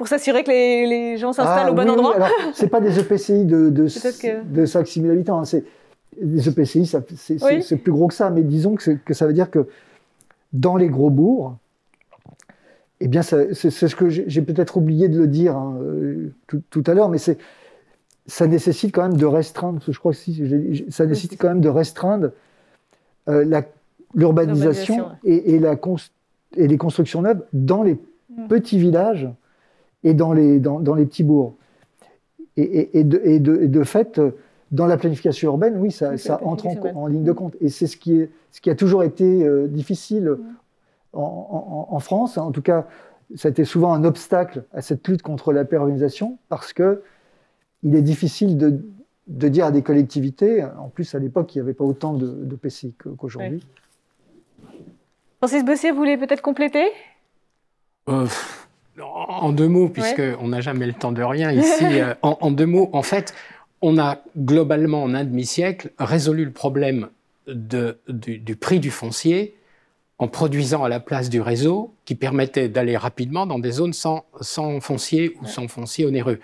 s'assurer que les gens s'installent au bon endroit? Ce n'est pas des EPCI de 5 à 6 000 habitants, hein, des EPCI, c'est plus gros que ça, mais disons que ça veut dire que dans les gros bourgs, eh bien, c'est ce que j'ai peut-être oublié de le dire hein, tout à l'heure, mais ça nécessite quand même de restreindre, je crois que ça nécessite quand même de restreindre l'urbanisation et les constructions neuves dans les petits villages et dans les petits bourgs. Et de fait, dans la planification urbaine, oui, ça entre en ligne de compte. Et c'est ce qui a toujours été difficile en France. En tout cas, ça a été souvent un obstacle à cette lutte contre la périurbanisation, parce que il est difficile de dire à des collectivités, en plus à l'époque il n'y avait pas autant de PCI qu'aujourd'hui. Oui. Francis Bossier, vous voulez peut-être compléter? En deux mots, puisqu'on n'a jamais le temps de rien ici, en deux mots, en fait, on a globalement en un demi-siècle résolu le problème du prix du foncier en produisant à la place du réseau qui permettait d'aller rapidement dans des zones sans foncier ou sans foncier onéreux.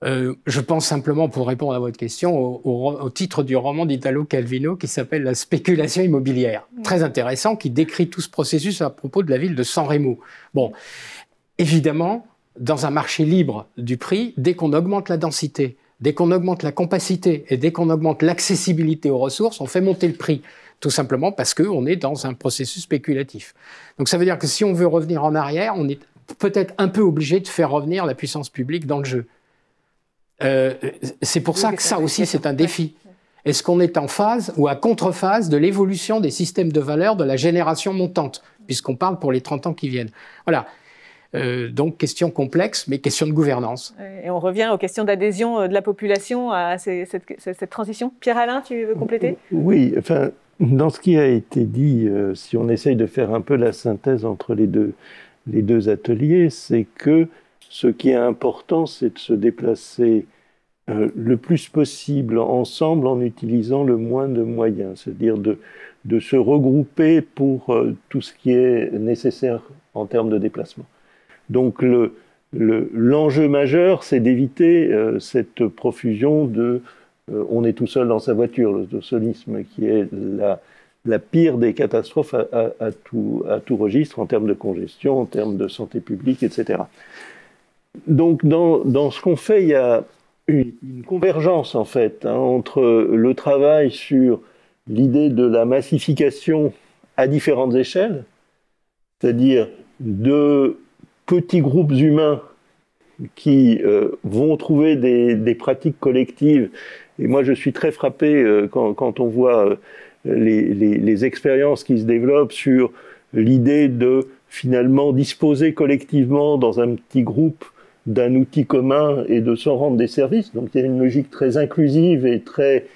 Je pense simplement, pour répondre à votre question, au titre du roman d'Italo Calvino qui s'appelle « La spéculation immobilière ». Très intéressant, qui décrit tout ce processus à propos de la ville de San Remo. Bon, évidemment, dans un marché libre du prix, dès qu'on augmente la densité, dès qu'on augmente la compacité et dès qu'on augmente l'accessibilité aux ressources, on fait monter le prix. Tout simplement parce qu'on est dans un processus spéculatif. Donc ça veut dire que si on veut revenir en arrière, on est peut-être un peu obligé de faire revenir la puissance publique dans le jeu. C'est pour ça que ça aussi, c'est un défi. Est-ce qu'on est en phase ou à contre-phase de l'évolution des systèmes de valeurs de la génération montante, puisqu'on parle pour les 30 ans qui viennent. Voilà. Donc, question complexe, mais question de gouvernance. Et on revient aux questions d'adhésion de la population à cette transition. Pierre-Alain, tu veux compléter? Oui, enfin, dans ce qui a été dit, si on essaye de faire un peu la synthèse entre les deux ateliers, c'est que ce qui est important, c'est de se déplacer le plus possible ensemble en utilisant le moins de moyens, c'est-à-dire de se regrouper pour tout ce qui est nécessaire en termes de déplacement. Donc l'enjeu majeur, c'est d'éviter cette profusion on est tout seul dans sa voiture, le solisme qui est la pire des catastrophes à tout registre en termes de congestion, en termes de santé publique, etc. Donc, dans ce qu'on fait, il y a une convergence, en fait, entre le travail sur l'idée de la massification à différentes échelles, c'est-à-dire de petits groupes humains qui vont trouver des pratiques collectives. Et moi, je suis très frappé quand on voit les expériences qui se développent sur l'idée de finalement disposer collectivement dans un petit groupe d'un outil commun et de s'en rendre des services. Donc il y a une logique très inclusive et très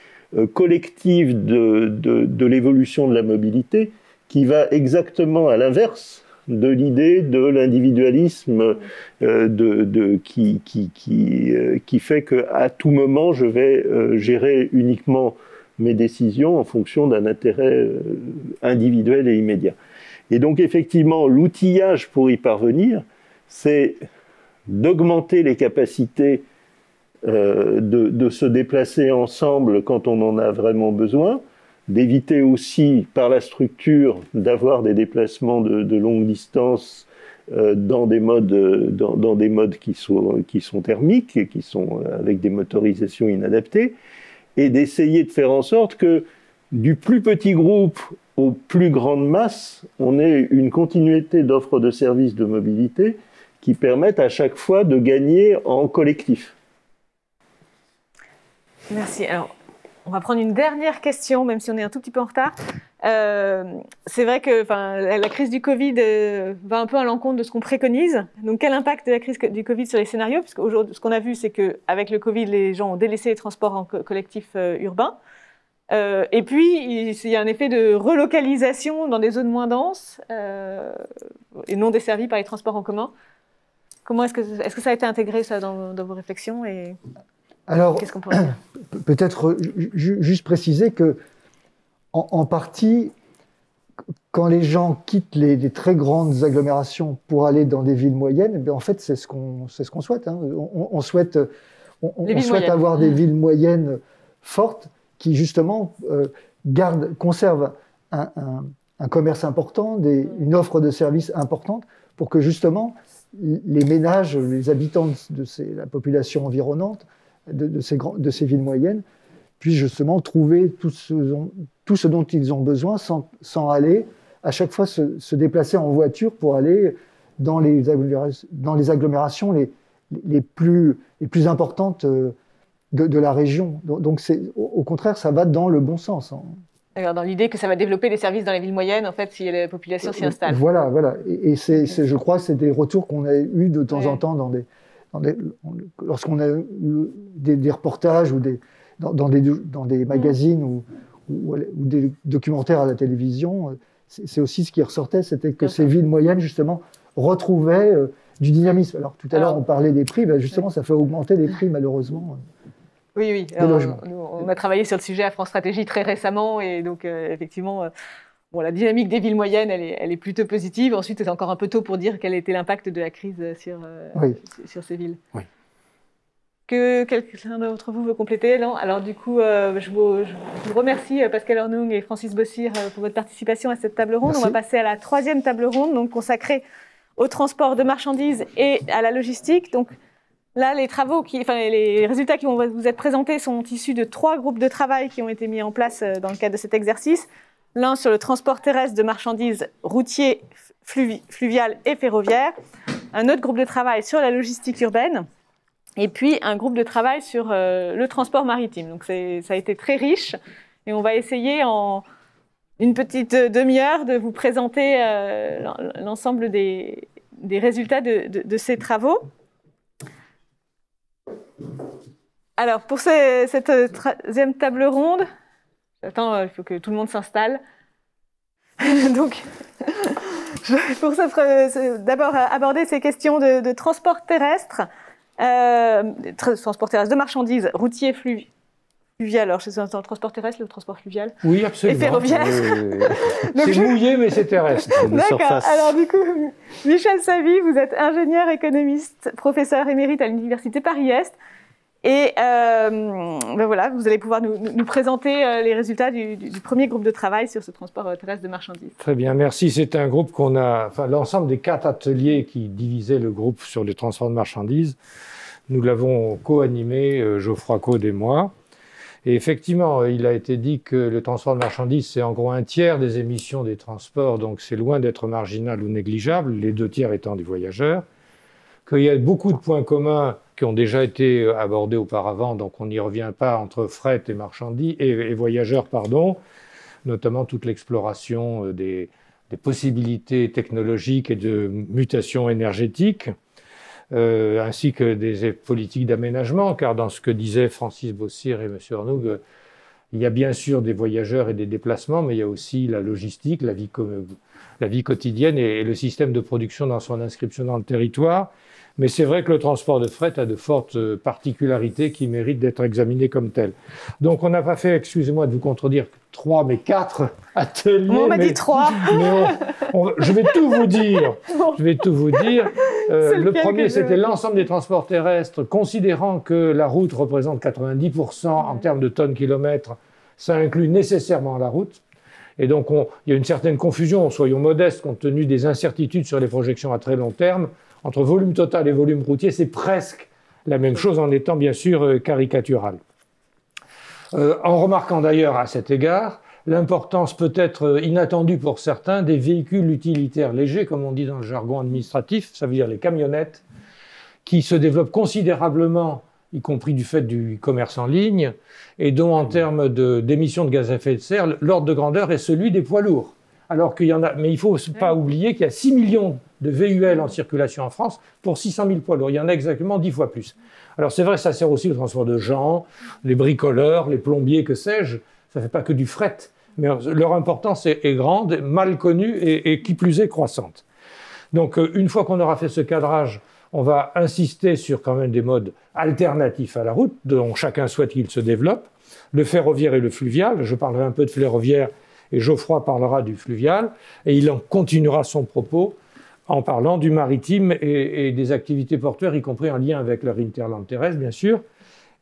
collective de l'évolution de la mobilité qui va exactement à l'inverse de l'idée de l'individualisme qui fait qu'à tout moment je vais gérer uniquement mes décisions en fonction d'un intérêt individuel et immédiat. Et donc effectivement, l'outillage pour y parvenir, c'est d'augmenter les capacités de se déplacer ensemble quand on en a vraiment besoin, d'éviter aussi par la structure d'avoir des déplacements de longue distance dans des modes qui sont thermiques et qui sont avec des motorisations inadaptées, et d'essayer de faire en sorte que du plus petit groupe aux plus grandes masses, on ait une continuité d'offres de services de mobilité qui permettent à chaque fois de gagner en collectif. Merci. Alors, on va prendre une dernière question, même si on est un tout petit peu en retard. C'est vrai que la crise du Covid va un peu à l'encontre de ce qu'on préconise. Donc, quel impact de la crise du Covid sur les scénarios? Puisque aujourd'hui, ce qu'on a vu, c'est qu'avec le Covid, les gens ont délaissé les transports en collectif urbains. Et puis, il y a un effet de relocalisation dans des zones moins denses et non desservies par les transports en commun. Comment est-ce que ça a été intégré ça dans vos réflexions et alors, qu'est-ce qu'on pourrait dire? Peut-être juste préciser que, en partie, quand les gens quittent les très grandes agglomérations pour aller dans des villes moyennes, eh bien, en fait, c'est ce qu'on souhaite. Hein. On souhaite avoir des villes moyennes fortes qui, justement, conservent un commerce important, une offre de services importante, pour que, justement, les ménages, les habitants de la population environnante, de ces villes moyennes, puissent justement trouver tout ce dont ils ont besoin sans aller à chaque fois se déplacer en voiture pour aller dans les agglomérations les plus importantes de la région. Donc au contraire, ça va dans le bon sens. Alors, dans l'idée que ça va développer des services dans les villes moyennes, en fait, si la population s'y installe. Voilà. Et je crois, c'est des retours qu'on a eu de temps en temps lorsqu'on a eu des reportages ou dans des magazines ou des documentaires à la télévision. C'est aussi ce qui ressortait, c'était que ces villes moyennes, justement, retrouvaient du dynamisme. Alors, tout à l'heure, on parlait des prix, justement, ça fait augmenter les prix, malheureusement. Oui. Alors, on a travaillé sur le sujet à France Stratégie très récemment, et donc, effectivement, la dynamique des villes moyennes, elle est plutôt positive. Ensuite, c'est encore un peu tôt pour dire quel était l'impact de la crise sur ces villes. Oui. Que quelqu'un d'entre vous veut compléter? Non. Alors du coup, je vous remercie Pascal Hornung et Francis Bossir pour votre participation à cette table ronde. Merci. On va passer à la troisième table ronde, donc consacrée au transport de marchandises et à la logistique. Donc là, les résultats qui vont vous être présentés sont issus de 3 groupes de travail qui ont été mis en place dans le cadre de cet exercice. L'un sur le transport terrestre de marchandises routier, fluvial et ferroviaire. Un autre groupe de travail sur la logistique urbaine. Et puis, un groupe de travail sur le transport maritime. Donc, ça a été très riche. Et on va essayer en une petite demi-heure de vous présenter l'ensemble des résultats de ces travaux. Alors, pour cette troisième table ronde, j'attends, il faut que tout le monde s'installe. Donc, pour d'abord aborder ces questions de transport terrestre. Transport terrestre de marchandises, routier, fluvial. Alors, c'est un transport terrestre, le transport fluvial? Oui, absolument. Et ferroviaire. C'est mouillé, mais c'est terrestre. D'accord. Alors, du coup, Michel Savy, vous êtes ingénieur économiste, professeur émérite à l'Université Paris-Est. Et ben voilà, vous allez pouvoir nous présenter les résultats du premier groupe de travail sur ce transport terrestre de marchandises. Très bien, merci. C'est un groupe qu'on a, enfin l'ensemble des 4 ateliers qui divisaient le groupe sur le transport de marchandises, nous l'avons co-animé, Geoffroy Caude et moi. Et effectivement, il a été dit que le transport de marchandises, c'est en gros 1/3 des émissions des transports, donc c'est loin d'être marginal ou négligeable, les 2/3 étant des voyageurs. Qu'il y a beaucoup de points communs qui ont déjà été abordés auparavant, donc on n'y revient pas entre fret et marchandises et voyageurs, pardon, notamment toute l'exploration des possibilités technologiques et de mutations énergétiques, ainsi que des politiques d'aménagement, car dans ce que disaient Francis Bossir et M. Ornoug, il y a bien sûr des voyageurs et des déplacements, mais il y a aussi la logistique, la vie quotidienne et le système de production dans son inscription dans le territoire. Mais c'est vrai que le transport de fret a de fortes particularités qui méritent d'être examinées comme telles. Donc on n'a pas fait, excusez-moi de vous contredire, 3 mais 4 ateliers. On m'a dit 3. Je vais tout vous dire. Je vais tout vous dire. Le premier, c'était l'ensemble des transports terrestres, considérant que la route représente 90% en termes de tonnes-kilomètres. Ça inclut nécessairement la route. Et donc il y a une certaine confusion, soyons modestes, compte tenu des incertitudes sur les projections à très long terme. Entre volume total et volume routier, c'est presque la même chose en étant bien sûr caricatural. En remarquant d'ailleurs à cet égard l'importance peut-être inattendue pour certains des véhicules utilitaires légers, comme on dit dans le jargon administratif, ça veut dire les camionnettes, qui se développent considérablement, y compris du fait du commerce en ligne, et dont en termes d'émissions de gaz à effet de serre, l'ordre de grandeur est celui des poids lourds. Alors qu'il y en a, mais il ne faut pas oublier qu'il y a 6 millions de VUL en circulation en France pour 600 000 poids lourds. Il y en a exactement 10 fois plus. Alors c'est vrai, ça sert aussi au transport de gens, les bricoleurs, les plombiers, que sais-je. Ça ne fait pas que du fret, mais leur importance est grande, mal connue et qui plus est croissante. Donc une fois qu'on aura fait ce cadrage, on va insister sur quand même des modes alternatifs à la route, dont chacun souhaite qu'il se développe. Le ferroviaire et le fluvial. Je parlerai un peu de ferroviaire et Geoffroy parlera du fluvial, et il en continuera son propos en parlant du maritime et des activités portuaires, y compris en lien avec leur hinterland terrestre, bien sûr.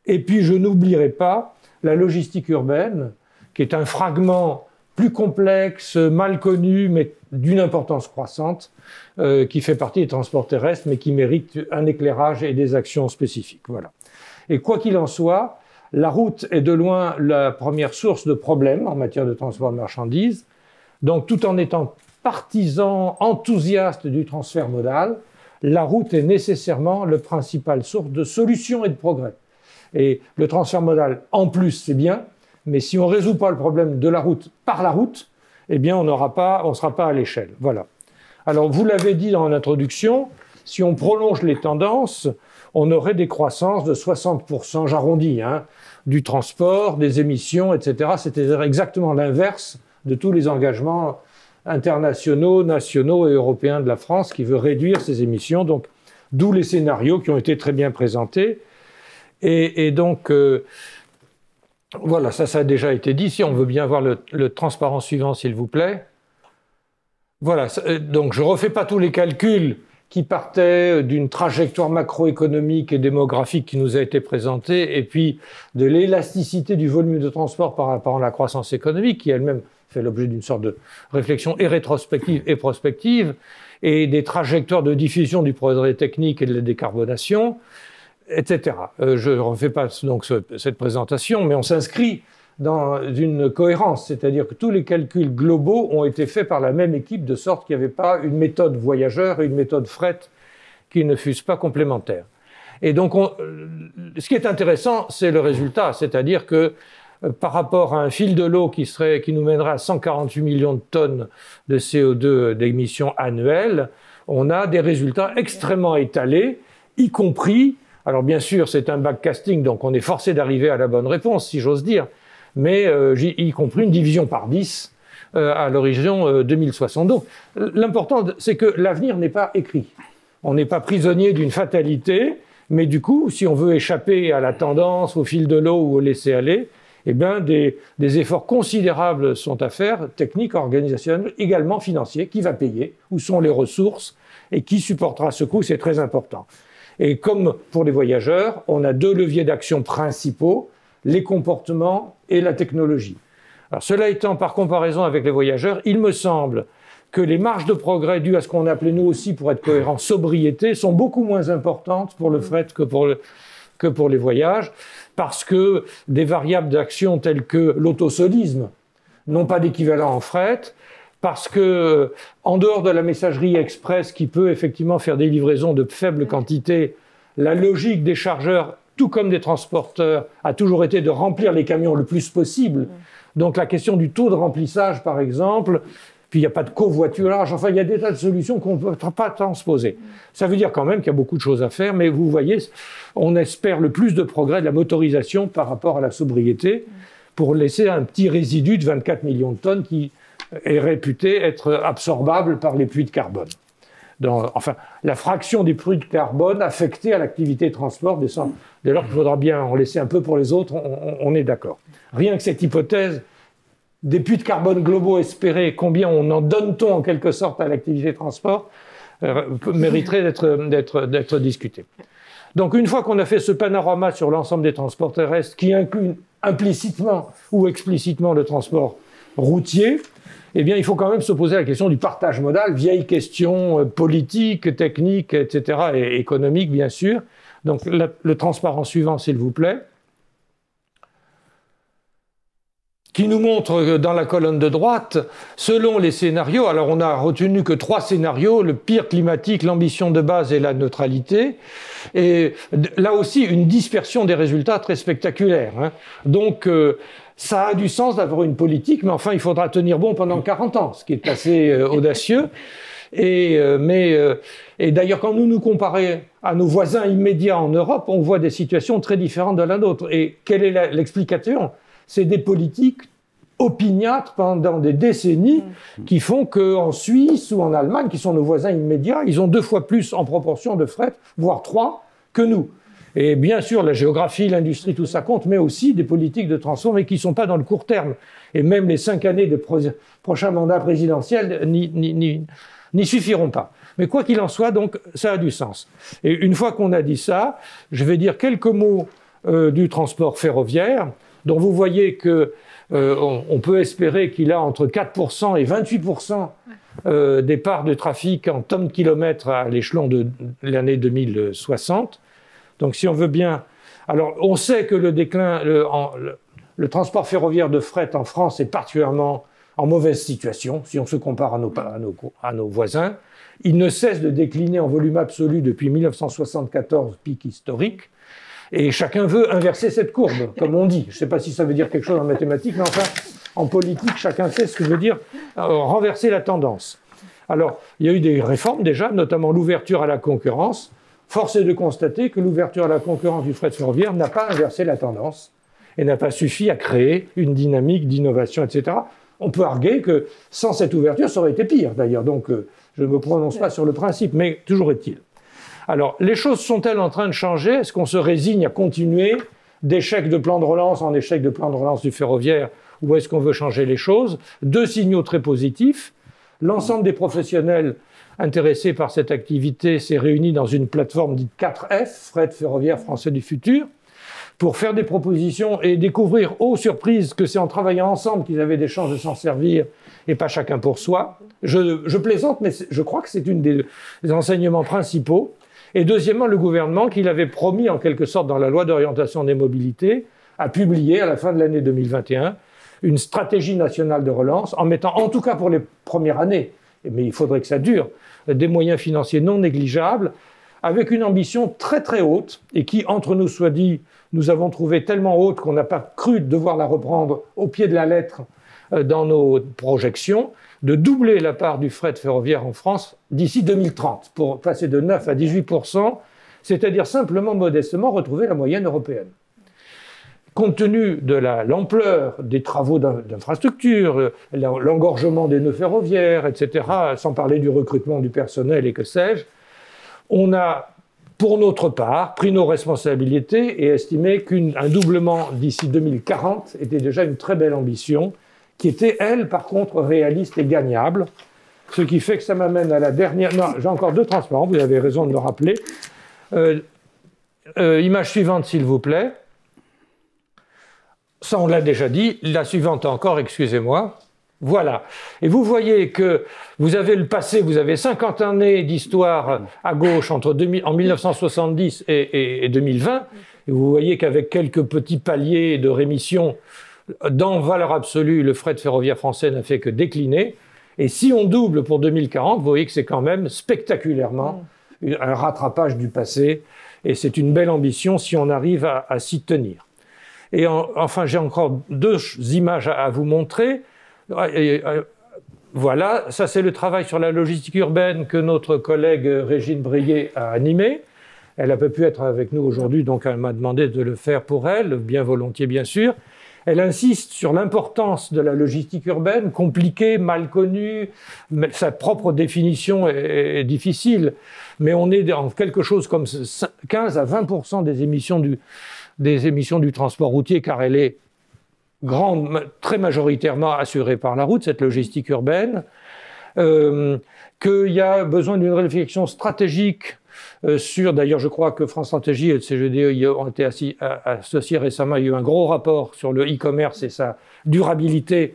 Et puis, je n'oublierai pas la logistique urbaine, qui est un fragment plus complexe, mal connu, mais d'une importance croissante, qui fait partie des transports terrestres, mais qui mérite un éclairage et des actions spécifiques. Voilà. Et quoi qu'il en soit, la route est de loin la première source de problèmes en matière de transport de marchandises. Donc, tout en étant partisan, enthousiaste du transfert modal, la route est nécessairement le principal source de solutions et de progrès. Et le transfert modal, en plus, c'est bien, mais si on ne résout pas le problème de la route par la route, eh bien, on ne sera pas à l'échelle. Voilà. Alors, vous l'avez dit dans l'introduction, si on prolonge les tendances, on aurait des croissances de 60%, j'arrondis, du transport, des émissions, etc. C'est-à-dire exactement l'inverse de tous les engagements internationaux, nationaux et européens de la France qui veut réduire ses émissions. Donc, d'où les scénarios qui ont été très bien présentés. Et donc, voilà, ça a déjà été dit. Si on veut bien voir le transparent suivant, s'il vous plaît. Voilà, donc je ne refais pas tous les calculs qui partaient d'une trajectoire macroéconomique et démographique qui nous a été présentée, et puis de l'élasticité du volume de transport par rapport à la croissance économique, qui elle-même fait l'objet d'une sorte de réflexion et rétrospective et prospective, et des trajectoires de diffusion du progrès technique et de la décarbonation, etc. Je ne refais pas donc cette présentation, mais on s'inscrit dans une cohérence, c'est-à-dire que tous les calculs globaux ont été faits par la même équipe, de sorte qu'il n'y avait pas une méthode voyageur et une méthode fret qui ne fussent pas complémentaires. Et donc, ce qui est intéressant, c'est le résultat, c'est-à-dire que par rapport à un fil de l'eau qui nous mènerait à 148 millions de tonnes de CO2 d'émissions annuelles, on a des résultats extrêmement étalés, y compris, alors bien sûr c'est un backcasting, donc on est forcé d'arriver à la bonne réponse, si j'ose dire, mais y compris une division par 10 à l'horizon 2060. Donc l'important, c'est que l'avenir n'est pas écrit. On n'est pas prisonnier d'une fatalité, mais du coup, si on veut échapper à la tendance, au fil de l'eau ou au laisser-aller, eh bien, des efforts considérables sont à faire, techniques, organisationnels, également financiers. Qui va payer? Où sont les ressources? Et qui supportera ce coût? C'est très important. Et comme pour les voyageurs, on a deux leviers d'action principaux, les comportements et la technologie. Alors, cela étant, par comparaison avec les voyageurs, il me semble que les marges de progrès dues à ce qu'on appelait nous aussi, pour être cohérent, sobriété, sont beaucoup moins importantes pour le fret que pour les voyages, parce que des variables d'action telles que l'autosolisme n'ont pas d'équivalent en fret, parce que, en dehors de la messagerie express qui peut effectivement faire des livraisons de faibles quantités, la logique des chargeurs, tout comme des transporteurs, a toujours été de remplir les camions le plus possible. Donc la question du taux de remplissage, par exemple, puis il n'y a pas de covoiturage, enfin il y a des tas de solutions qu'on ne peut pas transposer. Ça veut dire quand même qu'il y a beaucoup de choses à faire, mais vous voyez, on espère le plus de progrès de la motorisation par rapport à la sobriété, pour laisser un petit résidu de 24 millions de tonnes qui est réputé être absorbable par les puits de carbone. Enfin, la fraction des puits de carbone affectée à l'activité de transport descend. Dès lors qu'il faudra bien en laisser un peu pour les autres, on est d'accord. Rien que cette hypothèse des puits de carbone globaux espérés, combien on en donne-t-on en quelque sorte à l'activité de transport, mériterait d'être discutée. Donc une fois qu'on a fait ce panorama sur l'ensemble des transports terrestres, qui inclut implicitement ou explicitement le transport routier, eh bien, il faut quand même se poser la question du partage modal, vieille question politique, technique, etc., et économique, bien sûr. Donc, le transparent suivant, s'il vous plaît, qui nous montre dans la colonne de droite, selon les scénarios, alors on a retenu que 3 scénarios, le pire climatique, l'ambition de base et la neutralité, et là aussi, une dispersion des résultats très spectaculaire. Hein. Donc, ça a du sens d'avoir une politique, mais enfin, il faudra tenir bon pendant 40 ans, ce qui est assez audacieux. Et d'ailleurs, quand nous nous comparons à nos voisins immédiats en Europe, on voit des situations très différentes de la nôtre. Et quelle est l'explication? C'est des politiques opiniâtres pendant des décennies qui font qu'en Suisse ou en Allemagne, qui sont nos voisins immédiats, ils ont 2 fois plus en proportion de fret, voire 3, que nous. Et bien sûr, la géographie, l'industrie, tout ça compte, mais aussi des politiques de transport, mais qui ne sont pas dans le court terme. Et même les 5 années de prochain mandat présidentiel n'y suffiront pas. Mais quoi qu'il en soit, donc, ça a du sens. Et une fois qu'on a dit ça, je vais dire quelques mots du transport ferroviaire, dont vous voyez que on peut espérer qu'il a entre 4% et 28% des parts de trafic en tonnes-kilomètres à l'échelon de l'année 2060. Donc, si on veut bien... Alors, on sait que le déclin, le transport ferroviaire de fret en France est particulièrement en mauvaise situation, si on se compare à nos voisins. Il ne cesse de décliner en volume absolu depuis 1974, pic historique. Et chacun veut inverser cette courbe, comme on dit. Je ne sais pas si ça veut dire quelque chose en mathématiques, mais enfin, en politique, chacun sait ce que veut dire renverser la tendance. Alors, il y a eu des réformes déjà, notamment l'ouverture à la concurrence. Force est de constater que l'ouverture à la concurrence du fret ferroviaire n'a pas inversé la tendance et n'a pas suffi à créer une dynamique d'innovation, etc. On peut arguer que sans cette ouverture, ça aurait été pire, d'ailleurs. Donc, je ne me prononce pas sur le principe, mais toujours est-il. Alors, les choses sont-elles en train de changer? Est-ce qu'on se résigne à continuer d'échec de plan de relance en échec de plan de relance du ferroviaire, ou est-ce qu'on veut changer les choses? 2 signaux très positifs. L'ensemble des professionnels intéressés par cette activité s'est réuni dans une plateforme dite 4F, Fret Ferroviaire Français du Futur, pour faire des propositions et découvrir, oh surprise, que c'est en travaillant ensemble qu'ils avaient des chances de s'en servir et pas chacun pour soi. Je plaisante, mais je crois que c'est une des enseignements principaux. Et deuxièmement, le gouvernement, qu'il avait promis en quelque sorte dans la loi d'orientation des mobilités, a publié à la fin de l'année 2021 une stratégie nationale de relance en mettant, en tout cas pour les premières années, mais il faudrait que ça dure, des moyens financiers non négligeables, avec une ambition très très haute, et qui, entre nous soit dit, nous avons trouvé tellement haute qu'on n'a pas cru devoir la reprendre au pied de la lettre dans nos projections, de doubler la part du fret ferroviaire en France d'ici 2030, pour passer de 9 à 18%, c'est-à-dire simplement modestement retrouver la moyenne européenne. Compte tenu de l'ampleur des travaux d'infrastructure, l'engorgement des nœuds ferroviaires, etc., sans parler du recrutement du personnel et que sais-je, on a, pour notre part, pris nos responsabilités et estimé qu'un doublement d'ici 2040 était déjà une très belle ambition, qui était, elle, par contre, réaliste et gagnable. Ce qui fait que ça m'amène à la dernière... Non, j'ai encore 2 transparents, vous avez raison de me rappeler. Image suivante, s'il vous plaît. Ça, on l'a déjà dit. La suivante encore, excusez-moi. Voilà. Et vous voyez que vous avez le passé, vous avez 50 années d'histoire à gauche en 1970 et 2020. Et vous voyez qu'avec quelques petits paliers de rémission, dans valeur absolue, le fret ferroviaire français n'a fait que décliner. Et si on double pour 2040, vous voyez que c'est quand même spectaculairement un rattrapage du passé. Et c'est une belle ambition si on arrive à s'y tenir. Et enfin, j'ai encore deux images à vous montrer. Voilà, ça c'est le travail sur la logistique urbaine que notre collègue Régine Brier a animé. Elle n'a pas pu être avec nous aujourd'hui, donc elle m'a demandé de le faire pour elle, bien volontiers bien sûr. Elle insiste sur l'importance de la logistique urbaine, compliquée, mal connue, sa propre définition est difficile, mais on est dans quelque chose comme 15 à 20% des émissions du transport routier, car elle est très majoritairement assurée par la route, cette logistique urbaine, qu'il y a besoin d'une réflexion stratégique d'ailleurs, je crois que France Stratégie et le CGDE ont été associés récemment. Il y a eu un gros rapport sur le e-commerce et sa durabilité,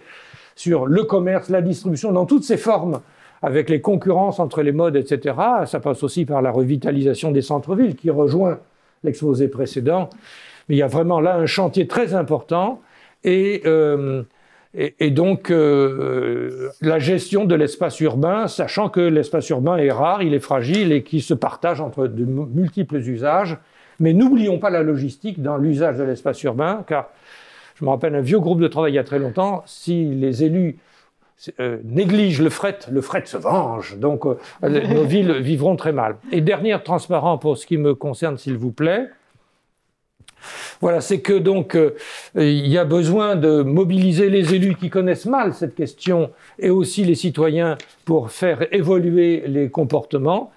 sur le commerce, la distribution, dans toutes ses formes, avec les concurrences entre les modes, etc. Ça passe aussi par la revitalisation des centres-villes, qui rejoint l'exposé précédent. Mais il y a vraiment là un chantier très important. Et donc, la gestion de l'espace urbain, sachant que l'espace urbain est rare, il est fragile et qu'il se partage entre de multiples usages. Mais n'oublions pas la logistique dans l'usage de l'espace urbain, car je me rappelle un vieux groupe de travail il y a très longtemps, si les élus négligent le fret se venge. Donc, nos villes vivront très mal. Et dernier transparent pour ce qui me concerne, s'il vous plaît. Voilà, c'est que donc il y a besoin de mobiliser les élus qui connaissent mal cette question et aussi les citoyens pour faire évoluer les comportements.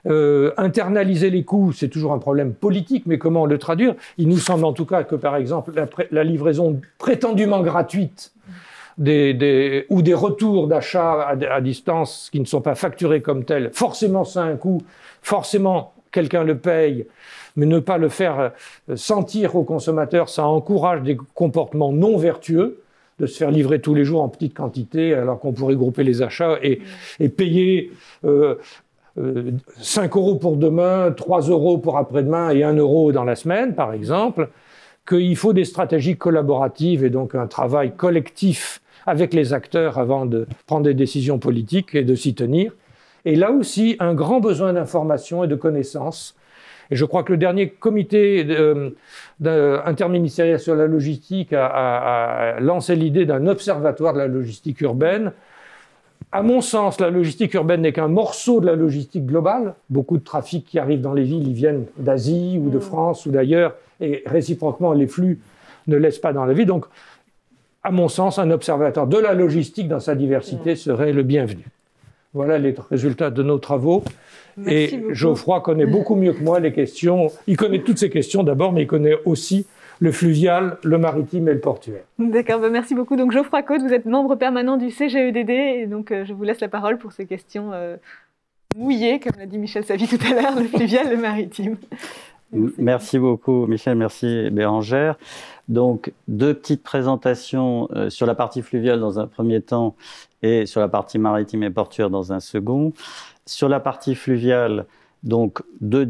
Internaliser les coûts, c'est toujours un problème politique, mais comment le traduire? Il nous semble en tout cas que, par exemple, la livraison prétendument gratuite ou des retours d'achat à distance qui ne sont pas facturés comme tels, forcément ça a un coût, forcément quelqu'un le paye, mais ne pas le faire sentir aux consommateurs, ça encourage des comportements non vertueux, de se faire livrer tous les jours en petite quantité, alors qu'on pourrait grouper les achats et payer 5 € pour demain, 3 € pour après-demain et 1 € dans la semaine, par exemple, qu'il faut des stratégies collaboratives et donc un travail collectif avec les acteurs avant de prendre des décisions politiques et de s'y tenir. Et là aussi, un grand besoin d'information et de connaissances. Et je crois que le dernier comité interministériel sur la logistique a lancé l'idée d'un observatoire de la logistique urbaine. À mon sens, la logistique urbaine n'est qu'un morceau de la logistique globale. Beaucoup de trafic qui arrive dans les villes, ils viennent d'Asie ou de France ou d'ailleurs, et réciproquement, les flux ne laissent pas dans la ville. Donc, à mon sens, un observatoire de la logistique dans sa diversité serait le bienvenu. Voilà les résultats de nos travaux. Merci beaucoup. Geoffroy connaît beaucoup mieux que moi les questions. Il connaît toutes ces questions d'abord, mais il connaît aussi le fluvial, le maritime et le portuaire. D'accord, merci beaucoup. Donc Geoffroy Côte, vous êtes membre permanent du CGEDD, et donc je vous laisse la parole pour ces questions mouillées, comme l'a dit Michel Savy tout à l'heure, le fluvial, le maritime. Merci beaucoup Michel, merci Bérangère. Donc deux petites présentations sur la partie fluviale dans un premier temps et sur la partie maritime et portuaire dans un second. Sur la partie fluviale, donc deux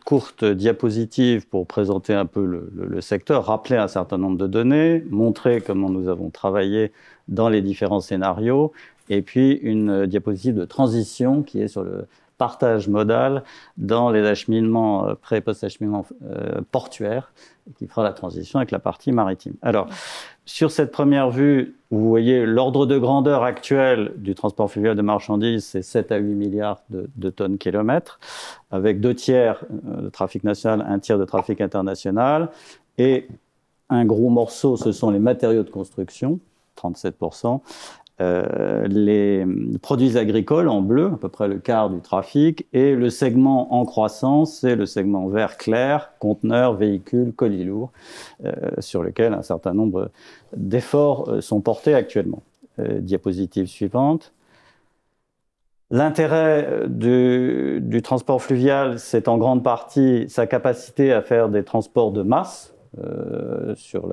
courtes diapositives pour présenter un peu le secteur, rappeler un certain nombre de données, montrer comment nous avons travaillé dans les différents scénarios, et puis une diapositive de transition qui est sur le partage modal dans les acheminements pré- et post-acheminements portuaires, qui fera la transition avec la partie maritime. Alors, sur cette première vue, vous voyez l'ordre de grandeur actuel du transport fluvial de marchandises, c'est 7 à 8 milliards de tonnes-kilomètres, avec 2 tiers de trafic national, 1 tiers de trafic international, et un gros morceau, ce sont les matériaux de construction, 37%, les produits agricoles en bleu, à peu près le quart du trafic, et le segment en croissance, c'est le segment vert clair, conteneurs, véhicules, colis lourds, sur lequel un certain nombre d'efforts sont portés actuellement. Diapositive suivante. L'intérêt du transport fluvial, c'est en grande partie sa capacité à faire des transports de masse. Sur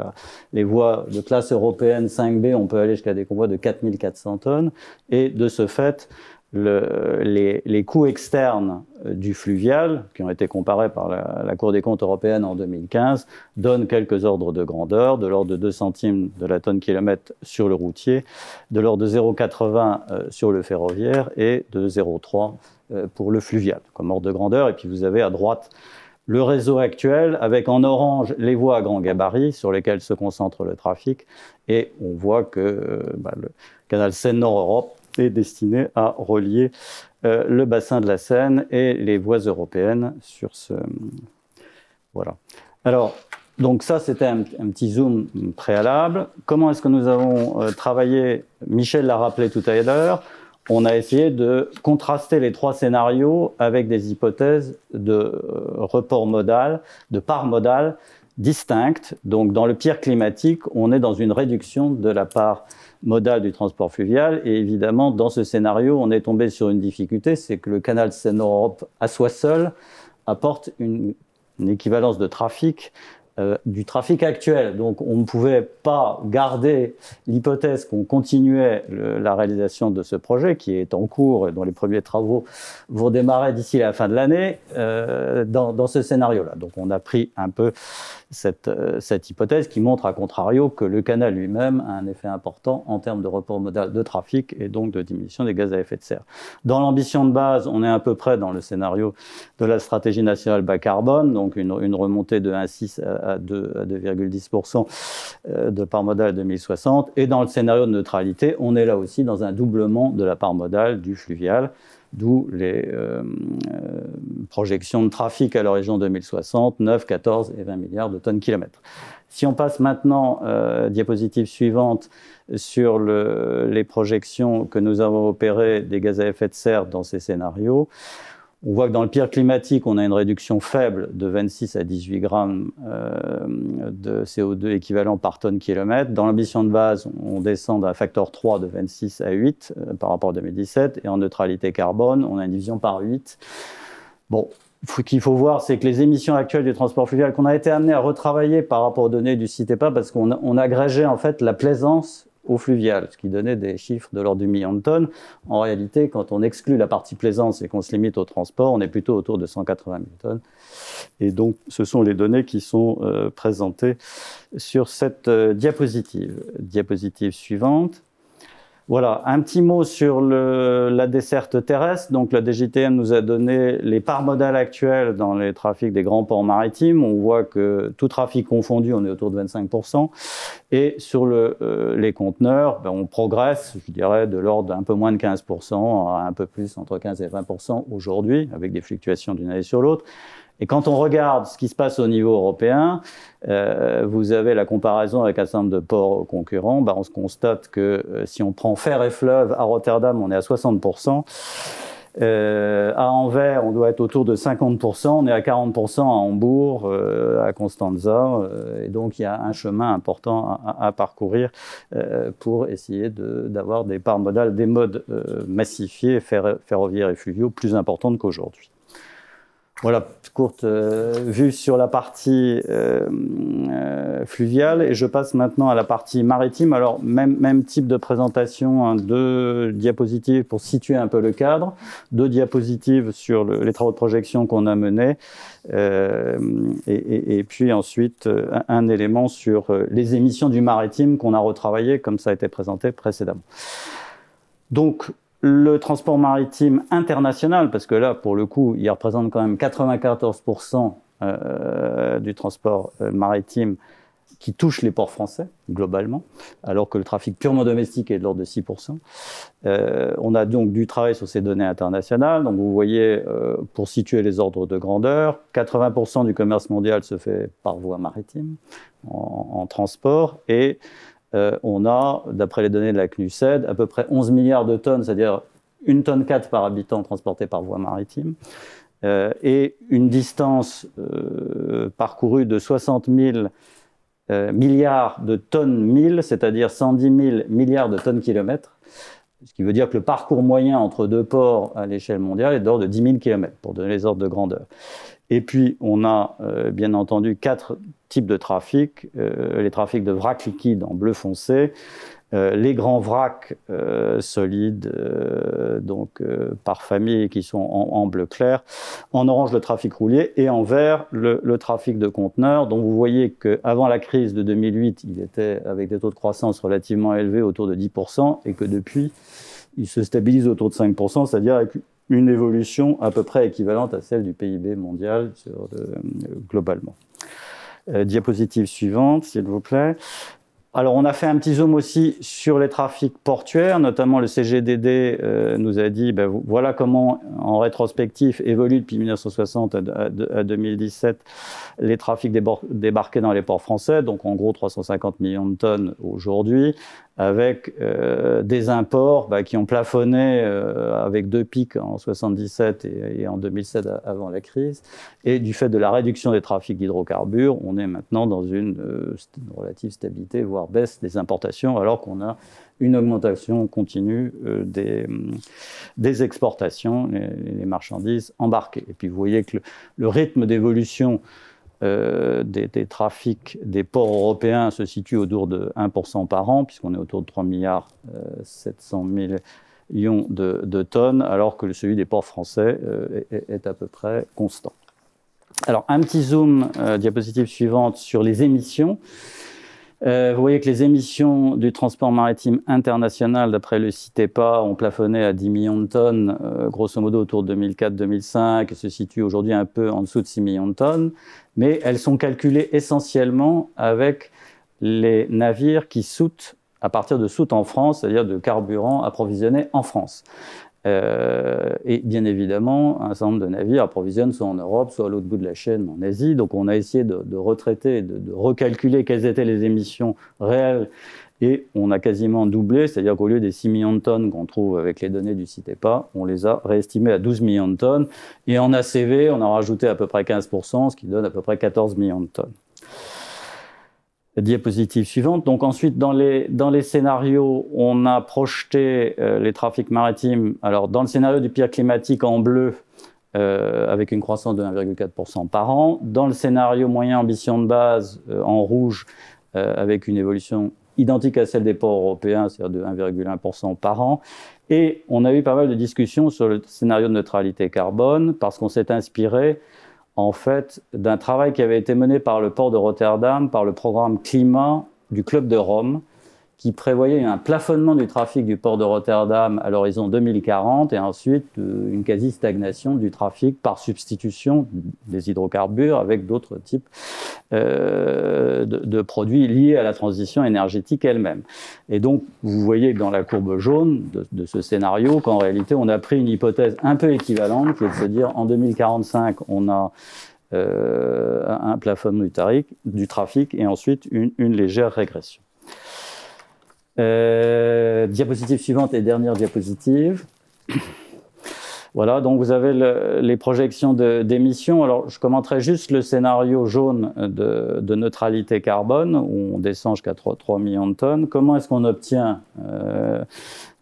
les voies de classe européenne 5B, on peut aller jusqu'à des convois de 4400 tonnes. Et de ce fait, les coûts externes du fluvial, qui ont été comparés par la Cour des comptes européenne en 2015, donnent quelques ordres de grandeur, de l'ordre de 2 centimes de la tonne kilomètre sur le routier, de l'ordre de 0,80 sur le ferroviaire et de 0,3 pour le fluvial, comme ordre de grandeur. Et puis vous avez à droite le réseau actuel, avec en orange les voies à grand gabarit sur lesquelles se concentre le trafic. Et on voit que le canal Seine-Nord-Europe est destiné à relier le bassin de la Seine et les voies européennes sur ce... Voilà. Alors, donc ça, c'était un petit zoom préalable. Comment est-ce que nous avons travaillé? Michel l'a rappelé tout à l'heure. On a essayé de contraster les 3 scénarios avec des hypothèses de report modal, de part modale distinctes. Donc, dans le pire climatique, on est dans une réduction de la part modale du transport fluvial. Et évidemment, dans ce scénario, on est tombé sur une difficulté, c'est que le canal Seine-Europe, à soi seul, apporte une équivalence de trafic du trafic actuel. Donc, on ne pouvait pas garder l'hypothèse qu'on continuait la réalisation de ce projet, qui est en cours et dont les premiers travaux vont démarrer d'ici la fin de l'année, dans ce scénario-là. Donc, on a pris un peu cette hypothèse qui montre, à contrario, que le canal lui-même a un effet important en termes de report modal de trafic et donc de diminution des gaz à effet de serre. Dans l'ambition de base, on est à peu près dans le scénario de la stratégie nationale bas carbone, donc une remontée de 1,6 à 2,10% de part modale à 2060. Et dans le scénario de neutralité, on est là aussi dans un doublement de la part modale du fluvial, d'où les projections de trafic à l'horizon 2060, 9, 14 et 20 milliards de tonnes kilomètres. Si on passe maintenant, diapositive suivante, sur les projections que nous avons opérées des gaz à effet de serre dans ces scénarios, on voit que dans le pire climatique, on a une réduction faible de 26 à 18 grammes de CO2 équivalent par tonne kilomètre. Dans l'ambition de base, on descend d'un facteur 3 de 26 à 8 par rapport à 2017. Et en neutralité carbone, on a une division par 8. Bon, ce qu'il faut voir, c'est que les émissions actuelles du transport fluvial qu'on a été amené à retravailler par rapport aux données du CITEPA, parce qu'on agrégeait en fait la plaisance au fluvial, ce qui donnait des chiffres de l'ordre du million de tonnes. En réalité, quand on exclut la partie plaisance et qu'on se limite au transport, on est plutôt autour de 180 000 tonnes. Et donc, ce sont les données qui sont présentées sur cette diapositive. Diapositive suivante. Voilà, un petit mot sur la desserte terrestre. Donc, la DGTM nous a donné les parts modales actuelles dans les trafics des grands ports maritimes. On voit que tout trafic confondu, on est autour de 25%. Et sur les conteneurs, on progresse, je dirais, de l'ordre d'un peu moins de 15% à un peu plus, entre 15 et 20% aujourd'hui, avec des fluctuations d'une année sur l'autre. Et quand on regarde ce qui se passe au niveau européen, vous avez la comparaison avec un certain nombre de ports concurrents. On se constate que si on prend fer et fleuve, à Rotterdam, on est à 60%. À Anvers, on doit être autour de 50%. On est à 40% à Hambourg, à Constanza. Et donc, il y a un chemin important à parcourir pour essayer d'avoir des parts modales, des modes massifiés, ferroviaires et fluviaux, plus importantes qu'aujourd'hui. Voilà, courte vue sur la partie fluviale, et je passe maintenant à la partie maritime. Alors, même type de présentation, hein, 2 diapositives pour situer un peu le cadre, 2 diapositives sur les travaux de projection qu'on a menés, et puis ensuite un élément sur les émissions du maritime qu'on a retravaillé, comme ça a été présenté précédemment. Donc, le transport maritime international, parce que là, pour le coup, il représente quand même 94% du transport maritime qui touche les ports français, globalement, alors que le trafic purement domestique est de l'ordre de 6%. On a donc dû travailler sur ces données internationales. Donc, vous voyez, pour situer les ordres de grandeur, 80% du commerce mondial se fait par voie maritime, en transport, et on a, d'après les données de la CNUSED, à peu près 11 milliards de tonnes, c'est-à-dire 1,4 tonne par habitant transportée par voie maritime, et une distance parcourue de 60 000 milliards de tonnes mille, c'est-à-dire 110 000 milliards de tonnes kilomètres, Ce qui veut dire que le parcours moyen entre deux ports à l'échelle mondiale est d'ordre de 10 000 km, pour donner les ordres de grandeur. Et puis, on a bien entendu 4 types de trafic. Les trafics de vrac liquide en bleu foncé, les grands vracs solides, par famille, qui sont en bleu clair, en orange le trafic roulier, et en vert le trafic de conteneurs, dont vous voyez qu'avant la crise de 2008, il était avec des taux de croissance relativement élevés, autour de 10%, et que depuis, il se stabilise autour de 5%, c'est-à-dire avec une évolution à peu près équivalente à celle du PIB mondial globalement. Diapositive suivante, s'il vous plaît. Alors, on a fait un petit zoom aussi sur les trafics portuaires, notamment le CGDD nous a dit, voilà comment, en rétrospectif, évoluent depuis 1960 à 2017 les trafics débarqués dans les ports français, donc en gros 350 millions de tonnes aujourd'hui, avec des imports qui ont plafonné avec 2 pics en 77 et en 2007 avant la crise, et du fait de la réduction des trafics d'hydrocarbures, on est maintenant dans une relative stabilité, voire baisse des importations, alors qu'on a une augmentation continue des exportations, les marchandises embarquées. Et puis vous voyez que le rythme d'évolution des trafics des ports européens se situe autour de 1% par an, puisqu'on est autour de 3 milliards 700 millions de tonnes, alors que celui des ports français est à peu près constant. Alors, un petit zoom, diapositive suivante, sur les émissions. Vous voyez que les émissions du transport maritime international, d'après le CITEPA, ont plafonné à 10 millions de tonnes, grosso modo autour de 2004-2005, et se situent aujourd'hui un peu en dessous de 6 millions de tonnes, mais elles sont calculées essentiellement avec les navires qui soutent à partir de soutes en France, c'est-à-dire de carburant approvisionné en France. Et bien évidemment, un certain nombre de navires approvisionnent soit en Europe, soit à l'autre bout de la chaîne en Asie. Donc on a essayé de retraiter, de recalculer quelles étaient les émissions réelles, et on a quasiment doublé, c'est-à-dire qu'au lieu des 6 millions de tonnes qu'on trouve avec les données du CITEPA, on les a réestimées à 12 millions de tonnes, et en ACV, on a rajouté à peu près 15%, ce qui donne à peu près 14 millions de tonnes. Diapositive suivante. Donc ensuite, dans les scénarios, on a projeté les trafics maritimes. Alors, dans le scénario du pire climatique en bleu, avec une croissance de 1,4% par an. Dans le scénario moyen ambition de base, en rouge, avec une évolution identique à celle des ports européens, c'est-à-dire de 1,1% par an. Et on a eu pas mal de discussions sur le scénario de neutralité carbone, parce qu'on s'est inspiré en fait, d'un travail qui avait été mené par le port de Rotterdam, par le programme climat du Club de Rome, qui prévoyait un plafonnement du trafic du port de Rotterdam à l'horizon 2040 et ensuite une quasi-stagnation du trafic par substitution des hydrocarbures avec d'autres types de produits liés à la transition énergétique elle-même. Et donc, vous voyez que dans la courbe jaune de ce scénario, qu'en réalité, on a pris une hypothèse un peu équivalente, qui est de se dire en 2045, on a un plafonnement du trafic et ensuite une légère régression. Diapositive suivante et dernière diapositive. Voilà, donc vous avez les projections d'émissions. Alors, je commenterai juste le scénario jaune de neutralité carbone, où on descend jusqu'à 3 millions de tonnes. Comment est-ce qu'on obtient,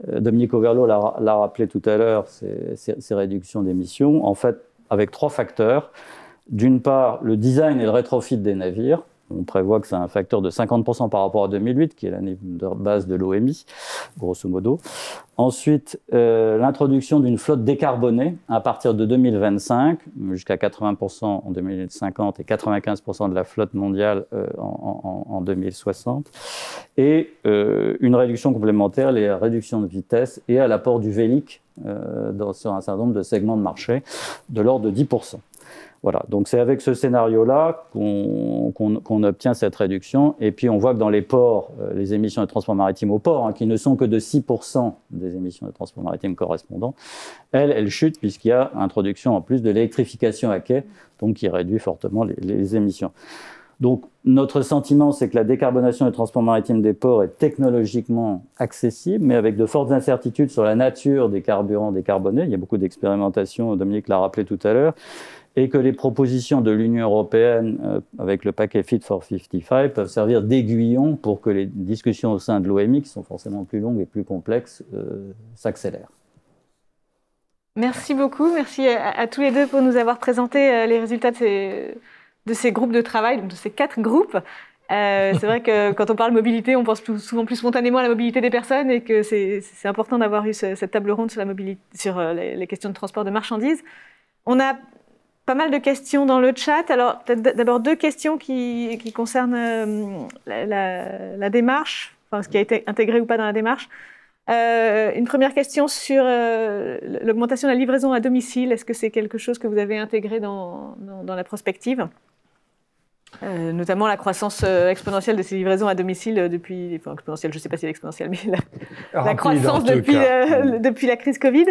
Dominique Overlo l'a rappelé tout à l'heure, ces réductions d'émissions? En fait, avec 3 facteurs. D'une part, le design et le rétrofit des navires. On prévoit que c'est un facteur de 50% par rapport à 2008, qui est l'année de base de l'OMI, grosso modo. Ensuite, l'introduction d'une flotte décarbonée à partir de 2025, jusqu'à 80% en 2050 et 95% de la flotte mondiale en 2060. Et une réduction complémentaire, les réductions de vitesse et à l'apport du vélic sur un certain nombre de segments de marché de l'ordre de 10%. Voilà, donc c'est avec ce scénario-là qu'on obtient cette réduction. Et puis on voit que dans les ports, les émissions de transport maritime au port, qui ne sont que de 6% des émissions de transport maritime correspondant, elles chutent puisqu'il y a introduction en plus de l'électrification à quai, donc qui réduit fortement les émissions. Donc notre sentiment, c'est que la décarbonation du transport maritime des ports est technologiquement accessible, mais avec de fortes incertitudes sur la nature des carburants décarbonés. Il y a beaucoup d'expérimentations, Dominique l'a rappelé tout à l'heure. et que les propositions de l'Union européenne, avec le paquet Fit for 55, peuvent servir d'aiguillon pour que les discussions au sein de l'OMI, qui sont forcément plus longues et plus complexes, s'accélèrent. Merci beaucoup, merci à tous les deux pour nous avoir présenté les résultats de ces groupes de travail, de ces 4 groupes. C'est vrai que quand on parle mobilité, on pense souvent plus spontanément à la mobilité des personnes et que c'est important d'avoir eu cette table ronde sur la mobilité, sur les questions de transport de marchandises. On a pas mal de questions dans le chat. Alors, peut-être d'abord 2 questions qui concernent la démarche, enfin, ce qui a été intégré ou pas dans la démarche. Une première question sur l'augmentation de la livraison à domicile. Est-ce que c'est quelque chose que vous avez intégré dans la prospective ? Notamment la croissance exponentielle de ces livraisons à domicile depuis, enfin exponentielle, je ne sais pas si elle est exponentielle, mais la croissance depuis la crise Covid.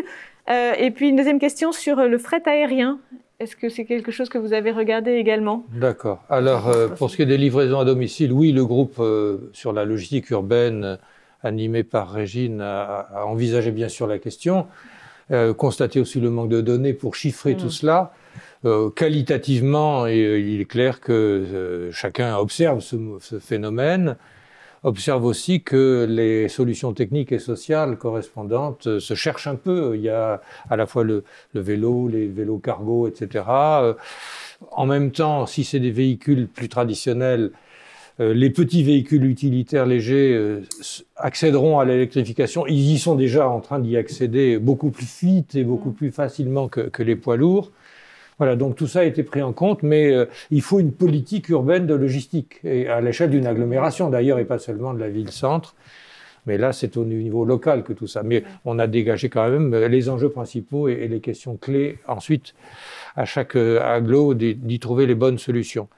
Et puis une deuxième question sur le fret aérien. Est-ce que c'est quelque chose que vous avez regardé également ? D'accord. Alors, pour ce qui est des livraisons à domicile, oui, le groupe sur la logistique urbaine, animé par Régine, a envisagé bien sûr la question, constaté aussi le manque de données pour chiffrer tout cela. Qualitativement, il est clair que chacun observe ce phénomène, observe aussi que les solutions techniques et sociales correspondantes se cherchent un peu. Il y a à la fois le vélo, les vélos cargo, etc. En même temps, si c'est des véhicules plus traditionnels, les petits véhicules utilitaires légers accéderont à l'électrification. Ils y sont déjà en train d'y accéder beaucoup plus vite et beaucoup plus facilement que les poids lourds. Voilà, donc tout ça a été pris en compte, mais il faut une politique urbaine de logistique, et à l'échelle d'une agglomération d'ailleurs, et pas seulement de la ville-centre. Mais là, c'est au niveau local que tout ça. Mais on a dégagé quand même les enjeux principaux et les questions clés. Ensuite, à chaque agglo, d'y trouver les bonnes solutions.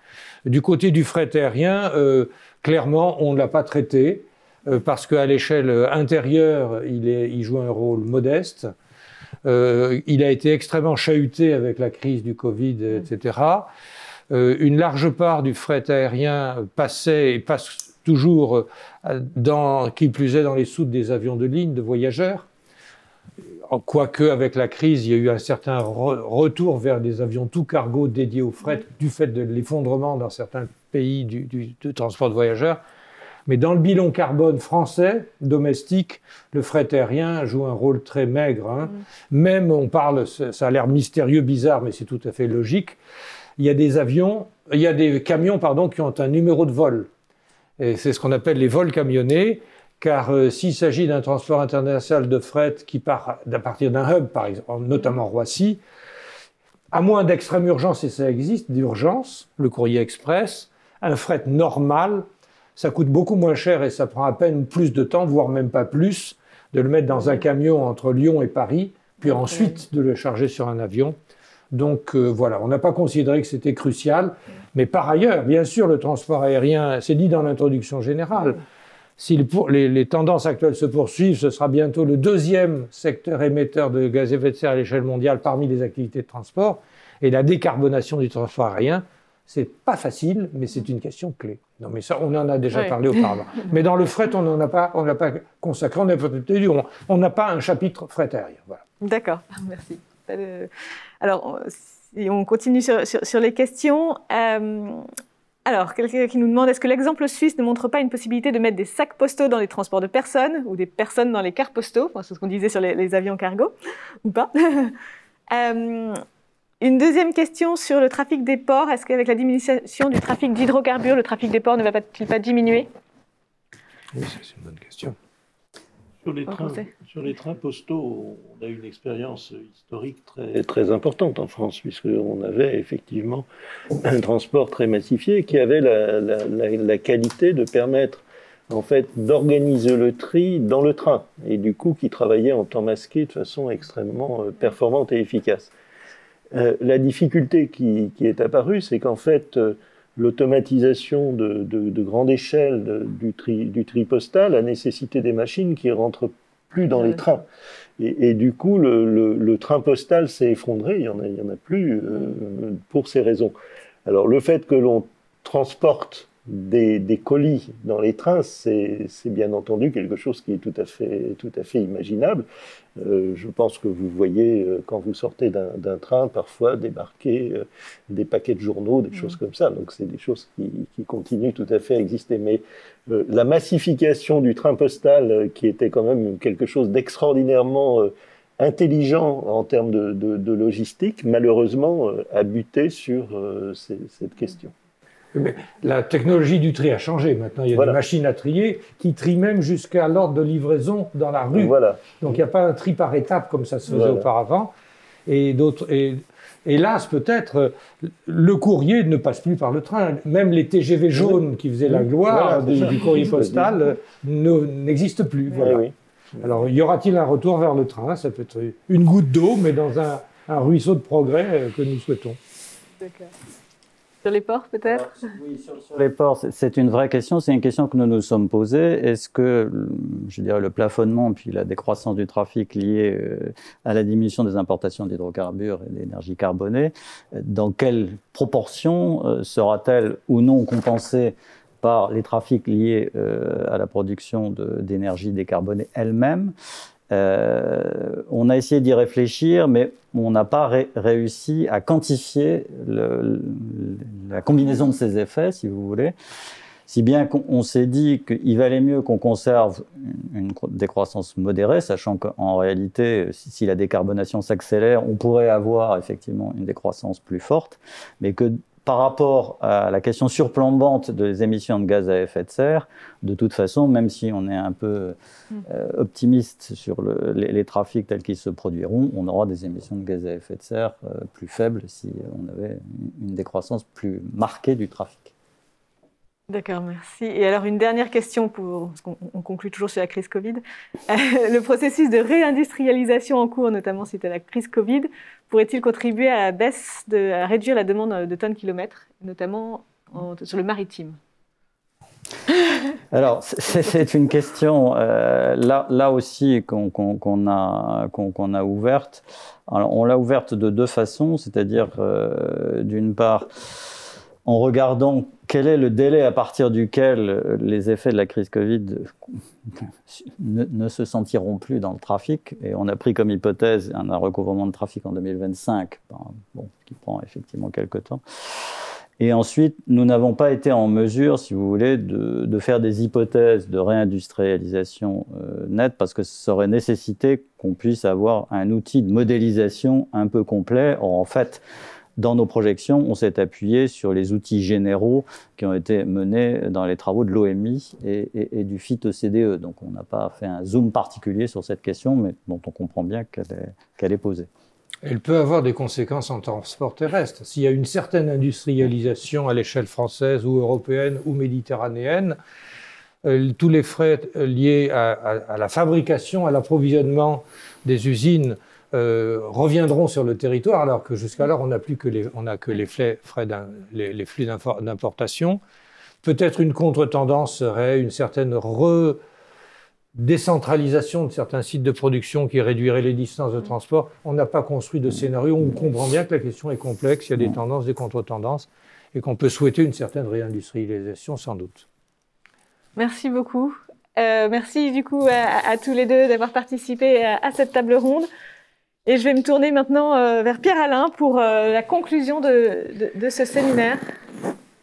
Du côté du fret aérien, clairement, on ne l'a pas traité, parce qu'à l'échelle intérieure, il joue un rôle modeste. Il a été extrêmement chahuté avec la crise du Covid, etc. Une large part du fret aérien passait et passe toujours, qui plus est, dans les soutes des avions de ligne de voyageurs. Quoique, avec la crise, il y a eu un certain retour vers des avions tout cargo dédiés au fret, du fait de l'effondrement dans certains pays du transport de voyageurs. Mais dans le bilan carbone français, domestique, le fret aérien joue un rôle très maigre. Hein. Même, on parle, ça a l'air mystérieux, bizarre, mais c'est tout à fait logique. Il y a des camions, qui ont un numéro de vol. Et c'est ce qu'on appelle les vols camionnés, car s'il s'agit d'un transport international de fret qui part à partir d'un hub, par exemple, notamment Roissy, à moins d'extrême urgence, et ça existe, d'urgence, le courrier express, un fret normal, ça coûte beaucoup moins cher et ça prend à peine plus de temps, voire même pas plus, de le mettre dans un camion entre Lyon et Paris, puis ensuite de le charger sur un avion. Donc voilà, on n'a pas considéré que c'était crucial. Mais par ailleurs, bien sûr, le transport aérien, c'est dit dans l'introduction générale, si les tendances actuelles se poursuivent, ce sera bientôt le 2e secteur émetteur de gaz à effet de serre à l'échelle mondiale parmi les activités de transport. Et la décarbonation du transport aérien, c'est pas facile, mais c'est une question clé. Non, mais ça, on en a déjà parlé auparavant. Mais dans le fret, on n'a pas consacré, on n'a pas un chapitre fret aérien. Voilà. D'accord, merci. Alors, si on continue sur les questions. Alors, quelqu'un qui nous demande, est-ce que l'exemple suisse ne montre pas une possibilité de mettre des sacs postaux dans les transports de personnes ou des personnes dans les cars postaux, enfin, c'est ce qu'on disait sur les avions cargo, ou pas. Une deuxième question sur le trafic des ports. Est-ce qu'avec la diminution du trafic d'hydrocarbures, le trafic des ports ne va-t-il pas diminuer? Oui, c'est une bonne question. Sur les trains postaux, on a une expérience historique très, très importante en France, puisqu'on avait effectivement un transport très massifié qui avait la qualité de permettre en fait d'organiser le tri dans le train, et du coup qui travaillait en temps masqué de façon extrêmement performante et efficace. La difficulté qui est apparue, c'est qu'en fait, l'automatisation de grande échelle du tri postal a nécessité des machines qui ne rentrent plus dans les trains. Et du coup, le train postal s'est effondré, il y en a plus pour ces raisons. Alors, le fait que l'on transporte des colis dans les trains, c'est bien entendu quelque chose qui est tout à fait imaginable. Je pense que vous voyez, quand vous sortez d'un train, parfois débarquer des paquets de journaux, des choses comme ça. Donc c'est des choses qui continuent tout à fait à exister. Mais la massification du train postal, qui était quand même quelque chose d'extraordinairement intelligent en termes de logistique, malheureusement a buté sur cette question. Mais la technologie du tri a changé. Maintenant, il y a des machines à trier qui trient même jusqu'à l'ordre de livraison dans la rue. Voilà. Donc, il n'y a pas un tri par étape comme ça se faisait auparavant. Et hélas, peut-être, le courrier ne passe plus par le train. Même les TGV jaunes qui faisaient la gloire du courrier postal n'existent plus. Voilà. Oui. Alors, y aura-t-il un retour vers le train? Ça peut être une goutte d'eau, mais dans un ruisseau de progrès que nous souhaitons. D'accord. Sur les ports, peut-être? Oui, sur les ports, c'est une vraie question. C'est une question que nous nous sommes posée. Est-ce que, je dirais, le plafonnement puis la décroissance du trafic liée à la diminution des importations d'hydrocarbures et d'énergie carbonée, dans quelle proportion sera-t-elle ou non compensée par les trafics liés à la production d'énergie décarbonée elle-même? On a essayé d'y réfléchir, mais on n'a pas réussi à quantifier la combinaison de ces effets, si vous voulez. Si bien qu'on s'est dit qu'il valait mieux qu'on conserve une décroissance modérée, sachant qu'en réalité, si la décarbonation s'accélère, on pourrait avoir effectivement une décroissance plus forte, mais que par rapport à la question surplombante des émissions de gaz à effet de serre, de toute façon, même si on est un peu optimiste sur les trafics tels qu'ils se produiront, on aura des émissions de gaz à effet de serre plus faibles si on avait une décroissance plus marquée du trafic. D'accord, merci. Et alors, une dernière question, parce qu'on conclut toujours sur la crise Covid. Le processus de réindustrialisation en cours, notamment suite à la crise Covid, pourrait-il contribuer à à réduire la demande de tonnes-kilomètres, notamment sur le maritime? Alors, c'est une question, là aussi, qu'on a ouverte. Alors, on l'a ouverte de deux façons, c'est-à-dire, d'une part, en regardant quel est le délai à partir duquel les effets de la crise Covid ne se sentiront plus dans le trafic. Et on a pris comme hypothèse un recouvrement de trafic en 2025, qui prend effectivement quelques temps. Et ensuite, nous n'avons pas été en mesure, si vous voulez, de faire des hypothèses de réindustrialisation nette, parce que ça aurait nécessité qu'on puisse avoir un outil de modélisation un peu complet. Or, en fait, dans nos projections, on s'est appuyé sur les outils généraux qui ont été menés dans les travaux de l'OMI et du PhytoCDE. Donc, on n'a pas fait un zoom particulier sur cette question, mais dont on comprend bien qu'elle est posée. Elle peut avoir des conséquences en transport terrestre. S'il y a une certaine industrialisation à l'échelle française ou européenne ou méditerranéenne, tous les frais liés à la fabrication, à l'approvisionnement des usines reviendront sur le territoire, alors que jusqu'alors on n'a que les flux d'importation. Peut-être une contre-tendance serait une certaine décentralisation de certains sites de production qui réduirait les distances de transport. On n'a pas construit de scénario. On comprend bien que la question est complexe, il y a des tendances, des contre-tendances, et qu'on peut souhaiter une certaine réindustrialisation sans doute. Merci beaucoup. Merci du coup à tous les deux d'avoir participé à cette table ronde. Et je vais me tourner maintenant vers Pierre-Alain pour la conclusion de ce séminaire.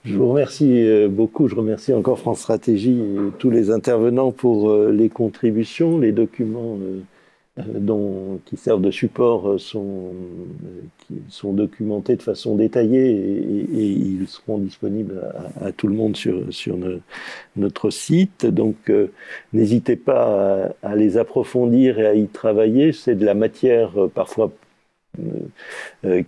Je vous remercie beaucoup. Je remercie encore France Stratégie et tous les intervenants pour les contributions. Les documents qui servent de support sont documentés de façon détaillée et ils seront disponibles à tout le monde sur notre site. Donc, n'hésitez pas à les approfondir et à y travailler. C'est de la matière parfois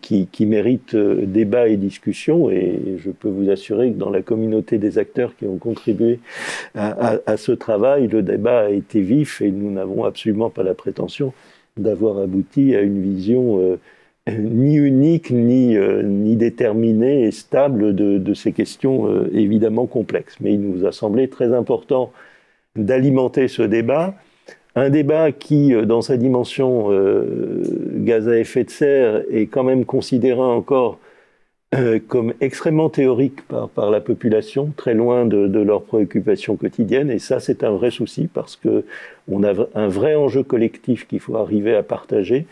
qui mérite débat et discussion, et je peux vous assurer que dans la communauté des acteurs qui ont contribué à ce travail, le débat a été vif et nous n'avons absolument pas la prétention d'avoir abouti à une vision ni unique, ni déterminée et stable de ces questions évidemment complexes. Mais il nous a semblé très important d'alimenter ce débat. Un débat qui, dans sa dimension gaz à effet de serre, est quand même considéré encore comme extrêmement théoriques par la population, très loin de leurs préoccupations quotidiennes. Et ça, c'est un vrai souci parce que on a un vrai enjeu collectif qu'il faut arriver à partager.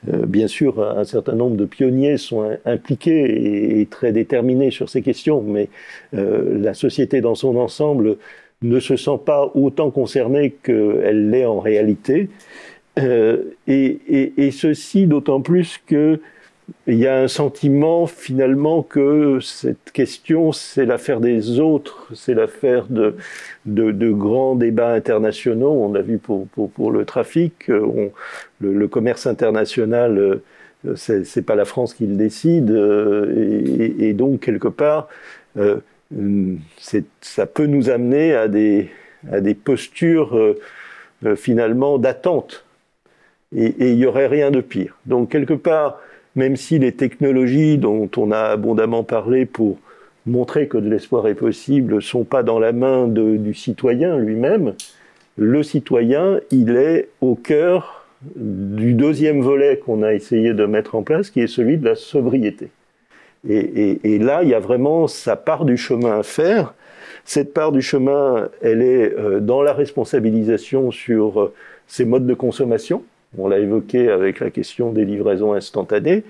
Bien sûr, un certain nombre de pionniers sont impliqués et très déterminés sur ces questions, mais la société dans son ensemble ne se sent pas autant concernée qu'elle l'est en réalité. Et ceci d'autant plus que il y a un sentiment finalement que cette question, c'est l'affaire des autres, c'est l'affaire de grands débats internationaux. On a vu pour le trafic, le commerce international, c'est pas la France qui le décide, et donc quelque part, ça peut nous amener à des postures finalement d'attente, et il y aurait rien de pire. Donc quelque part, même si les technologies dont on a abondamment parlé pour montrer que de l'espoir est possible ne sont pas dans la main du citoyen lui-même, le citoyen, il est au cœur du deuxième volet qu'on a essayé de mettre en place, qui est celui de la sobriété. Et là, il y a vraiment sa part du chemin à faire. Cette part du chemin, elle est dans la responsabilisation sur ces modes de consommation. On l'a évoqué avec la question des livraisons instantanées.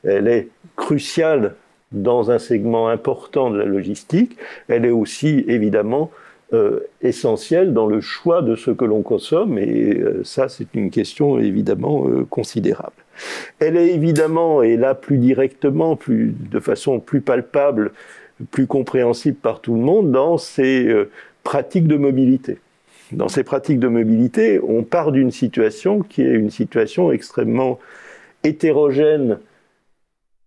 Elle est cruciale dans un segment important de la logistique. Elle est aussi, évidemment, essentielle dans le choix de ce que l'on consomme. Et ça, c'est une question, évidemment, considérable. Elle est évidemment, et là plus directement, de façon plus palpable, plus compréhensible par tout le monde, dans ces pratiques de mobilité. Dans ces pratiques de mobilité, on part d'une situation qui est une situation extrêmement hétérogène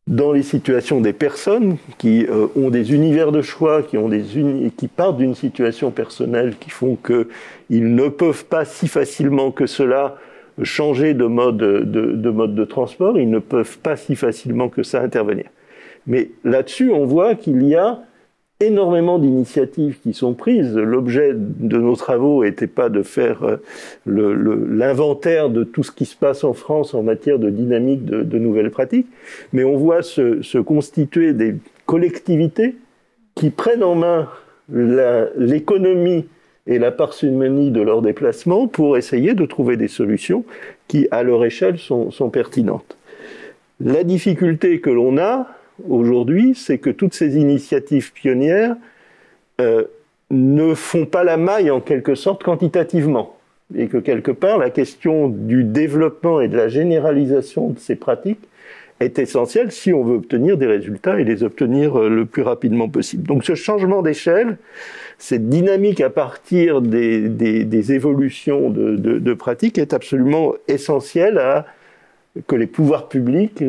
dans les situations des personnes qui ont des univers de choix, qui partent d'une situation personnelle qui font qu'ils ne peuvent pas si facilement que cela changer de mode de transport, ils ne peuvent pas si facilement que ça intervenir. Mais là-dessus, on voit qu'il y a énormément d'initiatives qui sont prises. L'objet de nos travaux n'était pas de faire l'inventaire de tout ce qui se passe en France en matière de dynamique de nouvelles pratiques, mais on voit se constituer des collectivités qui prennent en main l'économie et la parcimonie de leurs déplacements pour essayer de trouver des solutions qui, à leur échelle, sont pertinentes. La difficulté que l'on a aujourd'hui, c'est que toutes ces initiatives pionnières ne font pas la maille en quelque sorte quantitativement, et que quelque part la question du développement et de la généralisation de ces pratiques est essentielle si on veut obtenir des résultats et les obtenir le plus rapidement possible. Donc ce changement d'échelle, cette dynamique à partir des évolutions de pratiques est absolument essentielle à que les pouvoirs publics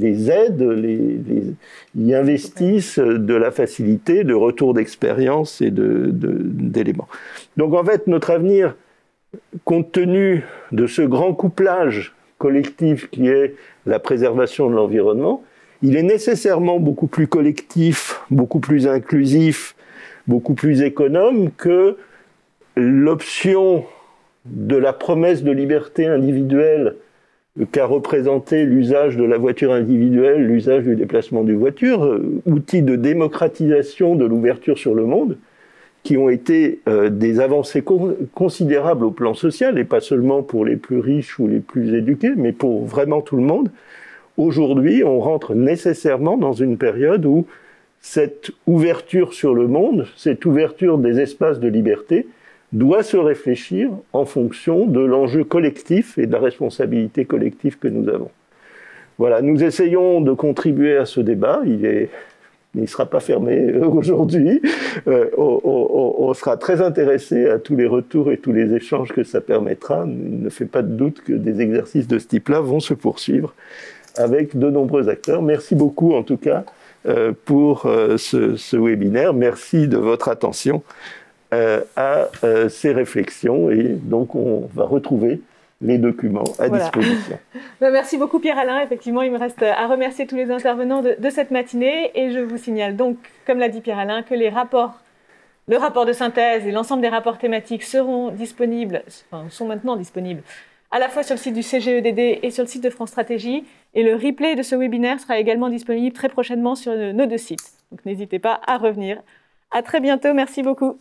les aident, y investissent de la facilité, de retour d'expérience et d'éléments. Donc en fait, notre avenir, compte tenu de ce grand couplage collectif qui est la préservation de l'environnement, il est nécessairement beaucoup plus collectif, beaucoup plus inclusif, beaucoup plus économe que l'option de la promesse de liberté individuelle qu'a représenté l'usage de la voiture individuelle, l'usage du déplacement de voiture, outil de démocratisation de l'ouverture sur le monde, qui ont été des avancées considérables au plan social, et pas seulement pour les plus riches ou les plus éduqués, mais pour vraiment tout le monde. Aujourd'hui, on rentre nécessairement dans une période où cette ouverture sur le monde, cette ouverture des espaces de liberté, doit se réfléchir en fonction de l'enjeu collectif et de la responsabilité collective que nous avons. Voilà, nous essayons de contribuer à ce débat. Il ne sera pas fermé aujourd'hui. On sera très intéressé à tous les retours et tous les échanges que ça permettra. Il ne fait pas de doute que des exercices de ce type-là vont se poursuivre avec de nombreux acteurs. Merci beaucoup en tout cas pour ce webinaire. Merci de votre attention à ces réflexions, et donc on va retrouver les documents à disposition. Merci beaucoup Pierre-Alain. Effectivement, il me reste à remercier tous les intervenants de cette matinée, et je vous signale donc, comme l'a dit Pierre-Alain, que le rapport de synthèse et l'ensemble des rapports thématiques sont maintenant disponibles à la fois sur le site du CGEDD et sur le site de France Stratégie. Et le replay de ce webinaire sera également disponible très prochainement sur nos deux sites. Donc n'hésitez pas à revenir. À très bientôt, merci beaucoup.